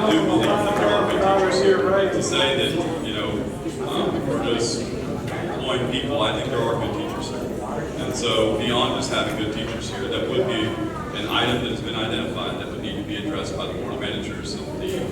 do believe that there are good teachers here, right? To say that, we're just employing people, I think there are good teachers here. And so beyond just having good teachers here, that would be an item that has been identified that would need to be addressed by the board of managers and the community.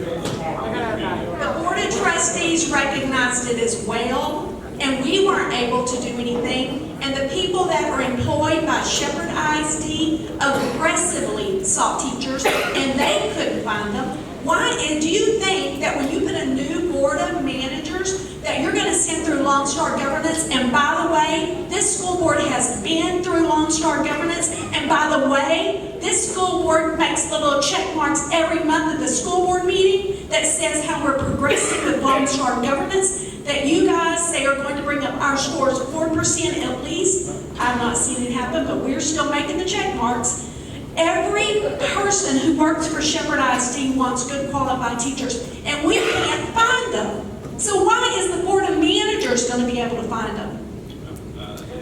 The Board of Trustees recognized it as well, and we weren't able to do anything. And the people that are employed by Shepherd ISD aggressively sought teachers, and they couldn't find them. Why? And do you think that when you put a new board of managers, that you're going to send through Lone Star governance? And by the way, this school board has been through Lone Star governance. And by the way, this school board makes the little check marks every month at the school board meeting that says how we're progressing with Lone Star governance. That you guys say are going to bring up our scores 4% at least. I've not seen it happen, but we're still making the check marks. Every person who works for Shepherd ISD wants good qualified teachers, and we can't find them. So why is the board of managers going to be able to find them?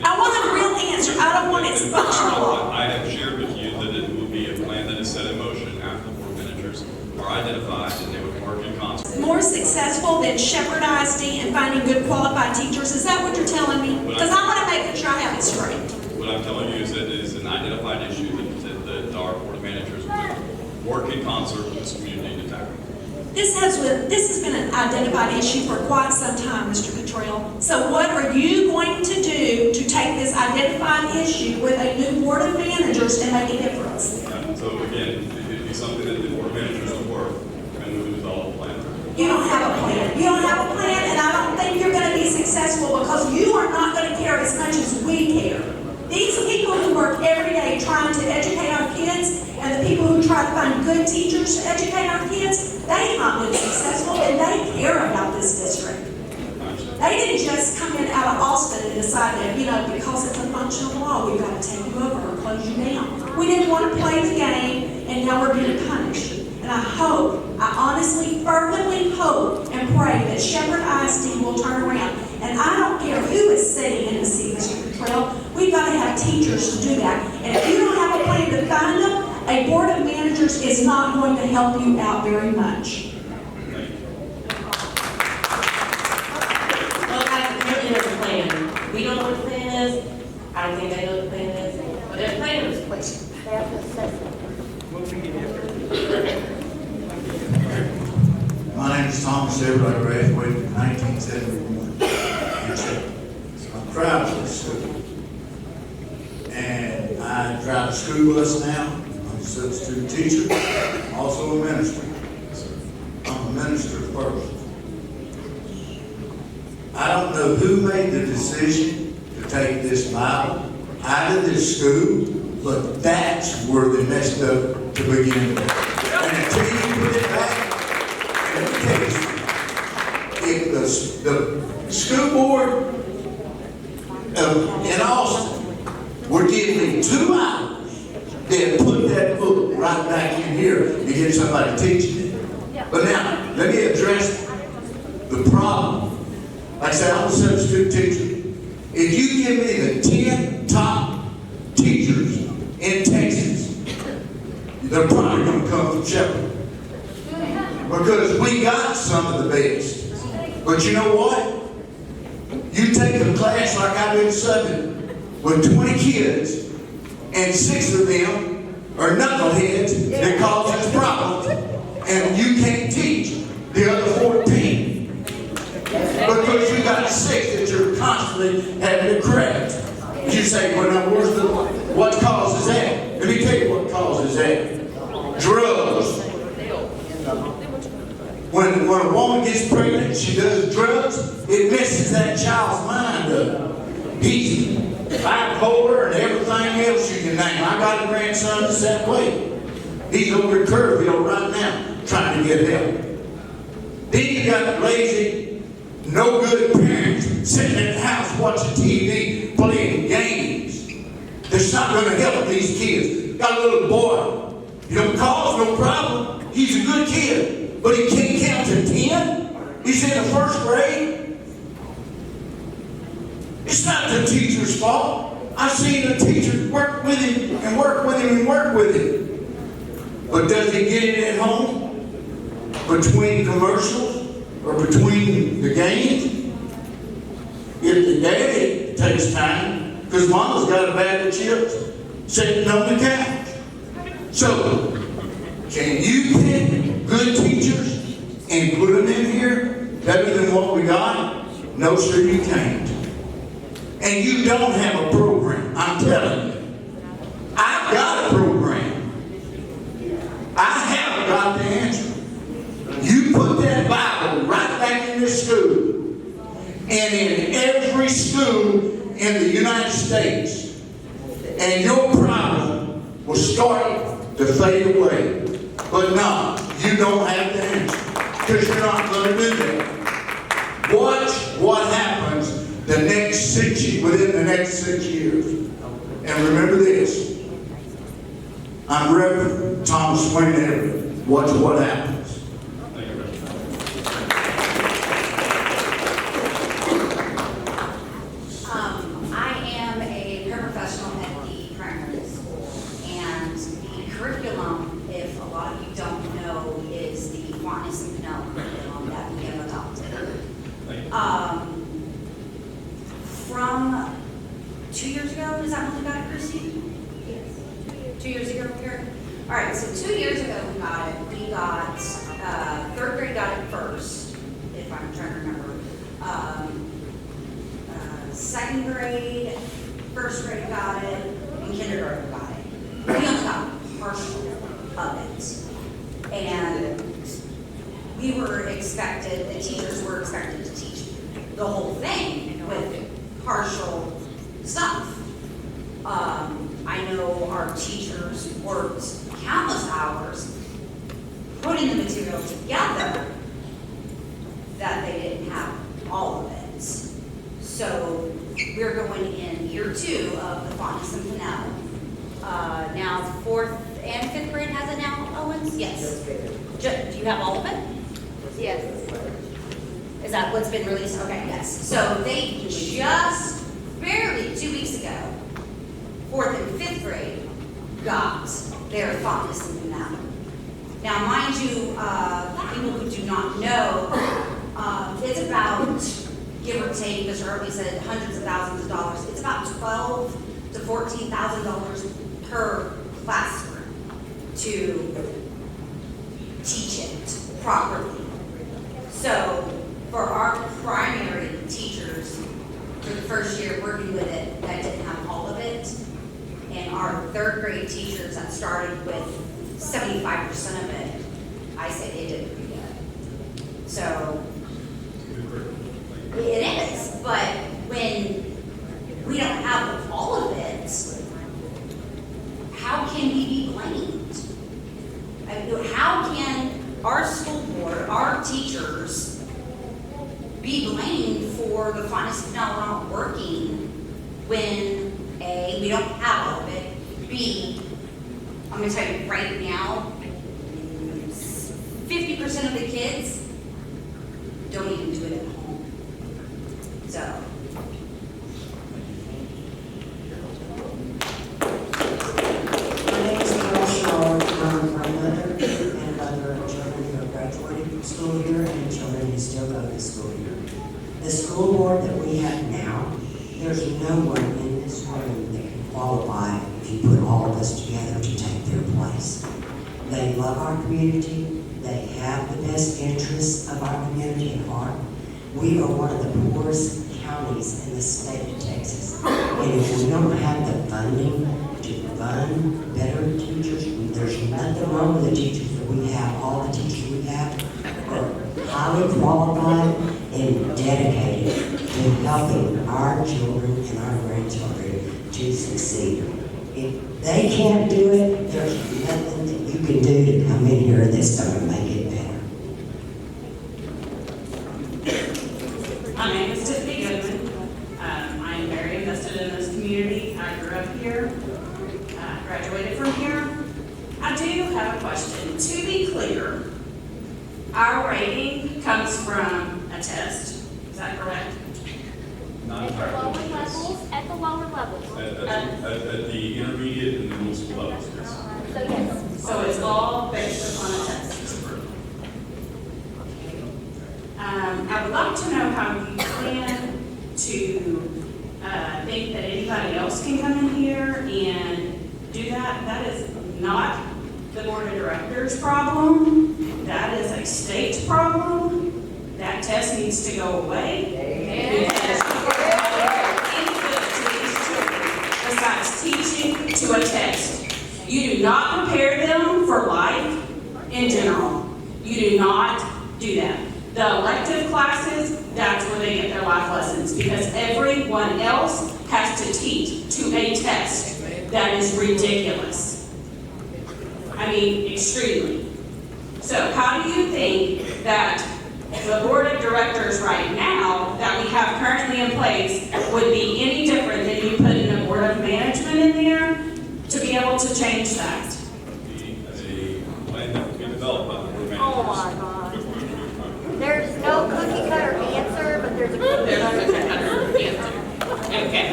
I want a real answer. I don't want it functional. I have shared with you that it will be a plan that is set in motion after the board managers are identified and they would work in concert. More successful than Shepherd ISD in finding good qualified teachers? Is that what you're telling me? Because I want to make sure I have it straight. What I'm telling you is that it is an identified issue that our board of managers would work in concert with this community to tackle. This has been an identified issue for quite some time, Mr. Cottrill. So what are you going to do to take this identified issue with a new board of managers and make a difference? So again, it'd be something that the board of managers would work and we would develop a plan. You don't have a plan. You don't have a plan, and I don't think you're going to be successful because you are not going to care as much as we care. These people who work every day trying to educate our kids and the people who try to find good teachers to educate our kids, they have not been successful, and they care about this district. They didn't just come in out of Austin and decide that, because it's a function of law, we've got to take you over or close you down. We didn't want to play the game, and now we're being punished. And I honestly, fervently hope and pray that Shepherd ISD will turn around. And I don't care who is sitting in the seat, Mr. Cottrill. We've got to have teachers to do that. And if you don't have a plan to find them, a board of managers is not going to help you out very much. Well, guys, really there's a plan. We don't know what the plan is. I don't think they know what the plan is. But there's a plan in this place. They have to assess it. My name is Thomas Everett. I graduated in 1971. I'm proud of this school. And I drive a school bus now. I'm a substitute teacher. I'm also a minister. I'm a minister first. I don't know who made the decision to take this Bible out of this school, but that's where they messed up to begin with. And until you put it back, if the school board in Austin would give me 2 hours, they'd put that book right back in here and get somebody teaching it. But now, let me address the problem. Like I said, I'm a substitute teacher. If you give me the 10 top teachers in Texas, they're probably going to come from Shepherd. Because we got some of the best. But you know what? You take a class like I did Southern with 20 kids, and 6 of them are knuckleheads that cause us problems, and you can't teach the other 14. Because you got 6 that you're constantly having to correct. You say, well, now, what causes that? Let me tell you what causes that. Drugs. When a woman gets pregnant, she does drugs, it messes that child's mind up. He's bipolar and everything else you can name. I got a grandson that's that way. He's over at Curville right now trying to get help. Then you got lazy, no good parents sitting in the house watching TV, playing games. That's not going to help these kids. Got a little boy, he don't cause no problem. He's a good kid. But he can't count to 10? He's in the 1st grade? It's not the teacher's fault. I've seen the teachers work with him and work with him and work with him. But does he get it at home? Between commercials? Or between the games? If the daddy takes time because mama's got a bag of chips sitting on the couch. So, can you pick good teachers and put them in here better than what we got? No, sir, you can't. And you don't have a program, I'm telling you. I've got a program. I have got the answer. You put that Bible right back in this school. And in every school in the United States. And your problem will start to fade away. But no, you don't have the answer. Because you're not going to do that. Watch what happens within the next 6 years. And remember this. I'm Reverend Thomas Wayne Everett. Watch what happens. I am a paraprofessional at the primary school, and the curriculum, if a lot of you don't know, is the Quantus and Pinell curriculum that we have adopted. From 2 years ago, is that when we got it, Chrissy? Yes. 2 years ago, Karen? All right, so 2 years ago we got it. We got, third grade got it first, if I'm trying to remember. Second grade, first grade got it, and kindergarten got it. We only got partial of it. And we were expected, the teachers were expected to teach the whole thing with partial stuff. I know our teachers worked countless hours putting the material together that they didn't have all of it. So we're going in year 2 of the Fontes and Pinell. Now 4th and 5th grade has it now, Owens? Yes. Do you have all of it? Yes. Is that what's been released? Okay, yes. So they just barely 2 weeks ago, 4th and 5th grade got their Fontes and Pinell. Now, mind you, people who do not know, it's about, give or take, Mr. Hartley said hundreds of thousands of dollars. It's about $12,000 to $14,000 per classroom to teach it properly. So for our primary teachers, for the first year working with it, that didn't have all of it, and our third grade teachers that started with 75% of it, I say they did pretty good. So it is, but when we don't have all of it, how can we be blamed? How can our school board, our teachers, be blamed for the Fontes and Pinell not working when A, we don't have all of it, B, I'm going to tell you right now, 50% of the kids don't even do it at home. So. My name is Carol Shaw. I'm my mother and mother of children who have graduated from school here and children who still go to school here. The school board that we have now, there's no one in this room that can qualify if you put all of us together to take their place. They love our community. They have the best interests of our community at heart. We are one of the poorest counties in the state of Texas. And if we don't have the funding to fund better teachers, there's nothing wrong with the teachers that we have. All the teachers we have are highly qualified and dedicated to helping our children and our grandchildren to succeed. If they can't do it, there's nothing that you can do to come in here that's going to make it better. My name is Tiffany Goodman. I am very invested in this community. I grew up here, graduated from here. I do have a question. To be clear, our rating comes from a test. Is that correct? At the lower levels, at the lower levels. At the intermediate and the middle school levels, yes. So yes. So it's all based upon a test. I would like to know how you plan to think that any anybody else can come in here and do that. That is not the board of directors' problem. That is a state problem. That test needs to go away. Because any good to these children besides teaching to a test. You do not prepare them for life in general. You do not do that. The elective classes, that's where they get their life lessons, because everyone else has to teach to a test. That is ridiculous. I mean, extremely. So how do you think that the board of directors right now that we have currently in place would be any different than you putting a board of management in there to be able to change that? A plan that will be developed by the board of managers. Oh my God. There's no cookie cutter answer, but there's a cookie cutter answer. Okay.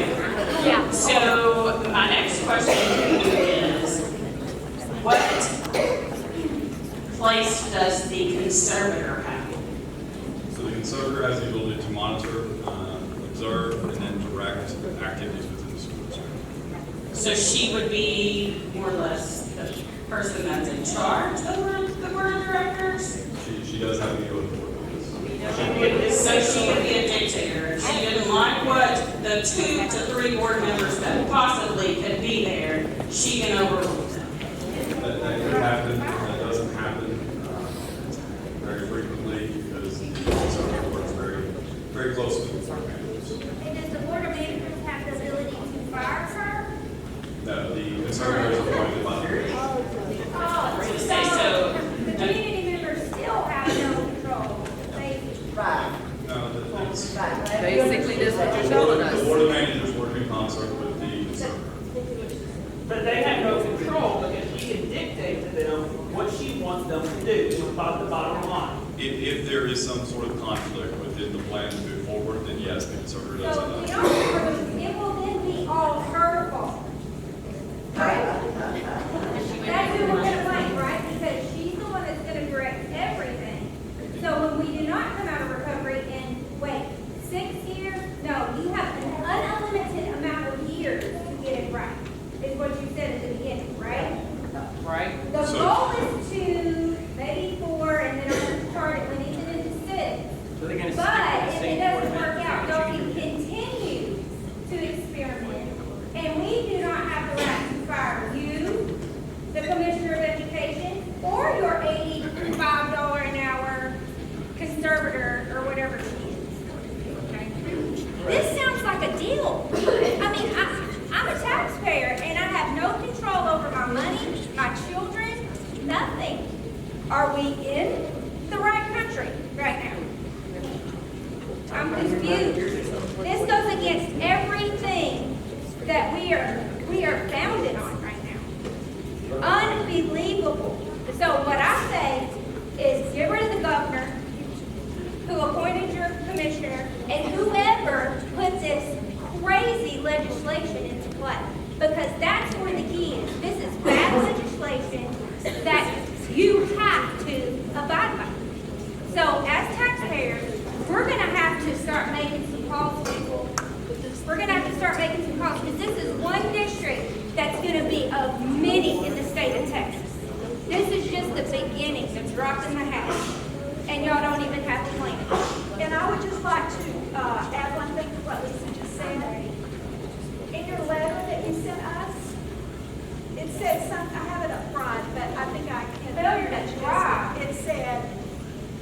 Yeah. So my next question to you is, what place does the conservator have? So the conservator has the ability to monitor, observe, and then direct activities within the school district. So she would be more or less the person that's in charge over the board of directors? She does have the ability to work with this. So she would be a dictator. If she didn't like what the 2 to 3 board members that possibly could be there, she can overrule them. That could happen, that doesn't happen very frequently because the conservator works very closely with our managers. And does the board of managers have the ability to fire her? No, the conservator is appointed by the board. So the community members still have no control. Right. No, that's. Basically, this is what you're showing us. The board of managers work in concert with the conservator. But they have no control because she can dictate to them what she wants them to do, about the bottom line. If there is some sort of conflict within the plan to move forward, then yes, the conservator does have that. It will then be all her fault. Right? That's who we're gonna blame, right? Because she's the one that's gonna direct everything. So when we do not come out of recovery in, wait, 6 years? No, you have an unlimited amount of years to get it right, is what you said at the beginning, right? Right? The goal is 2, maybe 4, and then I'm gonna start it when it's into 6. So they're gonna stick But with the if same it doesn't board work out, members. y'all can continue to experiment. And we do not have the right to fire you, the Commissioner of Education, or your $85 an hour conservator, or whatever it is. Okay? This sounds like a deal. I mean, I'm a taxpayer, and I have no control over my money, my children, nothing. Are we in the right country right now? I'm confused. This goes against everything that we are founded on right now. Unbelievable. So what I say is get rid of the governor who appointed your commissioner and whoever put this crazy legislation into play. Because that's where the key is. This is bad legislation that you have to abide by. So as taxpayers, we're going to have to start making some calls, people. We're going to have to start making some calls because this is one district that's going to be of many in the state of Texas. This is just the beginning, the drop in the hat. And y'all don't even have a plan. And I would just like to add one thing to what Lisa just said. In your letter that you sent us, it said something, I have it up front, but I think I can. Failure to try. It said,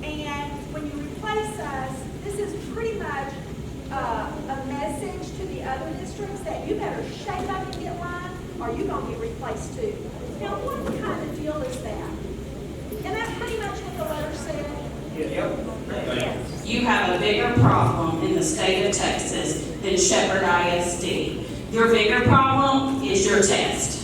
and when you replace us, this is pretty much a message to the other districts that you better shape up and get line, or you're going to get replaced too. Now, what kind of deal is that? And that's pretty much what the letter said. Yes. You have a bigger problem in the state of Texas than Shepherd ISD. Your bigger problem is your test.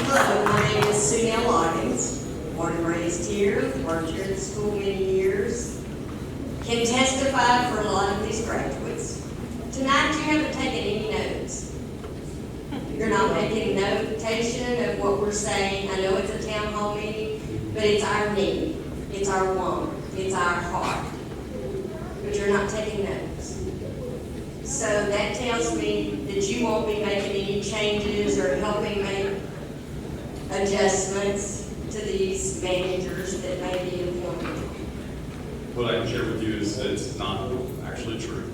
Hello, my name is Sunil Loggins, born and raised here, worked here at the school many years. Can testify for a lot of these graduates. Tonight you haven't taken any notes. You're not making notation of what we're saying. I know it's a town hall meeting, but it's our need, it's our want, it's our heart. But you're she won't be making any changes or helping make adjustments to these managers that may be appointed. What I can share with you is that it's not actually true,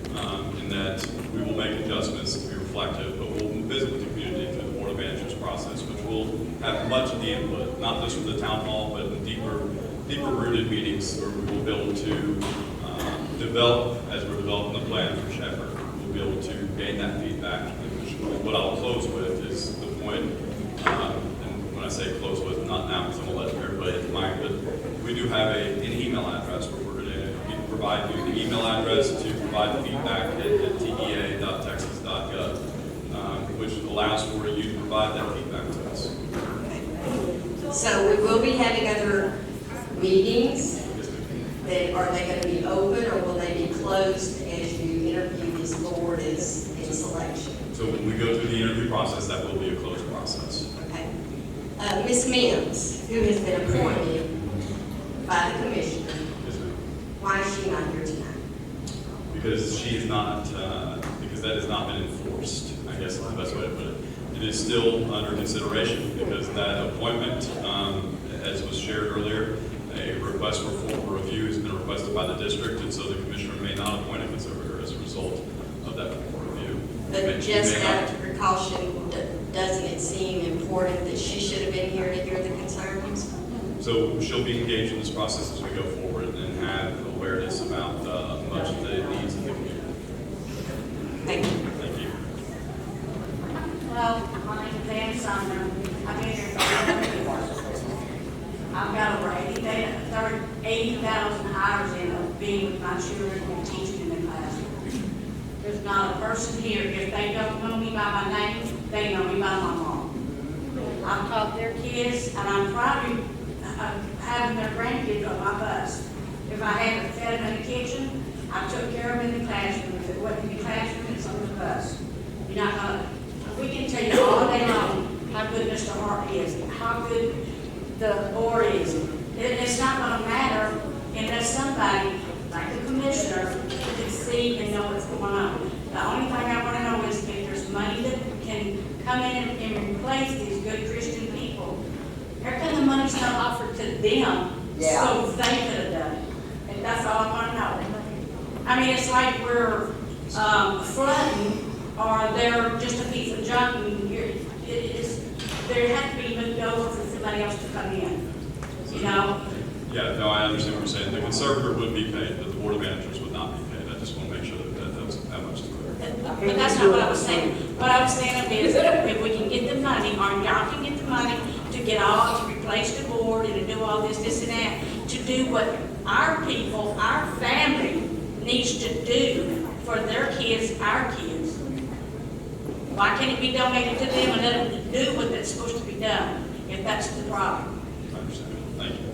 in that we will make adjustments to be reflective, but we'll visit with the community through the Board of Managers process, which will have much of the input, not just from the town hall, but in deeper rooted meetings where we will be able to develop, as we're developing the plan for Shepherd, we'll be able to gain that feedback. And what I'll close with is the point, and when I say close with, not now, because I'm going to let everybody at the mic, but we do have an email address where we're going to provide you the email address to provide feedback at tea.texas.gov, which allows for you to provide that feedback to us. So we will be having other meetings. Are they going to be open or will they be closed as you interview this board in selection? So when we go through the interview process, that will be a closed process. Okay. Ms. Mims, who has been appointed by the commissioner, why is she not here tonight? Because she is not, because that has not been enforced, I guess is the best way to put it. It is still under consideration because that appointment, as was shared earlier, a request for formal review has been requested by the district, and so the commissioner may not appoint a conservator as a result of that formal review. But just out of precaution, doesn't it seem important that she should have been here to hear the concerns? So she'll be engaged in this process as we go forward and have awareness about much of the needs of the community. Thank you. Thank you. Hello, my name is Ann Sumner. I've been here for 11 years. I've got over 80,000 hours in of being with my children and teaching in the classroom. There's not a person here, if they don't know me by my name, they know me by my mom. I've taught their kids, and I'm proud of having their grandkids on my bus. If I haven't fed them in the kitchen, I took care of them in the classroom. If it wasn't in the classroom, it's on the bus. You're not gonna, we can tell you all day long how good Mr. Hart is, how good the board is. It's not gonna matter unless somebody, like the commissioner, can see and know what's going on. The only thing I wanna know is if there's money that can come in and replace these good Christian people. How come the money's not offered to them so they could have done it? And that's all I wanna know. I mean, it's like we're flooding, or they're just a piece of junk, and there has to be moved over for somebody else to come in, you know? Yeah, no, I understand what you're saying. The conservator would be paid, but the Board of Managers would not be paid. I just want to make sure that much is clear. But that's not what I was saying. What I was saying is if we can get the money, or y'all can get the money to replace the board and to do all this and that, to do what our people, our family needs to do for their kids, our kids. Why can't it be donated to them and let them do what that's supposed to be done, if that's the problem? I understand. Thank you.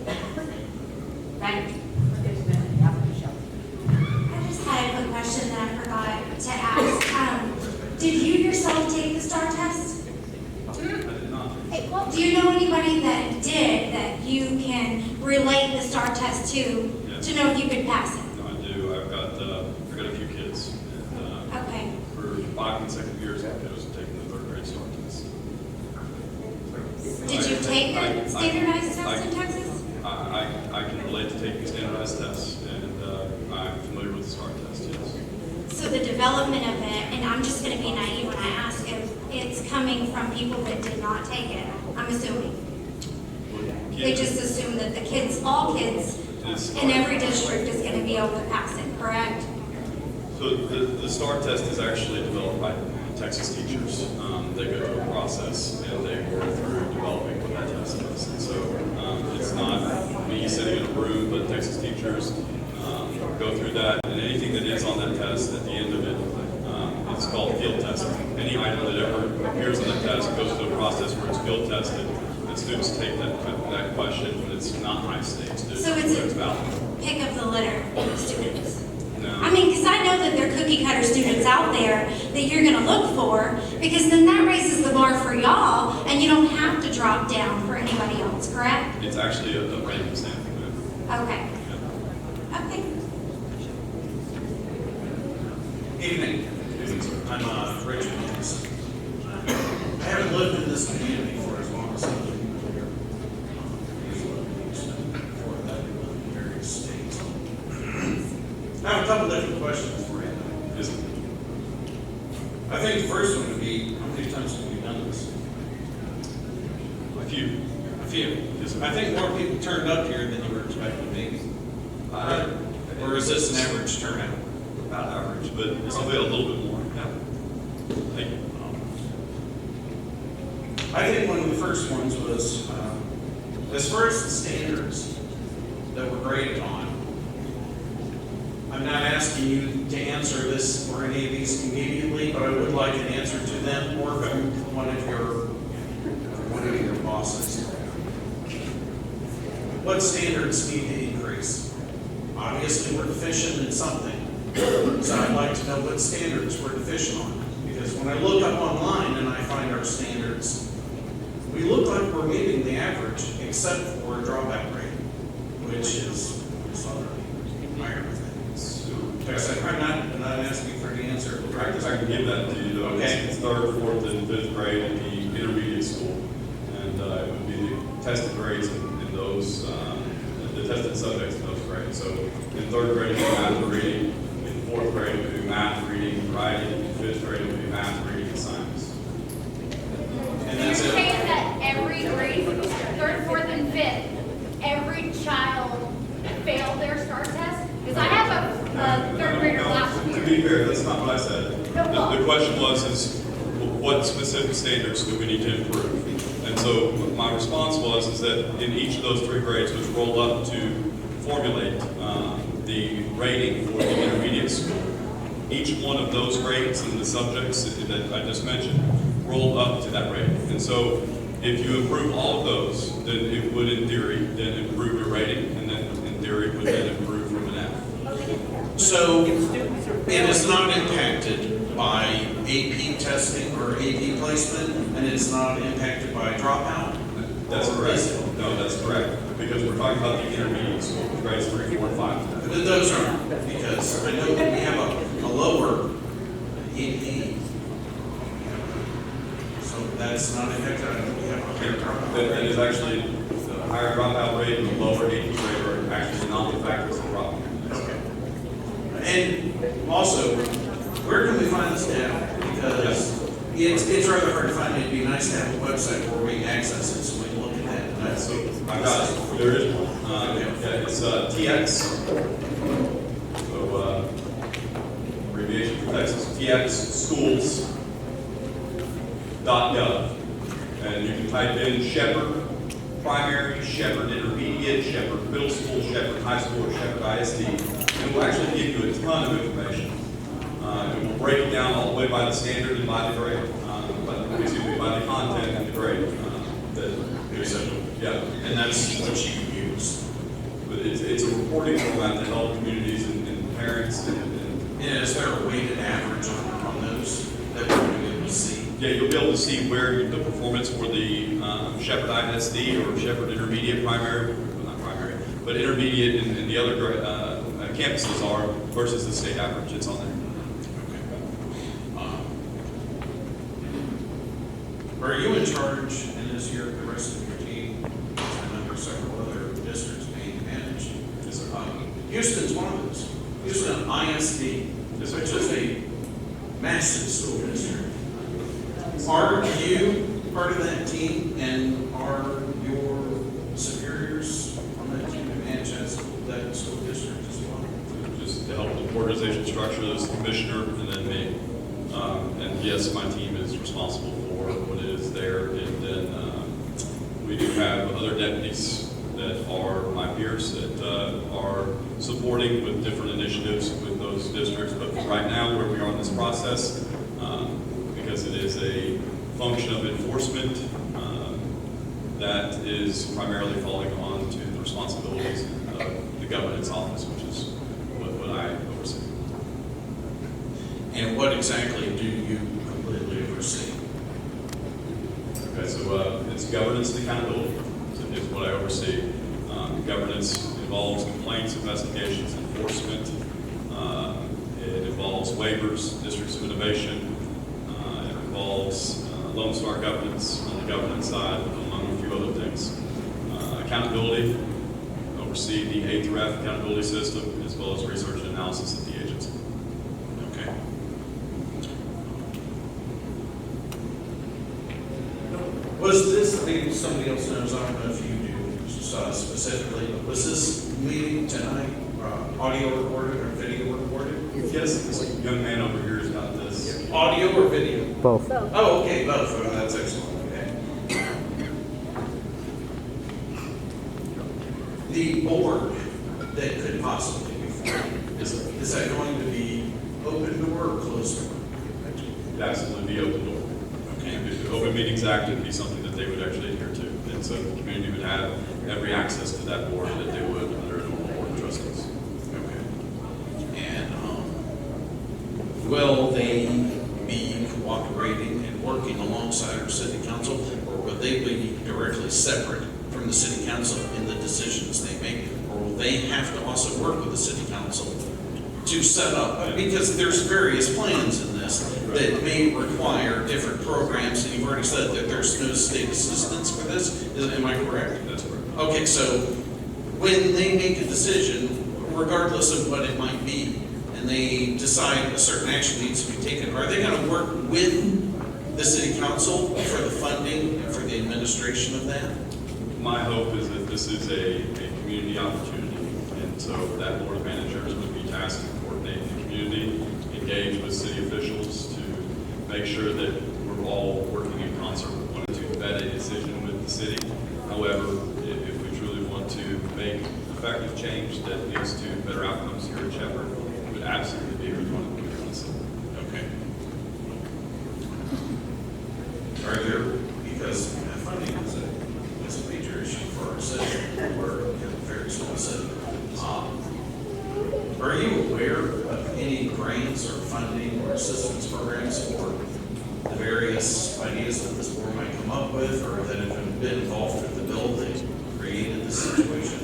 Thank you. I just had a quick question that I forgot to ask. Did you yourself take the STAR test? I did not. Do you know anybody that did that you can relate the STAR test to know if you could pass it? No, I do. I've got a few kids. And, Okay. For 5 consecutive years, I've taken the 3rd grade STAR test. Did you take the standardized test in Texas? I can relate to taking standardized tests, and I'm familiar with the STAR test, yes. So the development of it, and I'm just going to be naive when I ask if it's coming from people that did not take it, I'm assuming. They just assume that the kids, all kids in every district is going to be able to pass it, correct? So the STAR test is actually developed by Texas teachers. They go through a process and they work through developing what that test is. And so it's not me sitting in a room, but Texas teachers go through that. And anything that is on that test, at the end of it, it's called field testing. Any item that ever appears on the test goes through a process where it's field tested. And students take that question when it's not high stakes. So it's a pick of the litter students. No. I mean, because I know that there are cookie cutter students out there that you're going to look for, because then that raises the bar for y'all, and you don't have to drop down for anybody else, correct? It's actually a random sampling. Okay. Okay. Evening. I'm Rachel. lived in this community for as long as I've been here. Before that, we lived in various states. I have a couple different questions for you. Yes. I think the first one would be, how many times have we done this? A few. A few. Yes, I think more people turned up here than you were expecting, maybe. Or is this an average turnout? About average, but it's probably a little bit more. Yeah. Thank you. I think one of the first ones was, as far as the standards that were graded on, I'm not asking you to answer this or any of these immediately, but I would like an answer to them or from one of your bosses. What standards need to increase? Obviously, we're deficient in something, so I'd like to know what standards we're deficient on. Because when I look up online and I find our standards, we look like we're meeting the average, except for a dropout rate, which is higher. I'm not asking for the answer. I can give that to you, though. Okay. It's third, fourth, and fifth grade in the intermediate school. And it would be the tested grades in those, the tested subjects in those grades. So in third grade, it would be math and reading. In fourth grade, it would be math, reading, writing. In fifth grade, it would be math, reading, and science. And You're that's it. saying that every grade, third, fourth, and fifth, every child failed their STAR test? Because I have a third grader last year. To be fair, that's not what I said. The question was, what specific standards do we need to improve? And so my response was that in each of those three grades was rolled up to formulate the rating for the intermediate school. Each one of those grades and the subjects that I just mentioned rolled up to that rating. And so if you improve all of those, then it would, in theory, then improve your rating, and then in theory would then improve from an F. So it is not impacted by AP testing or AP placement, and it's not impacted by dropout? That's correct. No, that's correct. Because we're talking about the intermediate school, grades 3, 4, and 5. But those aren't, because I know that we have a lower AP. So that's not impacted. I know we have a higher dropout. That is actually the higher dropout rate and the lower AP rate are actually not the factors of dropout. Okay. And also, where can we find this data? Because it's rather hard to find. It'd be nice to have a website where we can access it so we can look at that. And So I've got it. There is one. It's TX. So abbreviation for Texas. TX schools.gov. And you can type in Shepherd Primary, Shepherd Intermediate, Shepherd Middle School, Shepherd High School, or Shepherd ISD. And it will actually give you a ton of information. It will break it down all the way by the standard and by the grade, by the content and the grade. Yeah, and that's what you use. But it's a reporting format to help communities and parents. And is there a weighted average on those that we're be able to see? Yeah, you'll be able to see where the performance for the Shepherd ISD or Shepherd Intermediate Primary, well, not primary, but intermediate and the other campuses are versus the state average. It's on there. Are you in charge, and is the rest of your team? I know there's several other districts being managed. Yes, sir. Houston's one of those. Houston ISD, which is a massive school district. Are you part of that team, and are your superiors on that team to manage that school district as well? Just to help with the organization structure, there's the commissioner and then me. And yes, my team is responsible for what is there. And then we do have other deputies that are my peers that are supporting with different initiatives with those districts. But right now, where we are in this process, because it is a function of enforcement that is primarily falling on to the responsibilities of the governance office, which is what I oversee. And what exactly do you completely oversee? Okay, so it's governance and accountability is what I oversee. Governance involves complaints, investigations, enforcement. It involves waivers, districts of innovation. It involves Lone Star governance on the governance side, among a few other things. Accountability, oversee the A through F accountability system, as well as research and analysis at the agency. Okay. Was this, maybe somebody else knows, I don't know if you do specifically, but was this meeting tonight audio recorded or video recorded? Yes, this young man over here has got this. Audio or video? Both. Oh, okay, both. Oh, that's excellent. Okay. The board that could possibly be formed, is that going to be open door or closed door? It'd absolutely be open door. Okay. The Open Meetings Act would be something that they would actually adhere to. And so the community would have every access to that board that they would under a normal board of trustees. Okay. And will they be cooperating and working alongside our city council, or will they be directly separate from the city council in the decisions they make? Or will they have to also work with the city council to set up, because there's various plans in this that may require different programs, and you've already said that there's no state assistance for this, am I correct? That's correct. Okay, so when they make a decision, regardless of what it might be, and they decide a certain action needs to be taken, are they gonna work with the city council for the funding and for the administration of that? My hope is that this is a community opportunity, and so that board of managers would be tasked to coordinate the community, engage with city officials to make sure that we're all working in concert with one to vet a decision with the city. However, if we truly want to make effective change that leads to better outcomes here at Shepherd, it would absolutely be with one of the city. Okay. Are there, because funding is a major issue for our city, we're in a very small city. Are you aware of any grants or funding or assistance programs for the various ideas that this board might come up with, or that have been involved with the bill that created this situation?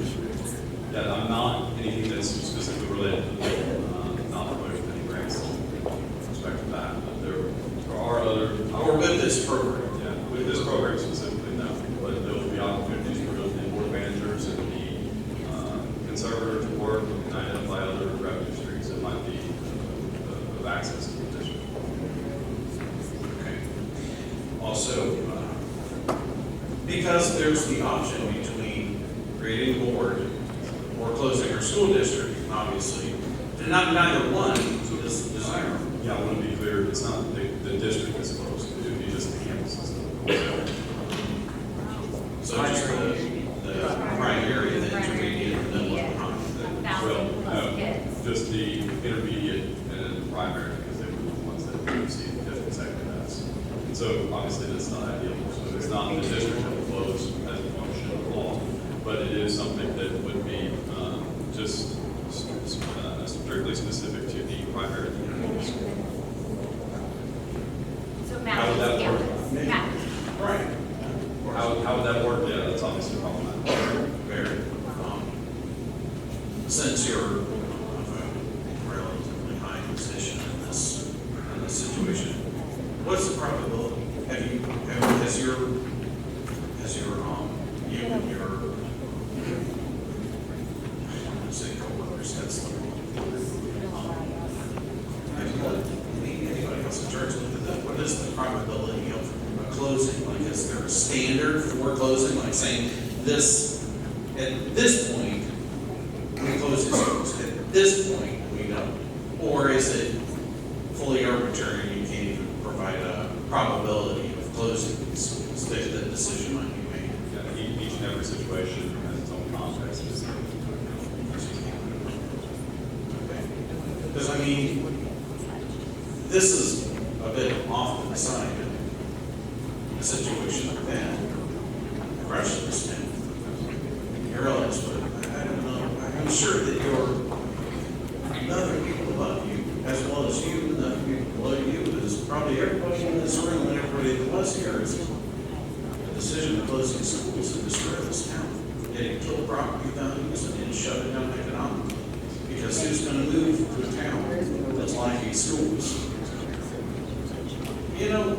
Yeah, I'm not anything that's specifically related to the bill, not aware of any grants with respect to that, but there are other. Or with this program? Yeah, with this program specifically, no, but there will be opportunities for the board managers and the conservator to work and identify other revenue streams that might be of access to the district. Okay. Also, because there's the option between creating a board or closing our school district, obviously, neither one is desirable. Yeah, I want to be clear, it's not the district is closed, it would be just the campus system. So just the primary, the intermediate, and then what behind. Well, just the intermediate and the primary, because they were the ones that received different sector maps. And so obviously that's not ideal. So it's not the district that will close as a function of law, but it is something that would be just strictly specific to the primary and the intermediate school. So How would that work? Right. How would that work? Yeah, that's obviously problematic. Very. Since you're of a relatively high position in this situation, what's the probability? Has your you and your, I don't say coworkers, that's the wrong word. Anybody else in church looked at that? What is the probability of a closing? Like, is there a standard for closing? Like saying this, at this point, we close the schools, at this point, we don't? Or is it fully arbitrary and you can't even provide a probability of closing these schools, that the decision might be made? Yeah, each and every situation has its own context. Okay. Because I mean, this is a bit off to the side of a situation like that. The questions and your others, but I don't know. I'm sure that the other people above you, as well as you, and the other people below you, is probably everybody in this room and everybody that was here is the decision of closing schools and destroy this town, getting total property values and shut it down economically. Because who's going to move to a town that's lacking schools? You know,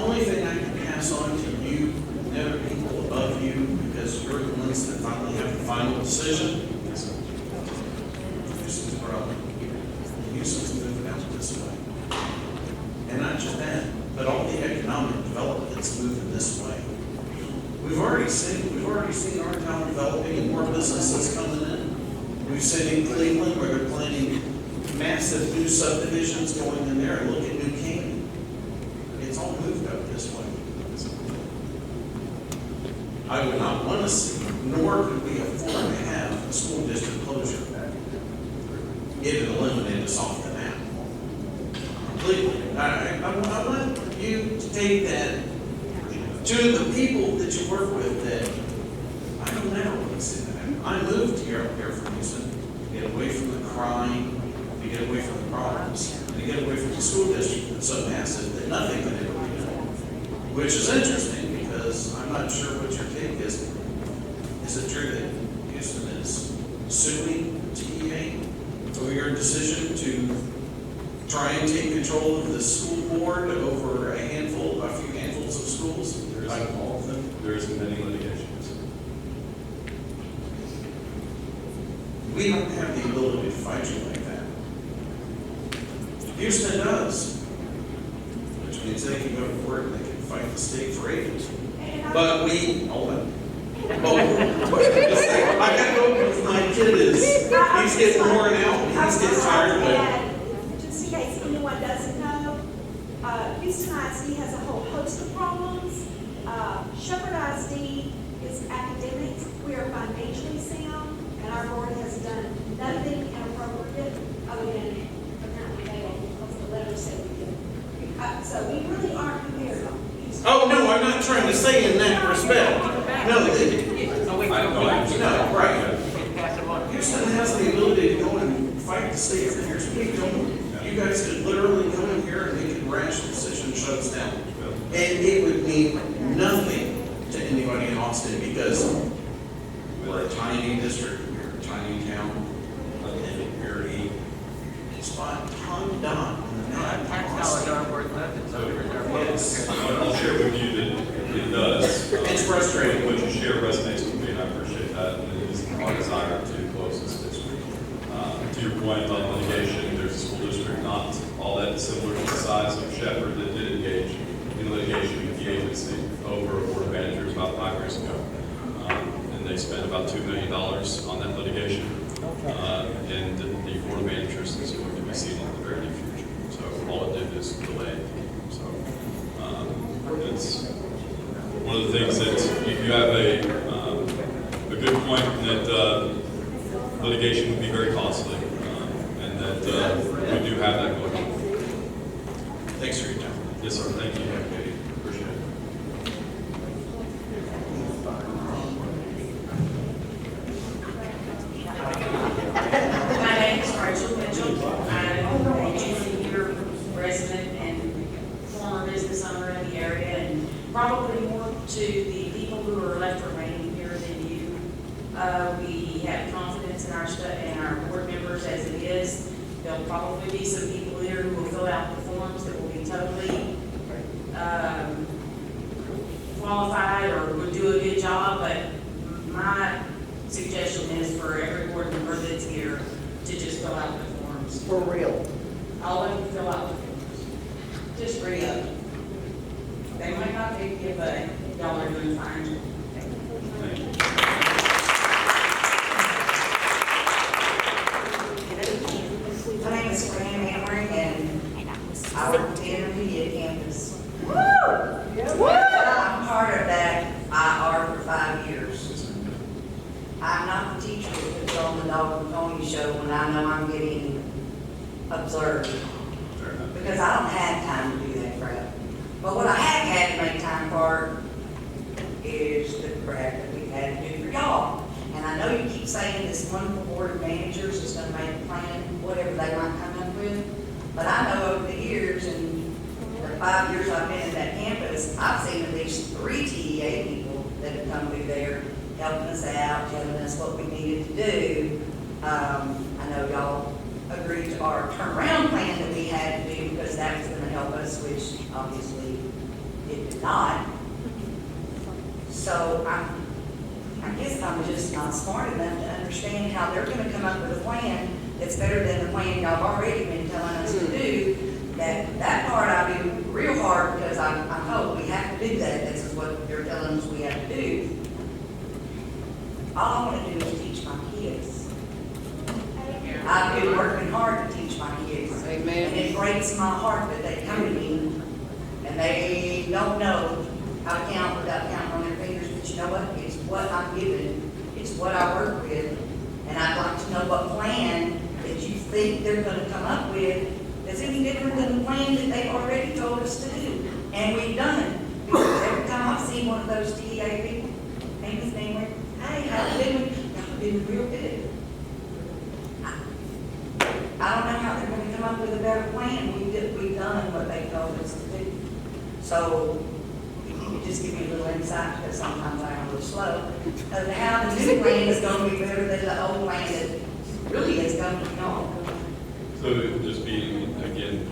only thing I can pass on to you and the other people above you, because you're the ones that finally have the final decision. Houston's growing. Houston's moving out this way. And not just that, but all the economic development that's moving this way. We've already seen our town developing and more businesses coming in. We've seen in Cleveland where they're planning massive new subdivisions going in there, and look at New Canaan. It's all moved up this way. I would not want to see, nor could we afford to have a school district closure. It would eliminate us off the map completely. I want you to take that to the people that you work with, that I don't ever want to see that happen. I moved here up here from Houston to get away from the crime, to get away from the problems, and to get away from the school district that's so massive that nothing can ever be done. Which is interesting, because I'm not sure what your take is. Is it true that Houston is suing TEA for your decision to try and take control of the school board over a few handfuls of schools? Like all of them? There is many litigations. We don't have the ability to fight you like that. Houston does, which means they can go to court and they can fight the state for ages. But we, hold on. I gotta go because my kid he's getting worn out, he's getting tired of it. Just in case anyone doesn't know, Houston ISD has a whole host of problems. Shepherd ISD is academics. We are financially sound, and our board has done nothing inappropriate other than apparently fail because the letter said we did. So we really aren't compared on Houston. Oh, no, I'm not trying to say in that respect. No, right. Houston has the ability to go and fight the state for years. We don't. You guys could literally come in here and make a rash decision, shut us down. And it would mean nothing to anybody in Austin, because we're a tiny district, we're a tiny town, and we're a spot on dot. Tax dollars aren't worth nothing, so yes. I'll share with you that it does. It's frustrating. What you share resonates with me, and I appreciate that. And it is our desire to close this district. To your point about litigation, there's a school district not all that similar to the size of Shepherd that did engage in litigation with the agency over a board of managers about 5 years ago. And they spent about $2 million on that litigation. And the board of managers is going to be seated in the very near future. So all it did is delay it. So it's one of the things that you have a good point that litigation would be very costly, and that we do have that going on. Thanks for your time. Yes, sir. Thank you. Appreciate it. My name is Rachel Mitchell. I'm a junior resident and former business owner in the area, and probably more to the people who are left remaining here than you. We have confidence in our board members as it is. There'll probably be some people here who will fill out the forms that will be totally qualified or would do a good job, but my suggestion is for every board member that's here to just fill out the forms. For real. All of them fill out the forms. Just read up. They might not take you, but y'all are doing fine. My name is Fran Hammering, and I work at the intermediate campus. I'm part of that IR for 5 years. I'm not the teacher that puts on the dog and pony show when I know I'm getting observed, because I don't have time to do that crap. But what I have had to make time for is the crap that we've had to do for y'all. And I know you keep saying this wonderful board of managers is gonna make a plan, whatever they might come up with. But I know over the years, and the 5 years I've been at that campus, I've seen at least 3 TEA people that have come through there, helping us out, telling us what we needed to do. I know y'all agreed to our turnaround plan that we had to do, because that was gonna help us, which obviously it did not. So I guess I'm just not smart enough to understand how they're gonna come up with a plan that's better than the plan y'all have already been telling us to do. That part I do real hard because I'm told we have to do that. This is what they're telling us we have to do. All I wanna do is teach my kids. I've been working hard to teach my kids. Amen. And it breaks my heart that they come to me and they don't know how to count without counting on their fingers. But you know what? It's what I'm given. It's what I work with. And I'd like to know what plan that you think they're gonna come up with that's any different than the plan that they've already told us to do. And we've done it. Because every time I see one of those TA people, name his name, hey, how you doing? Y'all doing real good. I don't know how they're gonna come up with a better plan. We've done what they told us to do. So, if you could just give me a little insight, because sometimes I'm a little slow, of how the new plan is gonna be better than the old plan that really is gonna be gone. So it would just be, again,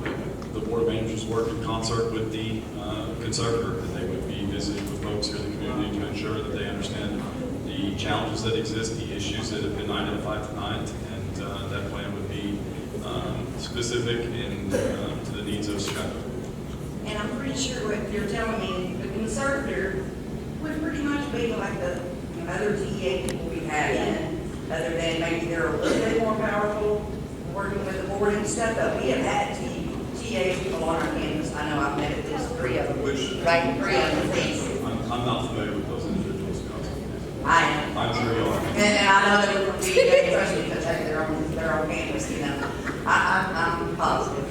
the board of managers work in concert with the conservator, and they would be visiting with folks here in the community to ensure that they understand the challenges that exist, the issues that have been identified tonight, and that plan would be specific and to the needs of Chicago. And I'm pretty sure what you're telling me, the conservator would pretty much be like the other TA people we've had in, other than maybe they're a little bit more powerful, working with the board and stuff, but we have had TA people on our campus. I know I've met at least 3 of them, right, 3 of them. I'm not familiar with those individuals. I am. I'm sure you are. And I know they were from TA, especially because they have their own campus, you know. I'm positive.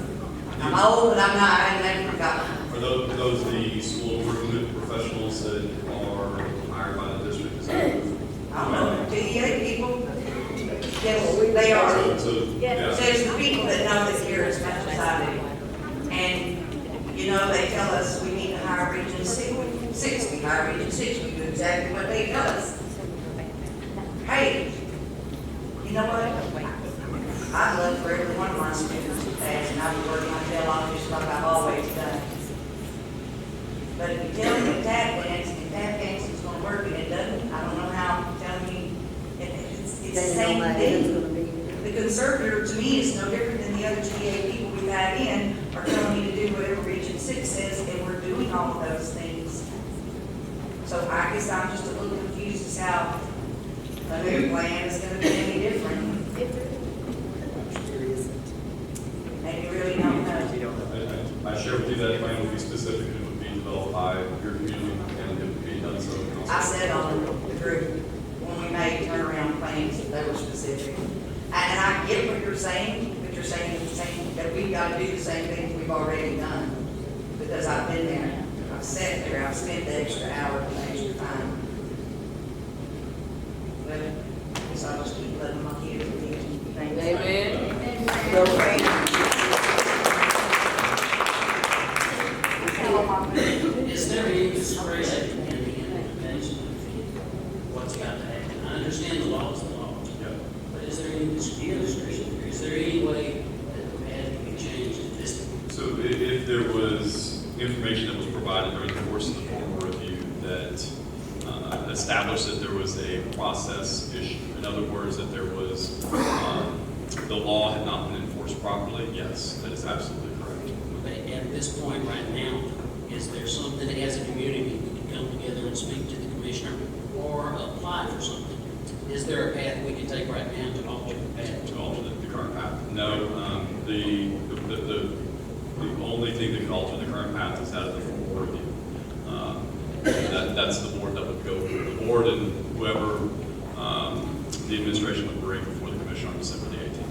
I'm old, but I'm not, I never forgotten. Are those the school improvement professionals that are hired by the district? Is that I don't know, TA people, yes, they are. So, yeah. There's the people that know this here as much as I do. And, you know, they tell us we need to hire Region 6. We hire Region 6, we do exactly what they tell us. Hey, you know what? I'd love for every one of my students to pass, and I would work my tail off just like I've always done. But if you tell me that tap dance is gonna work and it doesn't, I don't know how to tell me it's the same thing. The conservator, to me, is no different than the other GA people we've had in, are telling me to do whatever Region 6 says, and we're doing all of those things. So I guess I'm just a little confused as how the new plan is gonna be any different. And you really don't know. I share with you that plan would be specific, and it would be developed by your community, and it would be done so. I said on the group, when we made turnaround plans, they were specific. And I get what you're saying, but you're saying that we've got to do the same things we've already done. Because I've been there, I've sat there, I've spent the extra hour and the extra time. But I guess I'll just keep letting my kids do it. Amen. Is there any discretion in the implementation of what's about to happen? I understand the law is the law, but is there any discretion? Is there any way that the path can be changed at this point? So if there was information that was provided during the course of the formal review that established that there was a process issue, in other words, that there was, the law had not been enforced properly, yes, that is absolutely correct. Okay, at this point right now, is there something as a community we can come together and speak to the commissioner or apply for something? Is there a path we can take right now to alter the path? To alter the current path? No, the only thing that can alter the current path is that of the formal review. That's the board that would go through. The board and whoever the administration would bring before the commission on December the 18th.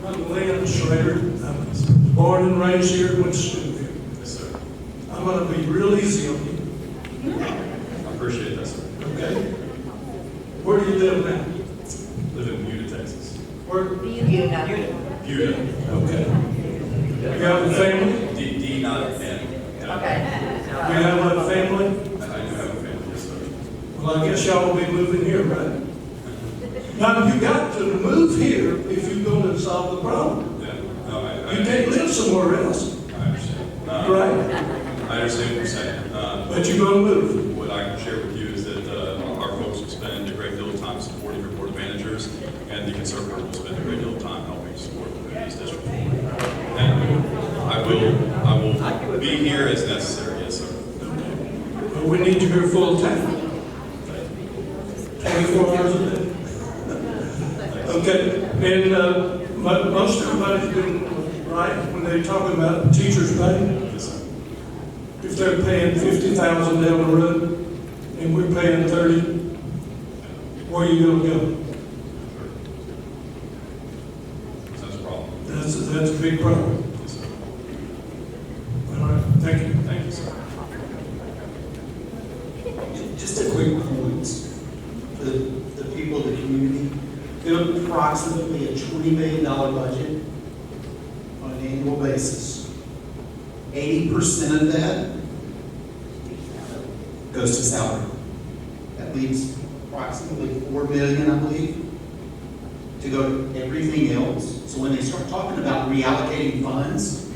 I'm Lynn Schrader. I'm born and raised here, went to school here. Yes, sir. I'm going to be real easy on you. I appreciate that, sir. Okay? Where do you live now? Live in Buda, Texas. Where? Buda. Okay. You have a family? D not N. Okay. You have a family? I do have a family, yes, sir. Well, I guess y'all will be moving here, right? Now, you got to move here if you're going to solve the problem. Yeah, no, You can't live somewhere else, I understand. right? I understand what you're saying. But you're going to move. What I can share with you is that our folks will spend a great deal of time supporting your board of managers, and the conservator will spend a great deal of time helping support the community's district. And I will be here as necessary, yes, sir. But we need you here full time. 24 hours a day. Okay, and most everybody's been right when they're talking about teachers' pay. If they're paying 50,000 down the road and we're paying 30, where are you gonna go? That's a problem. That's a big problem. Yes, sir. All right, thank you. Thank you, sir. Just a quick point. The people of the community, they have approximately a $20 million budget on an annual basis. 80% of that goes to salary. That leaves approximately $4 million, I believe, to go to everything else. So when they start talking about reallocating funds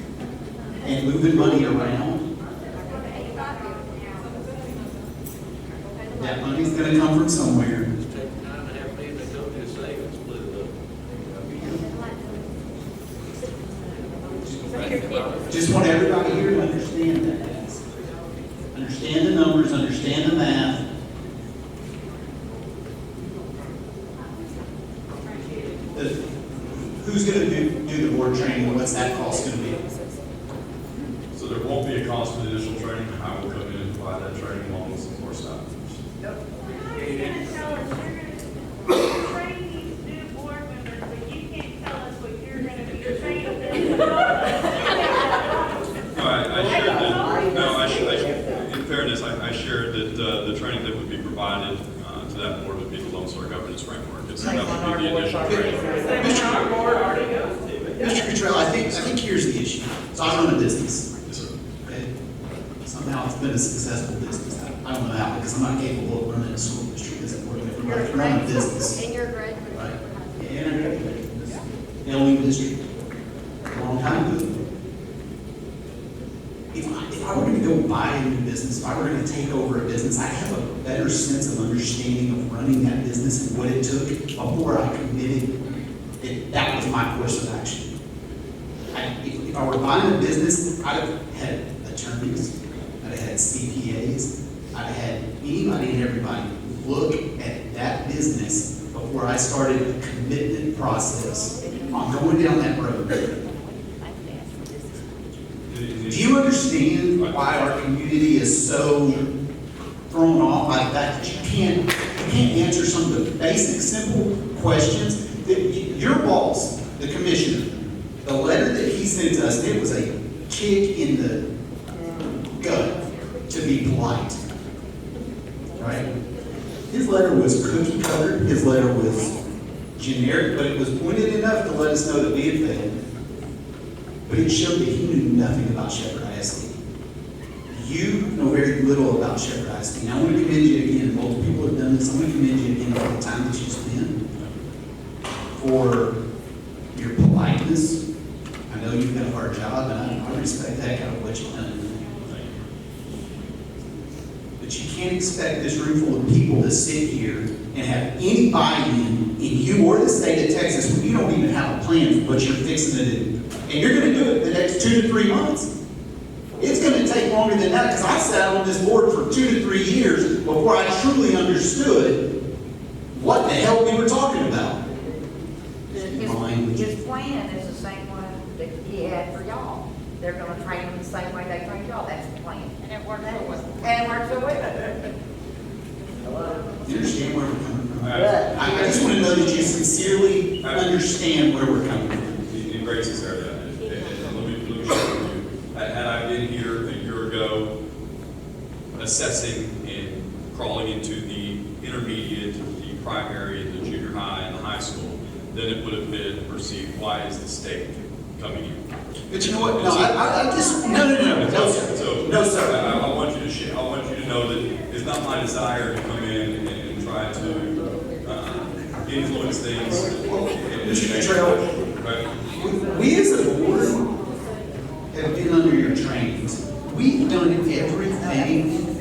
and moving money around, that money's going to come from somewhere. Just want everybody here to understand that. Understand the numbers, understand the math. Who's going to do the board training, and what's that cost going to be? So there won't be a cost for the additional training. I will come in and provide that training along with some more staff. In fairness, I shared that the training that would be provided to that board would be the Lone Star Governance Framework. That would be the additional training. Mr. Cottrill, I think here's the issue. So I run a business. Yes, sir. Okay? Somehow it's been a successful business. I don't know how, because I'm not capable of running a school district as a board member. I run a business. And you're a graduate. Right? And I graduated from this Illinois district a long time ago. If I were going to go buy a new business, if I were going to take over a business, I'd have a better sense of understanding of running that business and what it took before I committed. That was my course of action. If I were buying a business, I'd have had attorneys, I'd have had CPAs, I'd have had anybody and everybody look at that business before I started a commitment process on going down that road. Do you understand why our community is so thrown off by the fact that you can't answer some of the basic, simple questions? Your boss, the commissioner, the letter that he sent us, it was a kick in the gut, to be polite. Right? His letter was cookie cutter, his letter was generic, but it was pointed enough to let us know that we had failed. But it showed that he knew nothing about Shepherd ISD. You know very little about Shepherd ISD. And I want to commend you again. Multiple people have done this. I want to commend you again for the time that you spent, for your politeness. I know you've got a hard job, and I respect the heck out of what you've done. But you can't expect this room full of people to sit here and have any buy-in in you or the state of Texas when you don't even have a plan for what you're fixing to do. And you're going to do it the next 2 to 3 months. It's going to take longer than that, because I sat on this board for 2 to 3 years before I truly understood what the hell we were talking about. His plan is the same one that he had for y'all. They're going to train them the same way they trained y'all. That's the plan. And it worked so well. And it worked so well. You understand where we're coming from? I just want to know that you sincerely understand where we're coming from. In great sincerity, and let me share with you. Had I been here a year ago, assessing and crawling into the intermediate, the primary, the junior high, and the high school, then it would have been perceived, why is the state coming in? But you know what? No, I just no, sir. No, sir. I want you to share. I want you to know that it's not my desire to come in and try to influence things. Mr. Cottrill, Right. we as a board have been under your trainings. We've done everything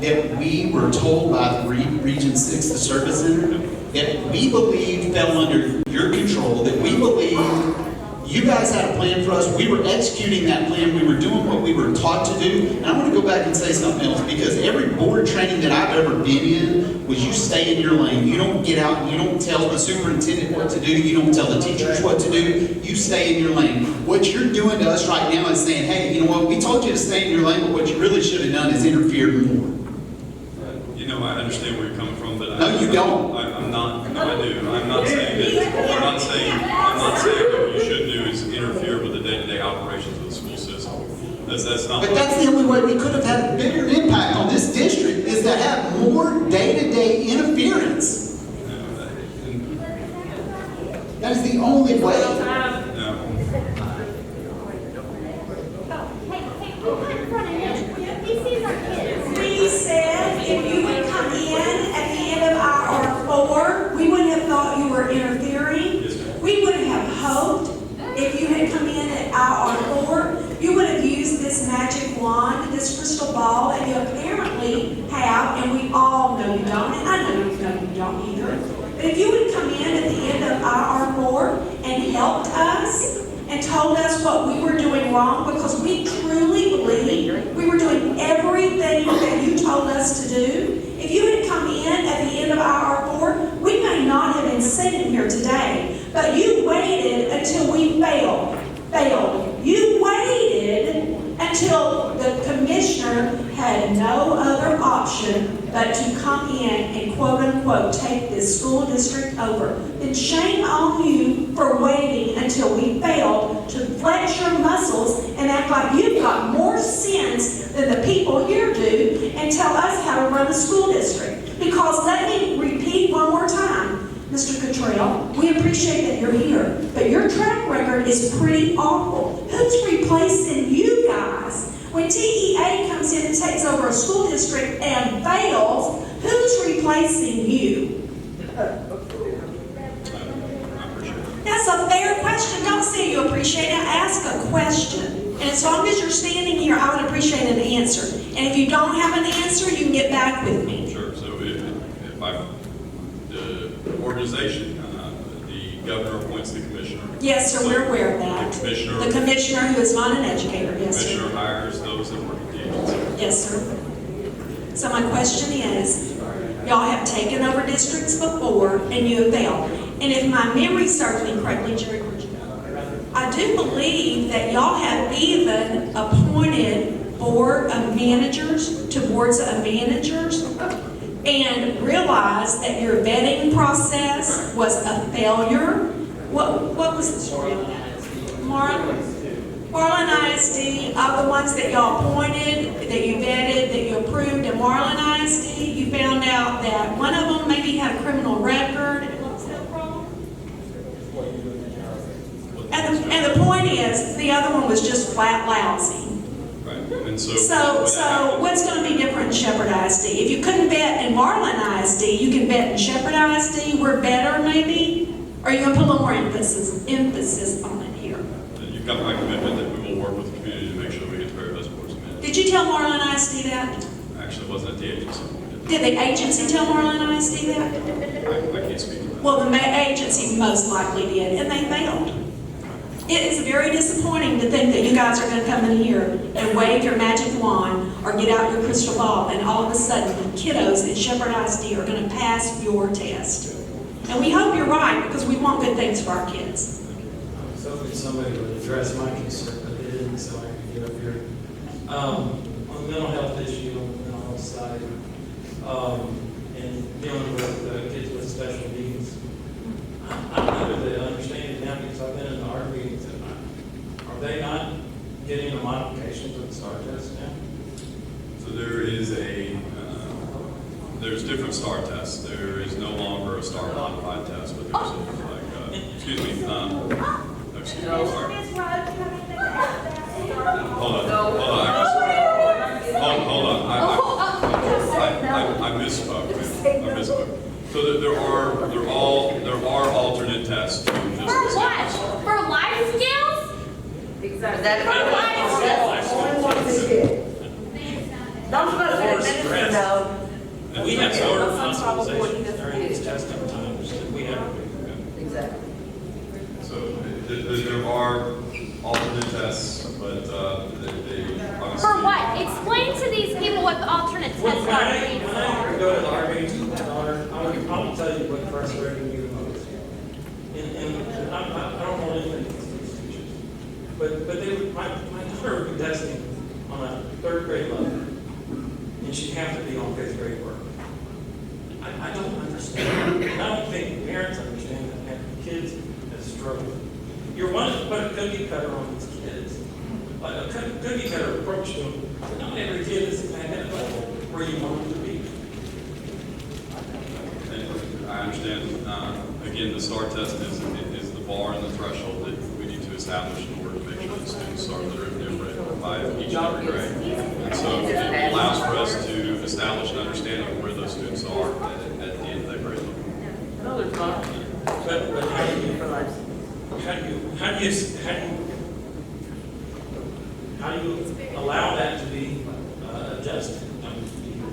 that we were told by the Region 6, the service center, that we believed fell under your control, that we believed you guys had a plan for us. We were executing that plan. We were doing what we were taught to do. And I want to go back and say something else, because every board training that I've ever been in was you stay in your lane. You don't get out and you don't tell the superintendent what to do. You don't tell the teachers what to do. You stay in your lane. What you're doing to us right now is saying, hey, you know what, we told you to stay in your lane, but what you really should have done is interfered more. You know, I understand where you're coming from, but No, you don't. I'm not. No, I do. I'm not saying that. I'm not saying that what you should do is interfere with the day-to-day operations of the school system. That's not. But that's the only way we could have had a bigger impact on this district, is to have more day-to-day interference. That is the only way. We said if you would come in at the end of our R4, we wouldn't have thought you were interfering. We would have hoped if you had come in at our R4, you would have used this magic wand, this crystal ball that you apparently have, and we all know you don't, and I know you don't either. But if you would come in at the end of our R4 and helped us, and told us what we were doing wrong, because we truly believe we were doing everything that you told us to do. If you had come in at the end of our R4, we may not have been sitting here today, but you waited until we failed. You waited until the commissioner had no other option but to come in and quote-unquote take this school district over. Then shame on you for waiting until we failed to flex your muscles and act like you've got more sense than the people here do and tell us how to run the school district. Because let me repeat one more time, Mr. Cottrill, we appreciate that you're here, but your track record is pretty awful. Who's replacing you guys? When TEA comes in and takes over a school district and fails, who's replacing you? That's a fair question. Don't say you appreciate it. Ask a question. And as long as you're standing here, I would appreciate an answer. And if you don't have an answer, you can get back with me. Sure. So if the organization, the governor appoints the commissioner. Yes, sir, we're aware of that. The commissioner who is not an educator, yes, sir. Commissioner hires those that work at the agency. Yes, sir. So my question is, y'all have taken over districts before and you have failed. And if my memory serves me correctly, Jerry, I do believe that y'all have even appointed board of managers to boards of managers and realized that your vetting process was a failure. What was the story of that? Marlin ISD, of the ones that y'all appointed, that you vetted, that you approved at Marlin ISD, you found out that one of them maybe had a criminal record. What was that problem? And the point is, the other one was just flat lousy. Right. And so what's going to be different in Shepherd ISD? If you couldn't bet in Marlin ISD, you can bet in Shepherd ISD. We're better, maybe? Or are you going to put a little more emphasis on it here? You've got my commitment that we will work with the community to make sure we get the very best boards of management. Did you tell Marlin ISD that? Actually, it wasn't at the agency. Did the agency tell Marlin ISD that? I can't speak to that. Well, the agency most likely did, and they failed. It is very disappointing to think that you guys are going to come in here and wave your magic wand or get out your crystal ball, and all of a sudden the kiddos at Shepherd ISD are going to pass your test. And we hope you're right, because we want good things for our kids. I was hoping somebody would address my concern, but they didn't, so I could get up here. On the mental health issue, on the mental health side, and dealing with kids with special needs, I'm under the understanding now, because I've been in the art meetings, are they not getting a modification for the STAR test now? So there is there's different STAR tests. There is no longer a STAR modified test, but there's excuse me, sorry. Hold on. I misspoke. So there are alternate tests to just For what? establish. For life skills? Exactly. That's only one they did. Not supposed to administer though. And we have more That's probably what he hospitalizations doesn't during these do. testing times than we have. Exactly. So there are alternate tests, but they obviously. For what? Explain to these people what the alternate tests When are. I go to our meetings with my daughter, I'll tell you what frustrated me the most. And I don't know anything against these teachers, but my daughter would be testing on a third grade level, and she'd have to be on fifth grade work. I don't understand. I don't think parents understand that kids have struggled. You're wanting to put a cookie cutter on these kids, like a cookie cutter approach to them. But not every kid is at that level where you want them to be. And I understand, again, the STAR test is the bar and the threshold that we need to establish in order to make sure that students are literally different by each and every grade. And so it allows for us to establish an understanding of where those students are at the end of that grade level. No, there's not. But how do you allow that to be adjusted?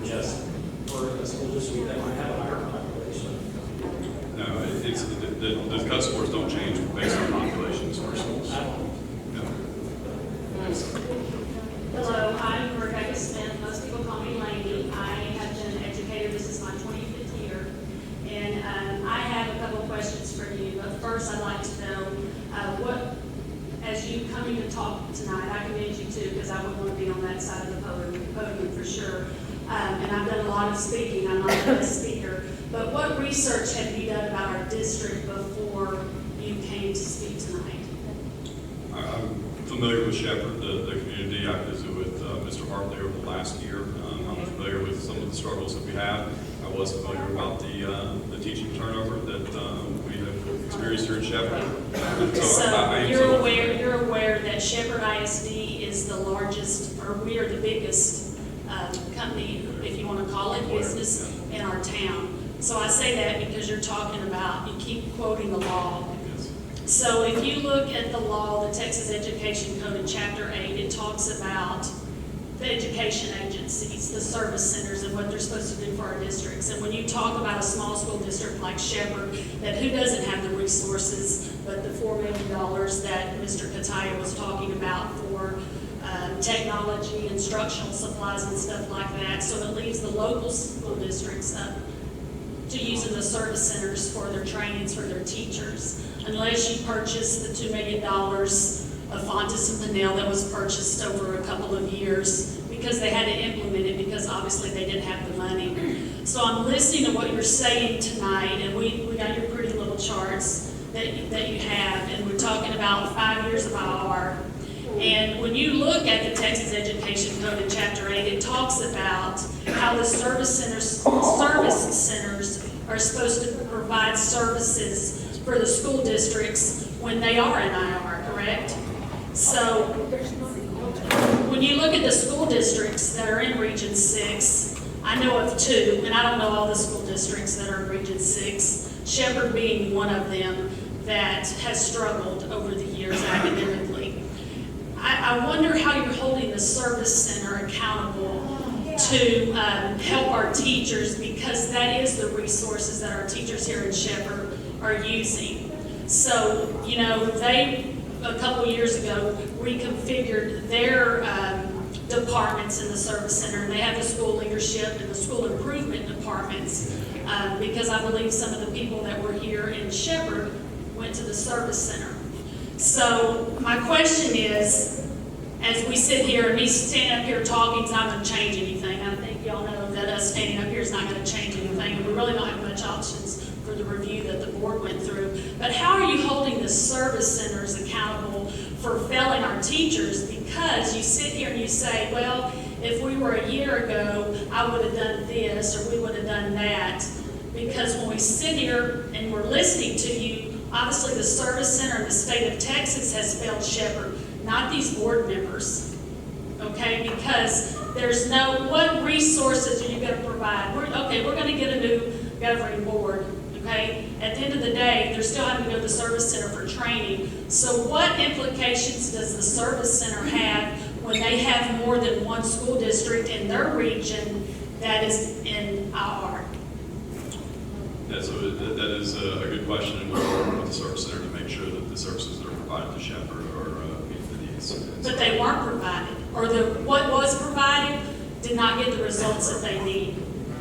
Adjust for a school district that might have a higher population. No, it's, the cut scores don't change based on populations for schools. Hello, I'm Rebecca Smith. Most people call me Lainey. I have been an educator. This is my 25th year. And I have a couple of questions for you. But first, I'd like to know what, as you coming to talk tonight, I commend you too, because I wouldn't want to be on that side of the podium for sure. And I've done a lot of speaking. I'm not the best speaker. But what research have you done about our district before you came to speak tonight? I'm familiar with Shepherd, the community. I visited with Mr. Hartley over the last year. I'm familiar with some of the struggles that we have. I was familiar about the teaching turnover that we have experienced here in Shepherd. So you're aware that Shepherd ISD is the largest, or we are the biggest company, if you want to call it business, in our town. So I say that because you're talking about, you keep quoting the law. So if you look at the law, the Texas Education Code in Chapter 8, it talks about the education agencies, the service centers, and what they're supposed to do for our districts. And when you talk about a small school district like Shepherd, that who doesn't have the resources but the $4 million that Mr. Cottrill was talking about for technology, instructional supplies, and stuff like that. So it leaves the local school districts up to using the service centers for their trainings for their teachers, unless you purchase the $2 million of Fontes and Pinnell that was purchased over a couple of years because they had to implement it because obviously they didn't have the money. So I'm listening to what you're saying tonight, and we got your pretty little charts that you have, and we're talking about 5 years of IR. And when you look at the Texas Education Code in Chapter 8, it talks about how the service centers are supposed to provide services for the school districts when they are in IR, correct? So when you look at the school districts that are in Region 6, I know of two, and I don't know all the school districts that are in Region 6, Shepherd being one of them that has struggled over the years academically. I wonder how you're holding the service center accountable to help our teachers, because that is the resources that our teachers here in Shepherd are using. So, you know, they, a couple years ago, reconfigured their departments in the service center, and they have the school leadership and the school improvement departments, because I believe some of the people that were here in Shepherd went to the service center. So my question is, as we sit here, and me standing up here talking is not going to change anything. I think y'all know that us standing up here is not going to change anything, and we really don't have much options for the review that the board went through. But how are you holding the service centers accountable for failing our teachers? Because you sit here and you say, well, if we were a year ago, I would have done this, or we would have done that. Because when we sit here and we're listening to you, obviously the service center in the state of Texas has failed Shepherd, not these board members, okay? Because there's no, what resources are you going to provide? We're going to get a new governing board, okay? At the end of the day, they're still having to go to the service center for training. So what implications does the service center have when they have more than one school district in their region that is in IR? Yeah, so that is a good question, and we'll work with the service center to make sure that the services that are provided to Shepherd are meet the needs. But they weren't provided, or what was provided did not get the results that they need.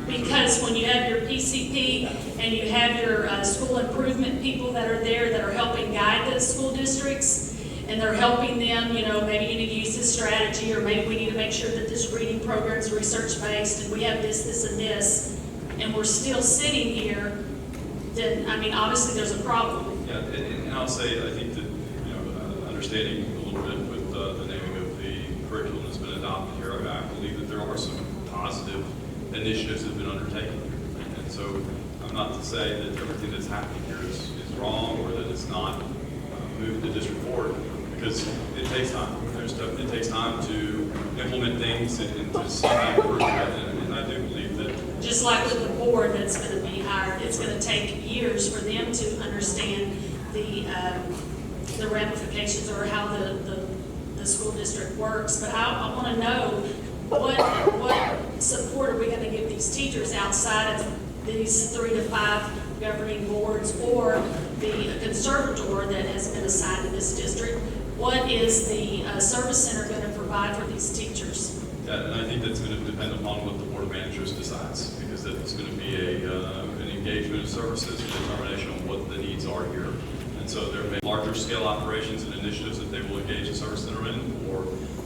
Because when you have your PCP and you have your school improvement people that are there that are helping guide the school districts, and they're helping them, maybe you need to use this strategy, or maybe we need to make sure that this reading program is research-based, and we have this, and this, and we're still sitting here, then, obviously there's a problem. Yeah, and I'll say, I think that, understanding a little bit with the naming of the curriculum that's been adopted here, I believe that there are some positive initiatives that have been undertaken. And so I'm not to say that everything that's happening here is wrong, or that it's not moving the district forward, because it takes time. It takes time to implement things and to see the improvement, and I do believe that. Just like with the board that's going to be hired, it's going to take years for them to understand the ramifications, or how the school district works. But I want to know what support are we going to give these teachers outside of these 3 to 5 governing boards, or the conservator that has been assigned to this district? What is the service center going to provide for these teachers? Yeah, and I think that's going to depend upon what the board of managers decides, because that's going to be an engagement of services, and determination on what the needs are here. And so there may be larger scale operations and initiatives that they will engage the service center in, or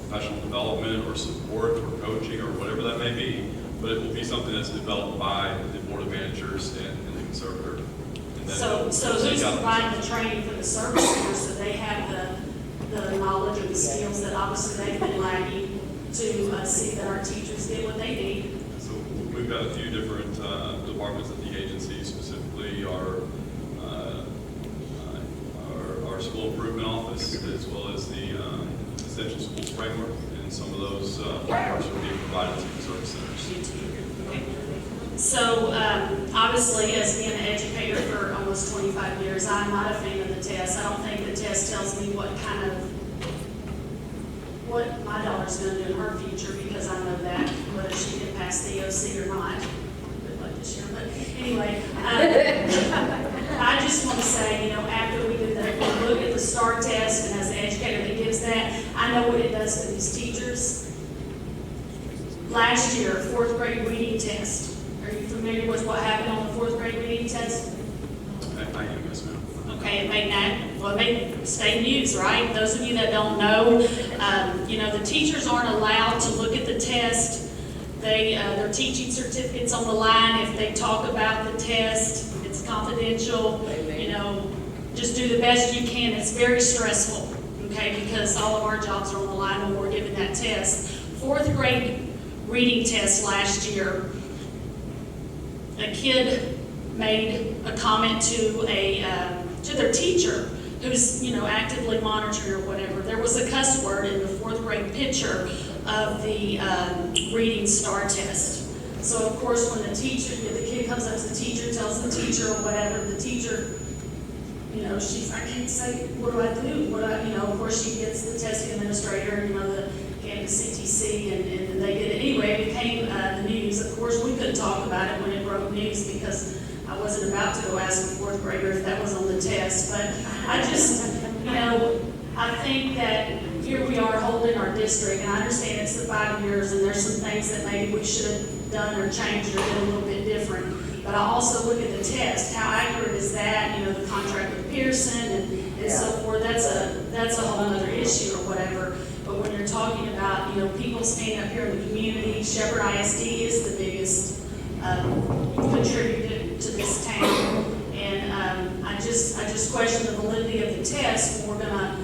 professional development, or support, or coaching, or whatever that may be. But it will be something that's developed by the board of managers and the conservator. And then So who's providing the training for the service center, so they have the knowledge or the skills that obviously they've been lacking to see that our teachers get what they need? So we've got a few different departments at the agency, specifically our school improvement office, as well as the essential schools framework, and some of those frameworks are being provided to the service centers. So obviously, as being an educator for almost 25 years, I'm not a fan of the test. I don't think the test tells me what my daughter's going to do in her future, because I know that, whether she can pass the EOC or not. Good luck this year, but anyway, I just want to say, after we did that, we look at the STAR test, and as the educator that gives that, I know what it does to these teachers. Last year, 4th grade reading test. Are you familiar with what happened on the 4th grade reading test? I am, yes, ma'am. Okay, it made state news, right? Those of you that don't know, the teachers aren't allowed to look at the test. Their teaching certificates on the line. If they talk about the test, it's confidential. Just do the best you can. It's very stressful, okay, because all of our jobs are on the line when we're giving that test. 4th grade reading test last year, a kid made a comment to their teacher, who's actively monitoring or whatever. There was a cuss word in the 4th grade picture of the reading STAR test. So of course, when the kid comes up to the teacher, tells the teacher or whatever, the teacher, I can't say, what do I do? Of course, she gets the testing administrator, the campus CTC, and they did it anyway. It became the news. Of course, we couldn't talk about it when it broke news, because I wasn't about to go ask a 4th grader if that was on the test. But I just, I think that here we are holding our district, and I understand it's the 5 years, and there's some things that maybe we should have done or changed or did a little bit different. But I also look at the test. How accurate is that? The contract with Pearson and so forth. That's a whole other issue or whatever. But when you're talking about, people staying up here in the community, Shepherd ISD is the biggest contributor to this town. And I just question the validity of the test when we're gonna,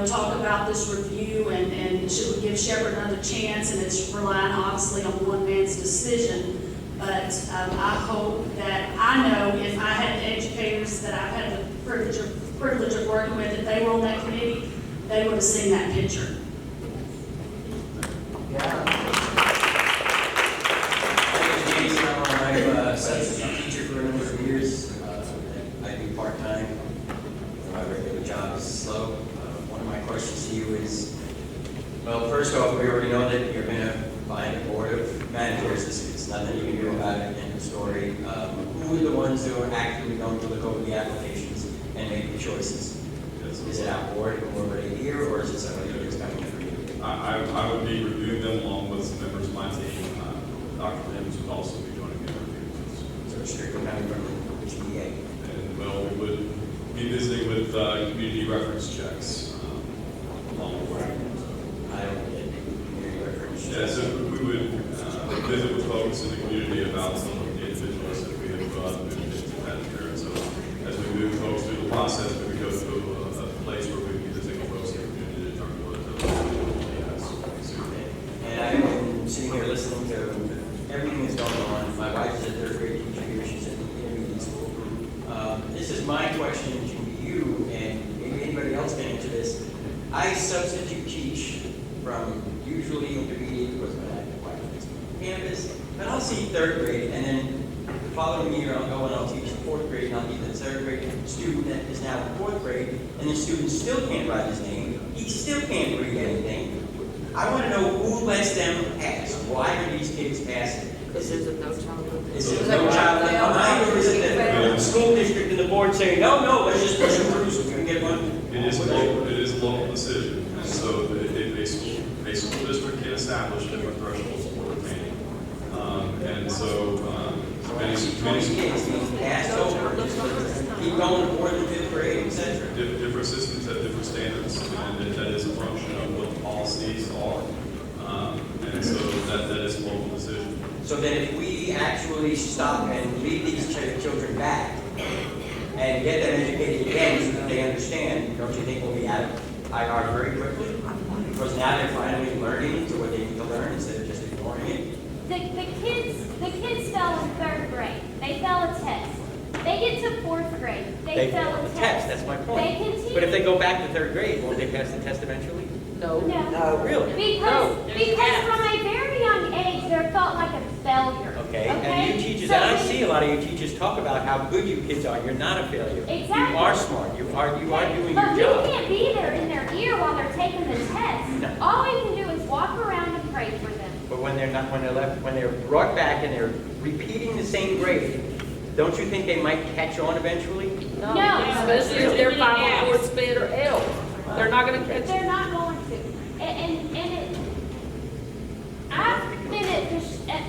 talk about this review and should we give Shepherd another chance, and it's relying obviously on one man's decision. But I hope that, I know if I had educators that I've had the privilege of working with, if they were on that committee, they would have seen that picture. I'm a substitute teacher for Slow. One of my questions to you is, well, first off, we already know that you're going to find a board of managers. It's nothing you can do about it in the story. Who are the ones who are actually going to look over the applications and make the choices? Is it our board who are already here, or is it somebody who's coming for you? I would be reviewing them along with some members of my team. Dr. Williams would also be joining me in review. So strictly coming from the GA. And well, we would be visiting with community reference checks along the way. I don't get community reference. Yeah, so we would visit with folks in the community about some of the individuals that we have moved into that area. So as we move folks through the process, we would go through a place where we would be visiting folks in the community to determine what those community has. And I've been sitting here listening to everything that's going on. My wife is a third grade teacher here. She's in the intermediate school. This is my question to you, and maybe anybody else can answer this. I substitute teach from usually intermediate, because I have to campus, but I'll see third grade, and then the following year I'll go and I'll teach the fourth grade, and I'll teach the third grade student that is now in fourth grade, and the student still can't write his name. He still can't read anything. I want to know who lets them pass. Why are these kids passing? Because there's a no child. Is it no child left behind, or is it that the school district and the board saying, no, let's just push them through so we can get one? It is a local decision, and so if a school district can establish different thresholds for retaining. And so many kids being passed over, keep going to fourth and fifth grade, et cetera. different systems have different standards, and that is a function of what the policies are. And so that is a local decision. So then if we actually stop and lead these children back and get them educated again so that they understand, don't you think we'll be out of IR very quickly? Because now they're finally learning to what they need to learn instead of just ignoring it. The kids fell in third grade. They fell a test. They get to fourth grade. They fell a test. That's my They point. continue. But if they go back to third grade, won't they pass the test eventually? No. No. Really? Because from a very young age, there felt like a failure. Okay, and you teachers, So and I when- see a lot of you teachers talk about how good you kids are. You're not a failure. Exactly. You are smart. You are doing But your job. we can't be there in their ear while they're taking the test. No. All we can do is walk around and pray for them. But when they're brought back and they're repeating the same grade, don't you think they might catch on eventually? No. Especially if they're 504 sped or L. They're not going to catch They're not going to. I've been at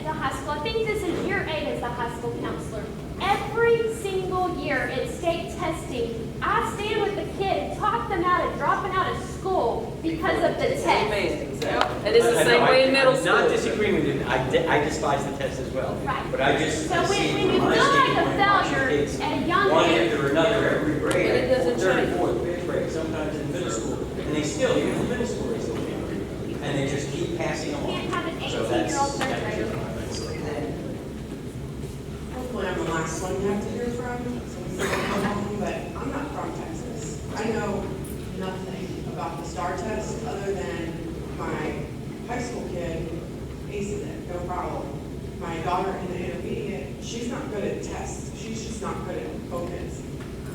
the high school. I think this is year 8 as the high school counselor. Every single year at state testing, I stand with the kid and talk them out of dropping out of school because of the test. And it's the same way in middle I'm school. not disagreeing with you. I despise the test as well. Right. But I just So see when you from my feel like a standpoint, watching failure kids at a young one age, after another every grade, And it doesn't third, change. fourth, fifth grade, sometimes in middle school, and they still, even in middle school, they still can't read. And they just keep passing on. can't have an So 18-year-old third that's grader. Hopefully I'm the last one you have to hear from, so we can go home, but I'm not from Texas. I know nothing about the STAR test, other than my high school kid aces it, no problem. My daughter in the intermediate, she's not good at tests, she's just not good at focus.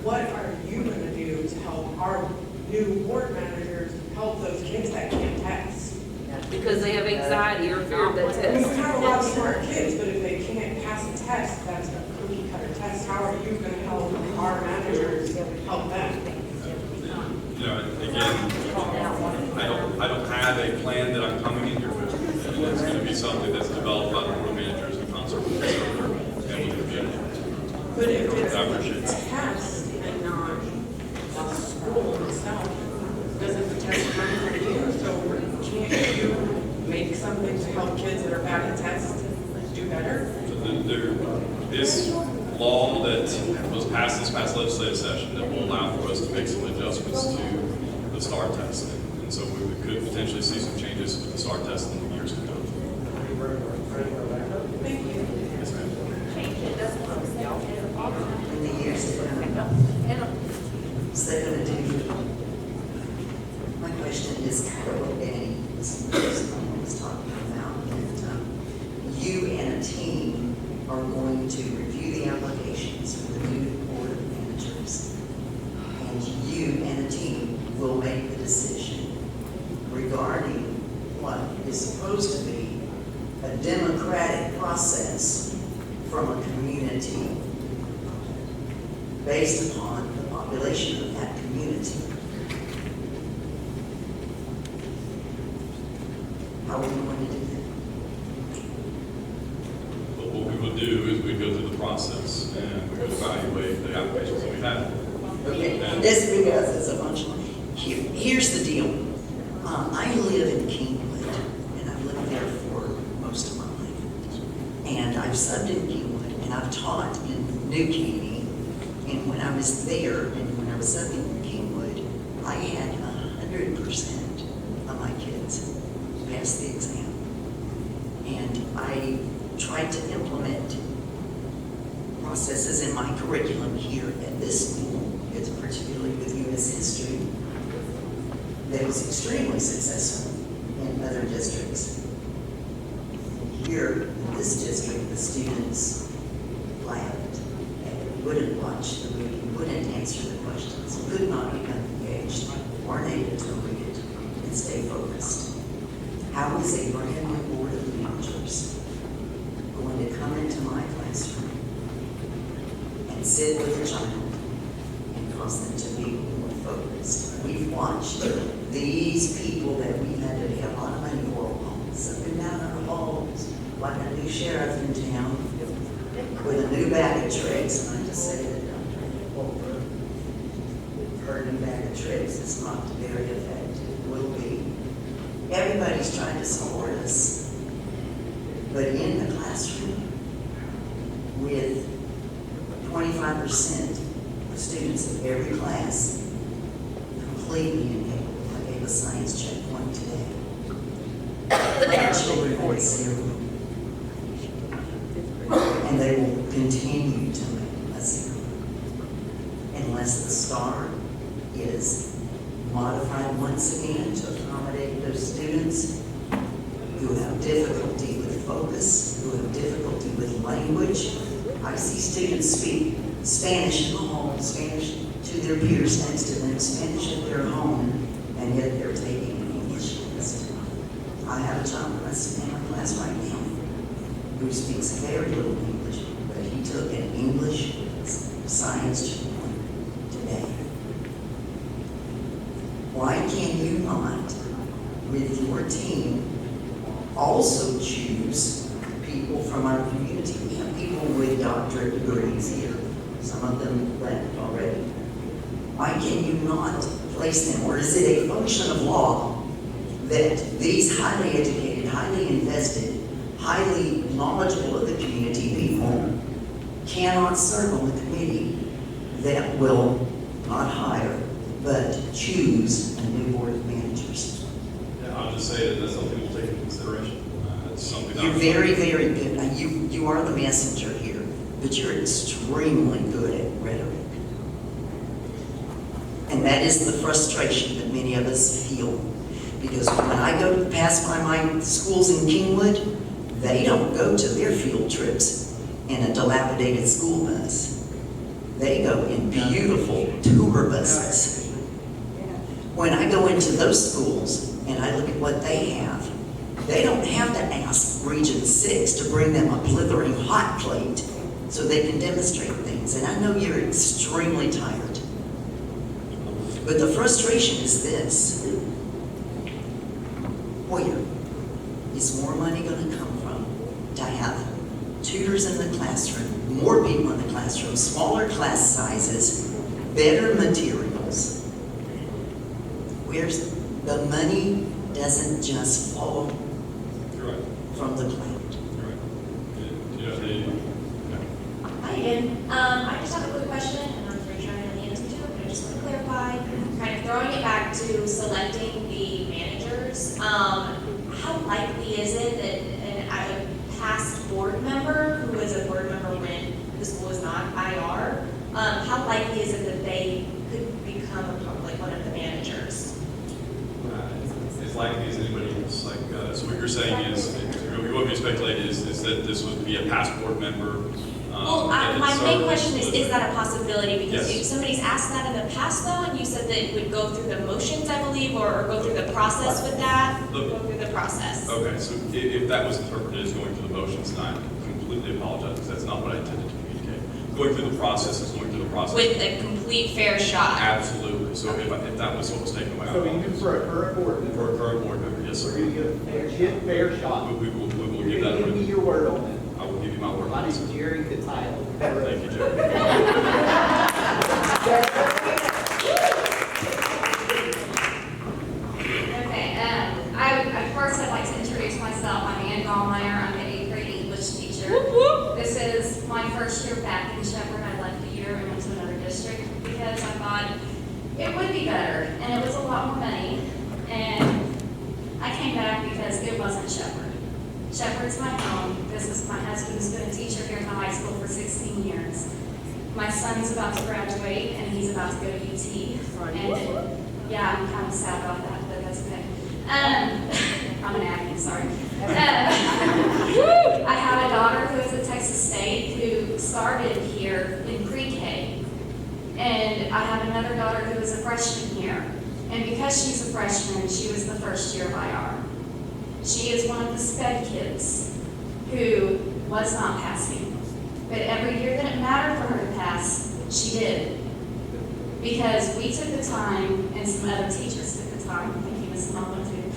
What are you gonna do to help our new board managers help those kids that can't test? Because they have anxiety or fear of that We test. have a lot of smart kids, but if they can't pass a test, that's a cookie cutter test, how are you gonna help our managers help them? You know, again, I don't have a plan that I'm coming in here with. And it's going to be something that's developed by the board managers in concert with the server and with the community. But if I appreciate it's that. tests and not the school itself, doesn't the test come from you? So can't you make something to help kids that are bad at tests do better? So there is law that was passed this past legislative session that will allow for us to make some adjustments to the STAR test. And so we could potentially see some changes with the STAR test in the years to come. Thank you. Yes, ma'am. In the years to come. So they're gonna do, my question is kind of what Danny was talking about, that you and a team are going to review the applications for the new board of managers. And you and a team based upon the population of that community. How are we going to do that? But what we would do is we'd go through the process and we would evaluate the applications that we have. Okay, this because it's a bunch of, here's the deal. I live in Kingwood, and I've lived there for most of my life. And I've subbed in Kingwood, and I've taught in New Caney. And when I was there, and when I was subbing in Kingwood, I had 100% of my kids pass the exam. And I tried to implement processes in my curriculum here at this school, it's particularly with U.S. history, that was extremely successful in other districts. Here in this district, the students laughed and wouldn't watch the movie, wouldn't answer the questions, could not become engaged, weren't able to read it and stay focused. How is a brand new board of managers going to come into my classroom and sit with a child and cause them to be more focused? We've watched these people that we've had to pay a lot of money for up and down our halls, like a new sheriff in town with a new bag of tricks. And I just say that her new bag of tricks is not very effective, will be. Everybody's trying to support us, but in the classroom, with 25% of students of every class completely enabled. I gave a science check one today. My children had 0. And they will continue to make a 0 unless the STAR is modified once again to accommodate those students who have difficulty with focus, who have difficulty with language. I see students speak Spanish in the home, Spanish to their peers next to them, Spanish at their home, and yet they're taking an English test. I have a child in my class right now who speaks very little English, but he took an English science today. Why can you not, with your team, also choose people from our community? We have people with doctorate degrees here. Some of them left already. Why can you not place them? Or is it a function of law that these highly educated, highly invested, highly knowledgeable of the community people cannot serve on the committee that will not hire, but choose a new board of managers? Yeah, I'll just say that that's something we'll take into consideration. It's something You're very, very good. Now, you are the messenger here, but you're extremely good at rhetoric. And that is the frustration that many of us feel. Because when I go to pass by my schools in Kingwood, they don't go to their field trips in a dilapidated school bus. They go in beautiful tour buses. When I go into those schools and I look at what they have, they don't have to ask Region 6 to bring them a blithering hot plate so they can demonstrate things. And I know you're extremely tired. But the frustration is this. Where is more money going to come from to have tutors in the classroom, more people in the classroom, smaller class sizes, better materials? Where's the money doesn't just fall from the cloud. Hi again. I just have a quick question, and I'm pretty sure I know the answer to it, but I just want to clarify. Kind of throwing it back to selecting the managers. How likely is it that a past board member, who is a board member when the school is not IR, how likely is it that they could become like one of the managers? As likely as anybody else. Like, so what you're saying is, what we speculate is that this would be a past board member. Well, my main question is that a possibility? Because Yes. somebody's asked that in the past though, and you said that it would go through the motions, I believe, or go through the process with that? Go through the process. Okay, so if that was interpreted as going through the motions, then I completely apologize, because that's not what I intended to communicate. Going through the process is going through the process. with a complete fair shot. Absolutely. So if that was what was taken away. So even for a current board member, For a current board member, yes, we're sir. going to get a fair shot. We will You're give that. going to give me your word on that. I will give you my word. My name's Jerry Cottrill. Thank you, Jerry. Okay, first I'd like to introduce myself. I'm Ann Gallmeyer. I'm an 8th grade English teacher. This is my first year back in Shepherd. I left a year and went to another district because I thought it would be better and it was a lot more money. And I came back because it wasn't Shepherd. Shepherd's my home. My husband's been a teacher here at the high school for 16 years. My son's about to graduate and he's about to go to UT. And yeah, I'm kind of sad about that, but that's okay. I'm an admin, sorry. I have a daughter who is at Texas State who started here in pre-K. And I have another daughter who is a freshman here. And because she's a freshman, she was the first year of IR. She is one of the SPED kids who was not passing. But every year that it mattered for her to pass, she did. Because we took the time, and some other teachers took the time, thank you, Ms. Mullen, too,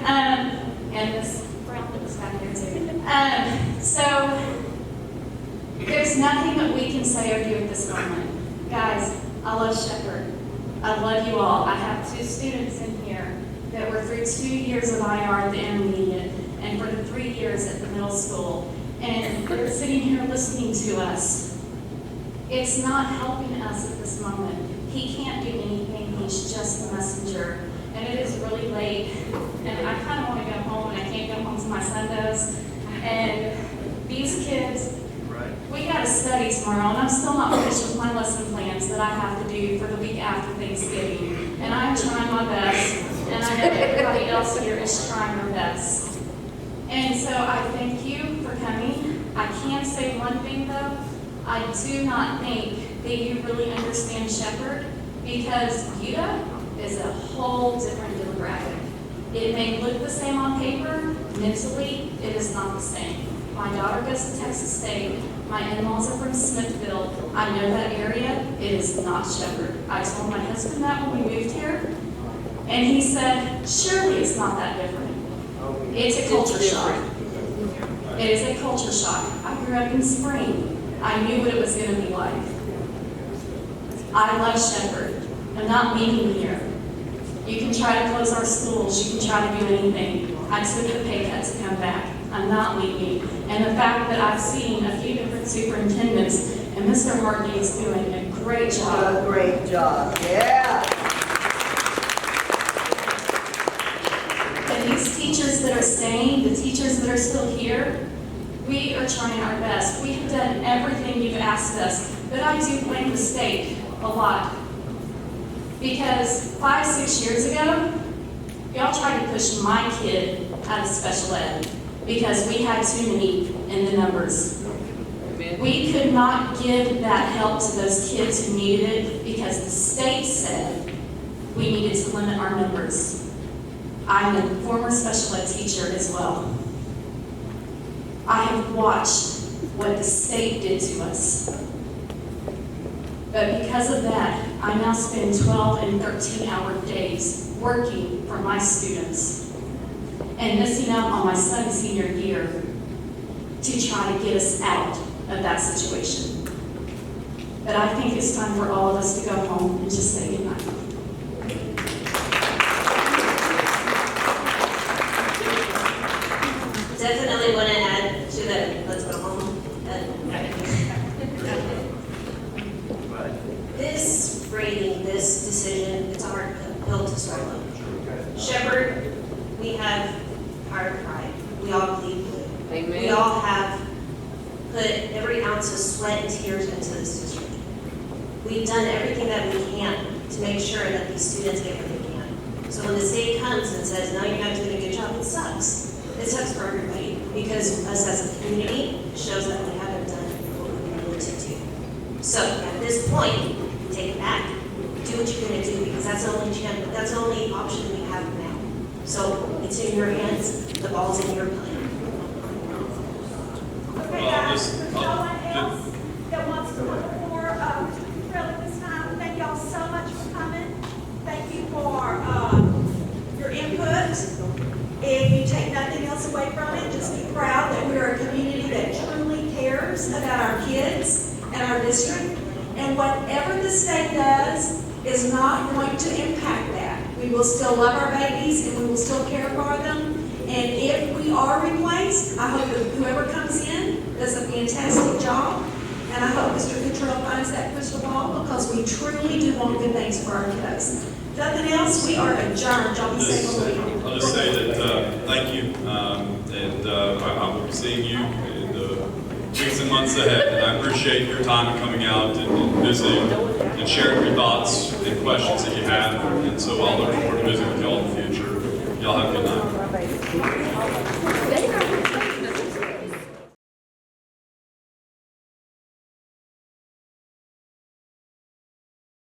and Ms. Brown that was back there, too. So, there's nothing that we can say or do at this moment. Guys, I love Shepherd. I love you all. I have 2 students in here that were through 2 years of IR at the intermediate, and for the 3 years at the middle school. And they're sitting here listening to us. It's not helping us at this moment. He can't do anything, he's just the messenger. And it is really late, and I kind of want to go home, and I can't go home till my son does. And these kids, we got to study tomorrow, and I'm still not finished with my lesson plans that I have to do for the week after Thanksgiving. And I'm trying my best, and I know everybody else here is trying their best. And so I thank you for coming. I can say one thing though, I do not think that you really understand Shepherd because UTA is a whole different demographic. It may look the same on paper, mentally, it is not the same. My daughter goes to Texas State, my in-laws are from Smithville, I know that area, it is not Shepherd. I told my husband that when we moved here, and he said, surely it's not that different. It's a culture shock. It is a culture shock. I grew up in Spring. I knew what it was going to be like. I love Shepherd. I'm not meeting here. You can try to close our schools. You can try to do anything. I took the pay cut to come back. I'm not leaving. And the fact that I've seen a few different superintendents, and Mr. Hartley is doing a great job. A great job, yeah. And these teachers that are staying, the teachers that are still here, we are trying our best. We have done everything you've asked us, but I do blame the state a lot. Because 5-6 years ago, y'all tried to push my kid out of special ed because we had too many in the numbers. We could not give that help to those kids who needed it because the state said we needed to limit our numbers. I'm a former special ed teacher as well. I have watched what the state did to us. But because of that, I now spend 12 and 13-hour days working for my students and missing out on my son's senior year to try to get us out of that situation. But I think it's time for all of us to go home and just say goodnight. Definitely want to add to that, let's go home. This rating, this decision, it's a hard pill to swallow. Shepherd, we have our pride. We all bleed blue. Amen. We all have put every ounce of sweat and tears into this district. We've done everything that we can to make sure that these students get what they can. So when the state comes and says, no, you're not doing a good job, it sucks. It sucks for everybody because us as a community shows that we haven't done what we needed to do. So at this point, take it back, do what you're going to do because that's the only chance, that's the only option we have now. So it's in your hands, the ball's in your play. Okay, guys, there's no one else that wants to come before, really nothing else away from it, just be proud that we're a community that truly cares about our kids and our district. And whatever the state does is not going to impact that. We will still love our babies and we will still care for them. And if we are replaced, I hope that whoever comes in does a fantastic job. And I hope Mr. Cottrill finds that crystal ball, because we truly do want good things for our kiddos. Nothing else, we are adjourned. Y'all be safe on the weekend. I'll just say that, thank you, and I will be seeing you in the weeks and months ahead. And I appreciate your time in coming out and visiting and sharing your thoughts and questions that you have. And so I'll look forward to visiting with y'all in the future. Y'all have a good night.